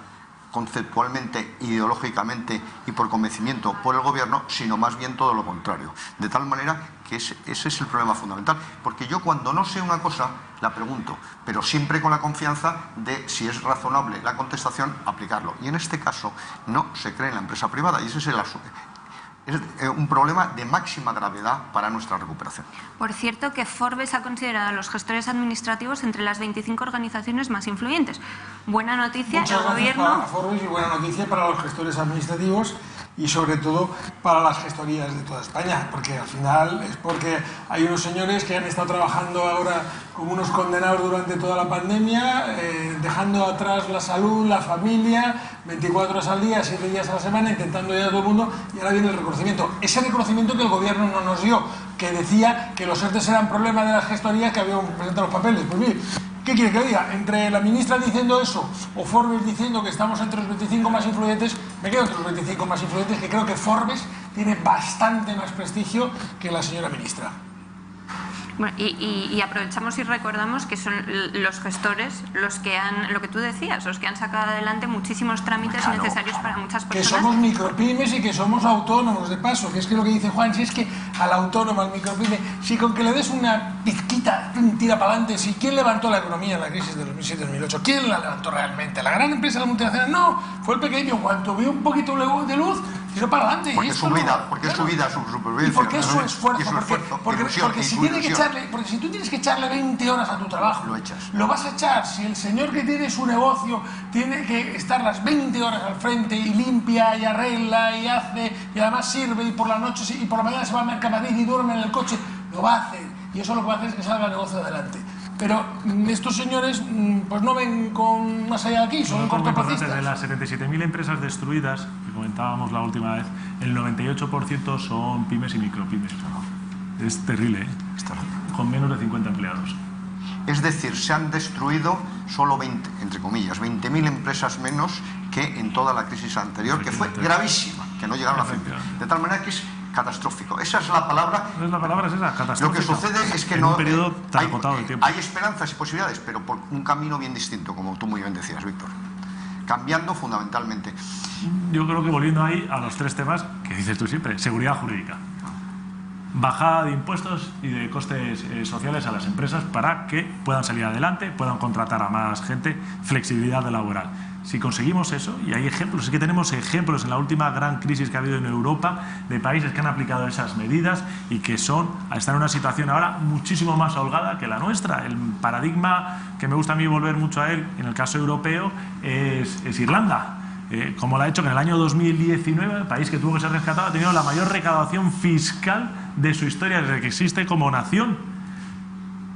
conceptualmente, ideológicamente y por convencimiento por el gobierno, sino más bien todo lo contrario. De tal manera que ese es el problema fundamental. Porque yo cuando no sé una cosa, la pregunto, pero siempre con la confianza de, si es razonable la contestación, aplicarlo. Y en este caso no se cree en la empresa privada y ese es el asunto. Es un problema de máxima gravedad para nuestra recuperación. Por cierto, que Forbes ha considerado a los gestores administrativos entre las 25 organizaciones más influyentes. Buena noticia, Muchas el gobierno... para Forbes y buena noticia para los gestores administrativos y sobre todo para las gestorías de toda España, porque al final es porque hay unos señores que han estado trabajando ahora como unos condenados durante toda la pandemia, dejando atrás la salud, la familia, 24 horas al día, 7 días a la semana, intentando ayudar a todo el mundo, y ahora viene el reconocimiento. Ese reconocimiento que el gobierno no nos dio, que decía que los ERTEs eran problema de las gestorías que habían presentado los papeles. Pues mire, ¿qué quiere que diga? Entre la ministra diciendo eso o Forbes diciendo que estamos entre los 25 más influyentes, me quedo entre los 25 más influyentes, que creo que Forbes tiene bastante más prestigio que la señora ministra. Bueno, y aprovechamos y recordamos que son los gestores los que han, lo que tú decías, los que han sacado adelante muchísimos trámites necesarios para muchas personas. Que somos micropymes y que somos autónomos, de paso, que es que lo que dice Juan, si es que al autónomo, al micropyme, si con que le des una pizquita, tira para adelante, si ¿quién levantó la economía en la crisis de 2007-2008? ¿Quién la levantó realmente? ¿La gran empresa, la multinacional? No, fue el pequeño, cuando vio un poquito de luz, tiró para adelante. Porque es su vida, porque es su vida, su supervivencia. Y porque es su esfuerzo, porque si tú tienes que echarle 20 horas a tu trabajo, lo echas. Lo vas a echar. Si el señor que tiene su negocio tiene que estar las 20 horas al frente y limpia y arregla y hace y además sirve y por la noche y por la mañana se va a Mercamadrid y duerme en el coche, lo va a hacer. Y eso lo que va a hacer es que salga el negocio adelante. Pero estos señores pues no ven con más allá de aquí, son cortoplacistas. De las 77.000 empresas destruidas, que comentábamos la última vez, el 98% son pymes y micropymes. Es terrible, ¿eh? Con menos de 50 empleados. Es decir, se han destruido solo 20, entre comillas, 20.000 empresas menos que en toda la crisis anterior, que fue gravísima, que no llegaron a fin. De tal manera que es catastrófico. Esa es la palabra. La palabra es esa, catastrófico. Lo que sucede es que no. Un periodo tan acotado de tiempo. Hay esperanzas y posibilidades, pero por un camino bien distinto, como tú muy bien decías, Víctor. Cambiando fundamentalmente. Yo creo que volviendo ahí a los tres temas que dices tú siempre: seguridad jurídica, bajada de impuestos y de costes sociales a las empresas para que puedan salir adelante, puedan contratar a más gente, flexibilidad laboral. Si conseguimos eso, y hay ejemplos, es que tenemos ejemplos en la última gran crisis que ha habido en Europa de países que han aplicado esas medidas y que están en una situación ahora muchísimo más holgada que la nuestra. El paradigma que me gusta a mí volver mucho a él, en el caso europeo, es Irlanda. Como lo ha hecho que en el año 2019, el país que tuvo que ser rescatado ha tenido la mayor recaudación fiscal de su historia desde que existe como nación.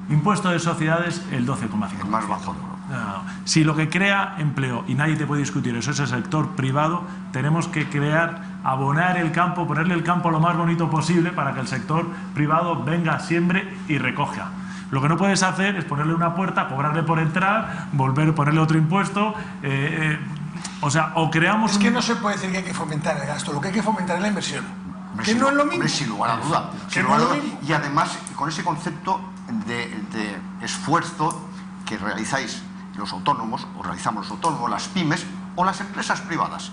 Impuesto de sociedades, el 12,5%. El más bajo. No. Si lo que crea empleo, y nadie te puede discutir eso, es el sector privado, tenemos que crear abonar el campo, ponerle el campo lo más bonito posible para que el sector privado venga, siembre y recoja. Lo que no puedes hacer es ponerle una puerta, cobrarle por entrar, volver a ponerle otro impuesto. O sea, o creamos... Es que no se puede decir que hay que fomentar el gasto, lo que hay que fomentar es la inversión. Que no es lo mismo. Sin lugar a duda. Y además, con ese concepto de esfuerzo que realizáis los autónomos, o realizamos los autónomos, las pymes o las empresas privadas.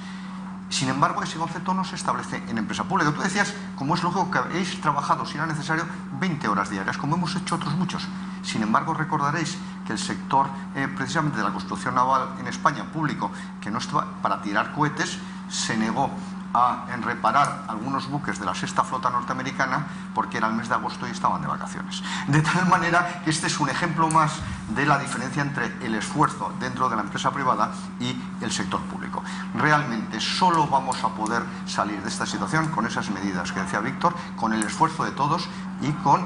Sin embargo, ese concepto no se establece en empresa pública. Tú decías, como es lógico, que habéis trabajado, si era necesario, 20 horas diarias, como hemos hecho otros muchos. Sin embargo, recordaréis que el sector, precisamente de la construcción naval en España, público, que no estaba para tirar cohetes, se negó en reparar algunos buques de la sexta flota norteamericana porque era el mes de agosto y estaban de vacaciones. De tal manera que este es un ejemplo más de la diferencia entre el esfuerzo dentro de la empresa privada y el sector público. Realmente solo vamos a poder salir de esta situación con esas medidas que decía Víctor, con el esfuerzo de todos y con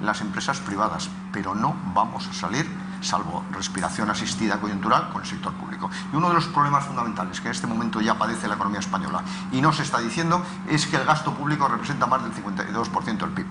las empresas privadas, pero no vamos a salir, salvo respiración asistida coyuntural, con el sector público. Y uno de los problemas fundamentales que en este momento ya padece la economía española y no se está diciendo es que el gasto público representa más del 52% del PIB.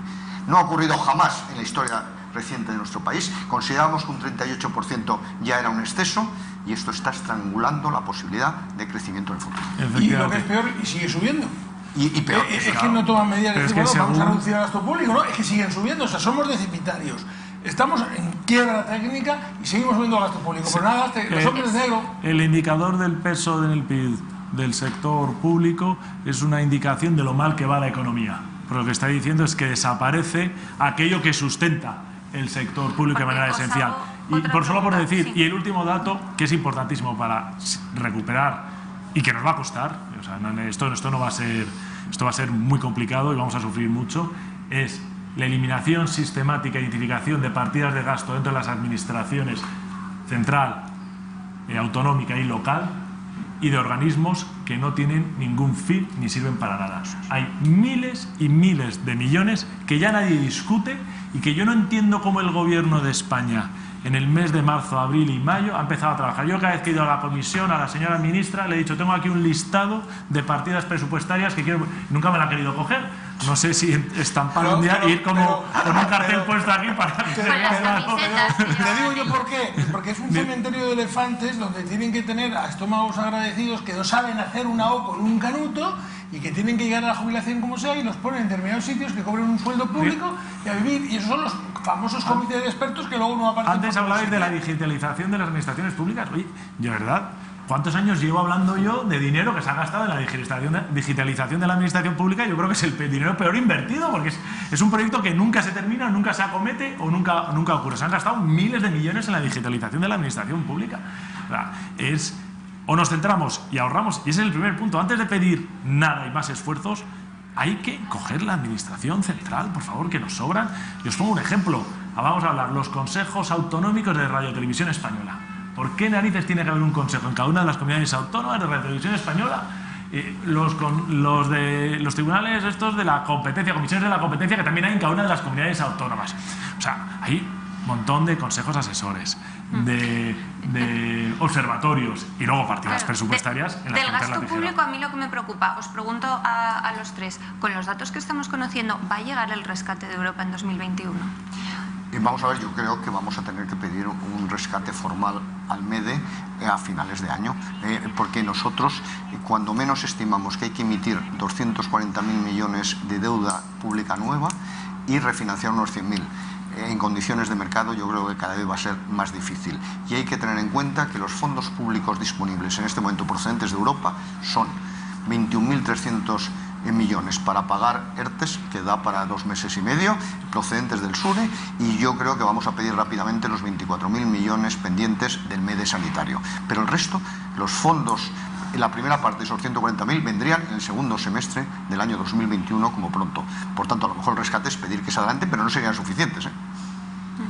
No ha ocurrido jamás en la historia reciente de nuestro país. Consideramos que un 38% ya era un exceso y esto está estrangulando la posibilidad de crecimiento en el futuro. Y lo que es peor, y sigue subiendo. Y peor. Es que no toman medidas de decir, bueno, vamos a reducir el gasto público, ¿no? Es que siguen subiendo, o sea, somos deficitarios. Estamos en quiebra técnica y seguimos subiendo el gasto público. Pero nada, los hombres negros... El indicador del peso en el PIB del sector público es una indicación de lo mal que va la economía. Pero lo que está diciendo es que desaparece aquello que sustenta el sector público de manera esencial. Y solo por decir, y el último dato, que es importantísimo para recuperar y que nos va a costar, o sea, esto no va a ser, esto va a ser muy complicado y vamos a sufrir mucho, es la eliminación sistemática e identificación de partidas de gasto dentro de las administraciones central, autonómica y local, y de organismos que no tienen ningún fin ni sirven para nada. Hay miles y miles de millones que ya nadie discute y que yo no entiendo cómo el gobierno de España en el mes de marzo, abril y mayo ha empezado a trabajar. Yo cada vez que he ido a la comisión, a la señora ministra, le he dicho, tengo aquí un listado de partidas presupuestarias que quiero... Nunca me la ha querido coger. No sé si estampar un día y ir como con un cartel puesto aquí para... Te digo yo por qué. Porque es un cementerio de elefantes donde tienen que tener a estómagos agradecidos que no saben hacer una O con un canuto y que tienen que llegar a la jubilación como sea y los ponen en determinados sitios que cobren un sueldo público y a vivir. Y esos son los famosos comités de expertos que luego no aparecen. Antes hablabais de la digitalización de las administraciones públicas. Oye, de verdad, ¿cuántos años llevo hablando yo de dinero que se ha gastado en la digitalización de la administración pública? Yo creo que es el dinero peor invertido, porque es un proyecto que nunca se termina, nunca se acomete o nunca ocurre. Se han gastado miles de millones en la digitalización de la administración pública. O sea, o nos centramos y ahorramos, y ese es el primer punto. Antes de pedir nada y más esfuerzos, hay que coger la administración central, por favor, que nos sobran. Y os pongo un ejemplo. Vamos a hablar, los consejos autonómicos de Radio Televisión Española. ¿Por qué narices tiene que haber un consejo en cada una de las comunidades autónomas de Radio Televisión Española? Los tribunales estos de la competencia, comisiones de la competencia, que también hay en cada una de las comunidades autónomas. O sea, hay un montón de consejos asesores, de observatorios y luego partidas presupuestarias. Del gasto público, a mí lo que me preocupa, os pregunto a los tres, con los datos que estamos conociendo, ¿va a llegar el rescate de Europa en 2021? Vamos a ver, yo creo que vamos a tener que pedir un rescate formal al MEDE a finales de año, porque nosotros, cuando menos estimamos que hay que emitir 240.000 millones de deuda pública nueva y refinanciar unos 100.000. En condiciones de mercado yo creo que cada vez va a ser más difícil. Y hay que tener en cuenta que los fondos públicos disponibles en este momento procedentes de Europa son 21.300 millones para pagar ERTES, que da para 2 meses y medio, procedentes del SURE, y yo creo que vamos a pedir rápidamente los 24.000 millones pendientes del MEDE sanitario. Pero el resto, los fondos, en la primera parte de esos 140.000 vendrían en el segundo semestre del año 2021 como pronto. Por tanto, a lo mejor el rescate es pedir que se adelante, pero no serían suficientes,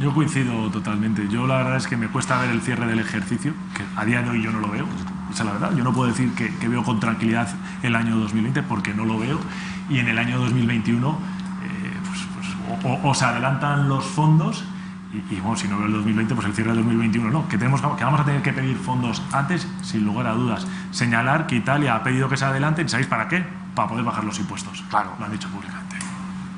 Yo coincido totalmente. Yo la verdad es que me cuesta ver el cierre del ejercicio, que a día de hoy yo no lo veo. Esa es la verdad. Yo no puedo decir que veo con tranquilidad el año 2020 porque no lo veo. Y en el año 2021 o se adelantan los fondos y bueno, si no veo el 2020, pues el cierre del 2021 no. Que vamos a tener que pedir fondos antes, sin lugar a dudas. Señalar que Italia ha pedido que se adelanten. ¿Sabéis para qué? para poder bajar los impuestos. Claro. Lo han dicho públicamente.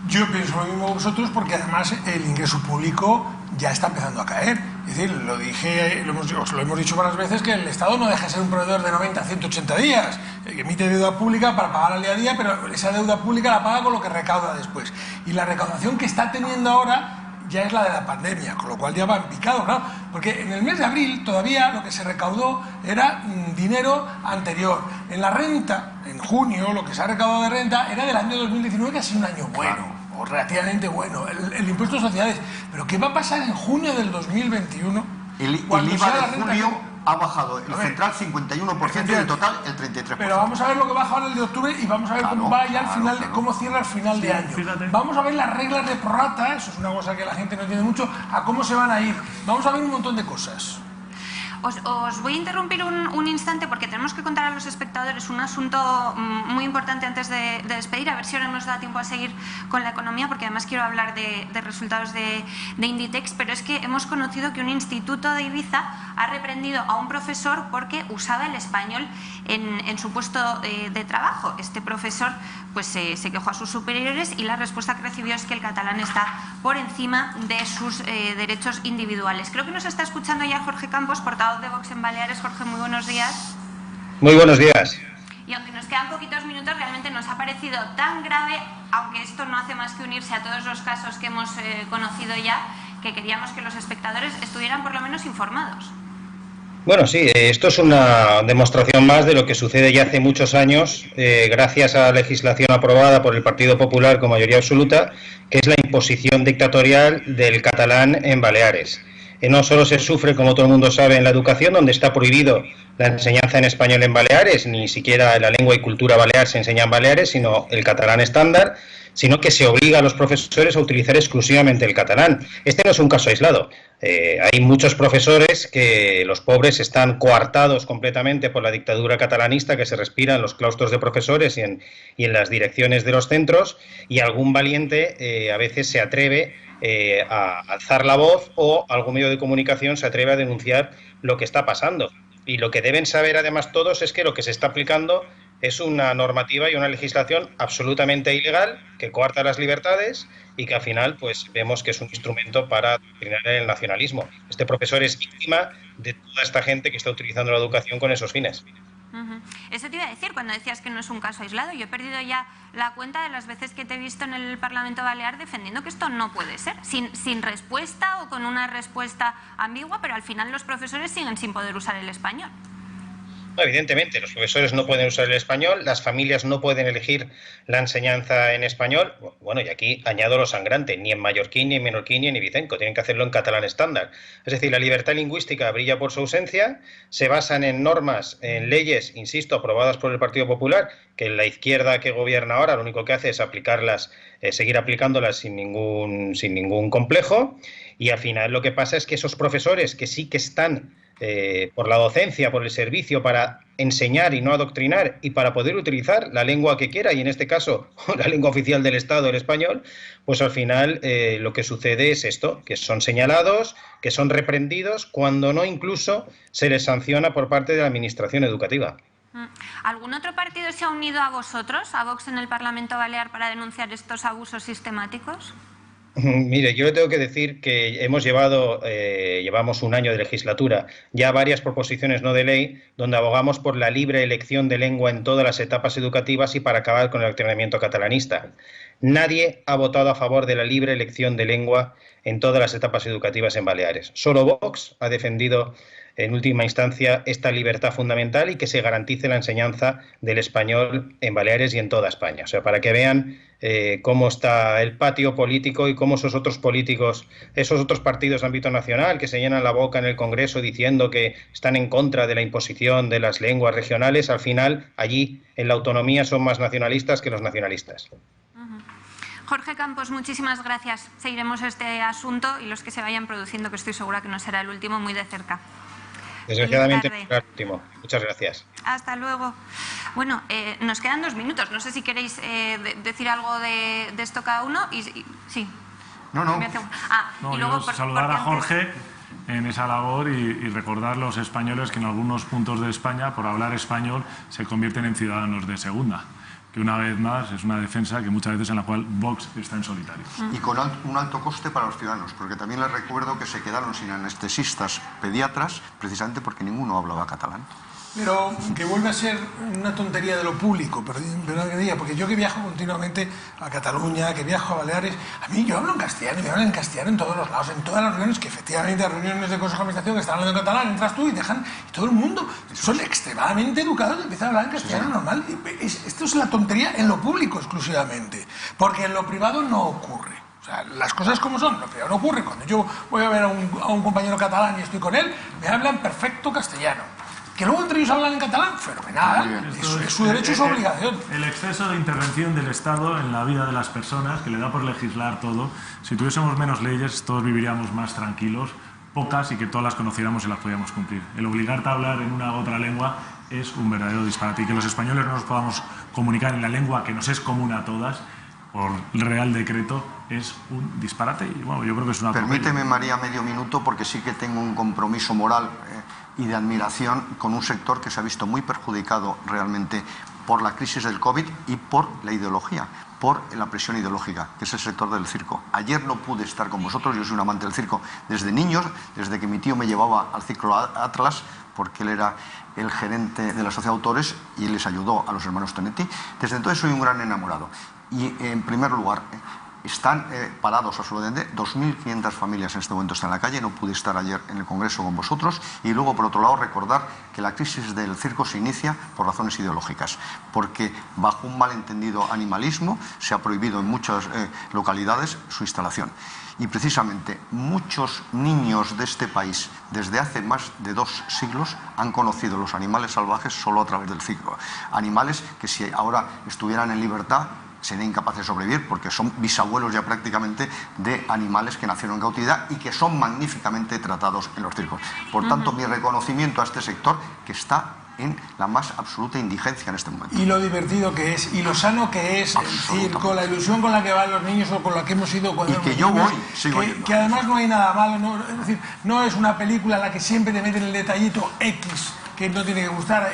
Yo pienso lo mismo que vosotros, porque además el ingreso público ya está empezando a caer. Es decir, os lo hemos dicho varias veces, que el Estado no deja de ser un proveedor de 90 a 180 días, que emite deuda pública para pagar al día a día, pero esa deuda pública la paga con lo que recauda después. Y la recaudación que está teniendo ahora ya es la de la pandemia, con lo cual ya va en picado, ¿no? Porque en el mes de abril todavía lo que se recaudó era dinero anterior. En la renta, en junio, lo que se ha recaudado de renta era del año 2019, que ha sido un año bueno, o relativamente bueno, el impuesto de sociedades. Pero ¿qué va a pasar en junio del 2021? El IVA de julio ha bajado, el central 51% y el total el 33%. Pero vamos a ver lo que baja ahora el de octubre y vamos a ver cómo va ya al final, cómo cierra al final de año. Fíjate. Vamos a ver las reglas de prorrata, eso es una cosa que la gente no entiende mucho, a cómo se van a ir. Vamos a ver un montón de cosas. Os voy a interrumpir un instante porque tenemos que contar a los espectadores un asunto muy importante antes de despedir, a ver si ahora nos da tiempo a seguir con la economía, porque además quiero hablar de resultados de Inditex, pero es que hemos conocido que un instituto de Ibiza ha reprendido a un profesor porque usaba el español en su puesto de trabajo. Este profesor pues se quejó a sus superiores y la respuesta que recibió es que el catalán está por encima de sus derechos individuales. Creo que nos está escuchando ya Jorge Campos, portavoz de Vox en Baleares. Jorge, muy buenos días. Muy buenos días. Y aunque nos quedan poquitos minutos, realmente nos ha parecido tan grave, aunque esto no hace más que unirse a todos los casos que hemos conocido ya, que queríamos que los espectadores estuvieran por lo menos informados. Bueno, sí, esto es una demostración más de lo que sucede ya hace muchos años, gracias a la legislación aprobada por el Partido Popular con mayoría absoluta, que es la imposición dictatorial del catalán en Baleares. No solo se sufre, como todo el mundo sabe, en la educación, donde está prohibido la enseñanza en español en Baleares, ni siquiera la lengua y cultura balear se enseña en Baleares, sino el catalán estándar, sino que se obliga a los profesores a utilizar exclusivamente el catalán. Este no es un caso aislado. Hay muchos profesores que los pobres están coartados completamente por la dictadura catalanista que se respira en los claustros de profesores y en las direcciones de los centros, y algún valiente a veces se atreve a alzar la voz, o algún medio de comunicación se atreve a denunciar lo que está pasando. Y lo que deben saber además todos es que lo que se está aplicando es una normativa y una legislación absolutamente ilegal que coarta las libertades y que al final pues vemos que es un instrumento para adoctrinar el nacionalismo. Este profesor es víctima de toda esta gente que está utilizando la educación con esos fines. Eso te iba a decir cuando decías que no es un caso aislado. Yo he perdido ya la cuenta de las veces que te he visto en el Parlamento Balear defendiendo que esto no puede ser, sin respuesta o con una respuesta ambigua, pero al final los profesores siguen sin poder usar el español. No, evidentemente, los profesores no pueden usar el español, las familias no pueden elegir la enseñanza en español. Bueno, y aquí añado lo sangrante, ni en mallorquín, ni en menorquín, ni en ibicenco, tienen que hacerlo en catalán estándar. Es decir, la libertad lingüística brilla por su ausencia, se basan en normas, en leyes, insisto, aprobadas por el Partido Popular, que la izquierda que gobierna ahora lo único que hace es aplicarlas, seguir aplicándolas sin ningún complejo, y al final lo que pasa es que esos profesores que sí que están por la docencia, por el servicio, para enseñar y no adoctrinar y para poder utilizar la lengua que quiera, y en este caso la lengua oficial del Estado, el español, pues al final lo que sucede es esto, que son señalados, que son reprendidos, cuando no incluso se les sanciona por parte de la Administración Educativa. ¿Algún otro partido se ha unido a vosotros, a Vox en el Parlamento Balear, para denunciar estos abusos sistemáticos? Mire, yo le tengo que decir que llevamos un año de legislatura, ya varias proposiciones no de ley, donde abogamos por la libre elección de lengua en todas las etapas educativas y para acabar con el adoctrinamiento catalanista. Nadie ha votado a favor de la libre elección de lengua en todas las etapas educativas en Baleares. Solo Vox ha defendido en última instancia esta libertad fundamental y que se garantice la enseñanza del español en Baleares y en toda España. O sea, para que vean cómo está el patio político y cómo esos otros políticos, esos otros partidos de ámbito nacional que se llenan la boca en el Congreso diciendo que están en contra de la imposición de las lenguas regionales, al final allí en la autonomía son más nacionalistas que los nacionalistas. Jorge Campos, muchísimas gracias. Seguiremos este asunto y los que se vayan produciendo, que estoy segura que no será el último, muy de cerca. Desgraciadamente no será el último. Muchas gracias. Hasta luego. Bueno, nos quedan 2 minutos. No sé si queréis decir algo de esto cada uno. Sí. No. Y luego, saludar a Jorge en esa labor y recordar los españoles que en algunos puntos de España, por hablar español, se convierten en ciudadanos de segunda. que una vez más es una defensa que muchas veces en la cual Vox está en solitario. Y con un alto coste para los ciudadanos, porque también les recuerdo que se quedaron sin anestesistas pediatras precisamente porque ninguno hablaba catalán. Pero que vuelve a ser una tontería de lo público, perdón que diga, porque yo que viajo continuamente a Cataluña, que viajo a Baleares, a mí yo hablo en castellano, y me hablan en castellano en todos los lados, en todas las reuniones, que efectivamente hay reuniones de Consejo de Administración que están hablando en catalán, entras tú y y todo el mundo son extremadamente educados y empiezan a hablar en castellano normal. Esto es la tontería en lo público exclusivamente, porque en lo privado no ocurre. O sea, las cosas como son, lo privado no ocurre. Cuando yo voy a ver a un compañero catalán y estoy con él, me hablan perfecto castellano. Que luego entre ellos hablan en catalán, fenomenal, es su derecho y su obligación. El exceso de intervención del Estado en la vida de las personas, que le da por legislar todo. Si tuviésemos menos leyes, todos viviríamos más tranquilos, pocas, y que todas las conociéramos y las podíamos cumplir. El obligarte a hablar en una u otra lengua es un verdadero disparate. Y que los españoles no nos podamos comunicar en la lengua que nos es común a todas, por Real Decreto, es un disparate. Y bueno, yo creo que es una... Permíteme, María, medio minuto, porque sí que tengo un compromiso moral y de admiración con un sector que se ha visto muy perjudicado realmente por la crisis del COVID y por la ideología, por la presión ideológica, que es el sector del circo. Ayer no pude estar con vosotros, yo soy un amante del circo desde niños, desde que mi tío me llevaba al Ciclo Atlas, porque él era el gerente de la Sociedad de Autores y les ayudó a los hermanos Tonetti. Desde entonces soy un gran enamorado. Y en primer lugar, están parados absolutamente, 2.500 familias en este momento están en la calle, no pude estar ayer en el Congreso con vosotros. Y luego, por otro lado, recordar que la crisis del circo se inicia por razones ideológicas, porque bajo un malentendido animalismo se ha prohibido en muchas localidades su instalación. Y precisamente muchos niños de este país, desde hace más de 2 siglos, han conocido los animales salvajes solo a través del circo. Animales que si ahora estuvieran en libertad serían incapaces de sobrevivir, porque son bisabuelos ya prácticamente de animales que nacieron en cautividad y que son magníficamente tratados en los circos. Por tanto, mi reconocimiento a este sector, que está en la más absoluta indigencia en este momento. Y lo divertido que es, y lo sano que es el circo, la ilusión con la que van los niños o con la que hemos ido cuando y que yo voy, sigo yendo. Que además no hay nada malo, ¿no? Es decir, no es una película en la que siempre te meten el detallito X que no tiene que gustar,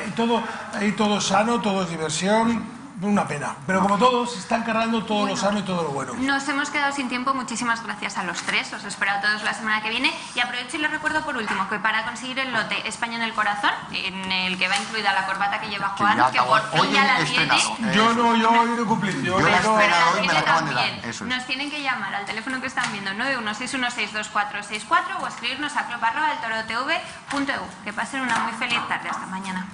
ahí todo sano, todo es diversión. Una pena, pero como todos, se están cargando todo lo sano y todo lo bueno. Nos hemos quedado sin tiempo, muchísimas gracias a los tres, os espero a todos la semana que viene y aprovecho y les recuerdo por último que para conseguir el lote España en el corazón, en el que va incluida la corbata que lleva Juan, que por fin ya la tiene. Yo no he cumplido. Yo la he esperado hoy, me la acaban de dar. Eso es. Nos tienen que llamar al teléfono que están viendo, 916162464 o escribirnos a club@eltorotv.eu. Que pasen una muy feliz tarde, hasta mañana.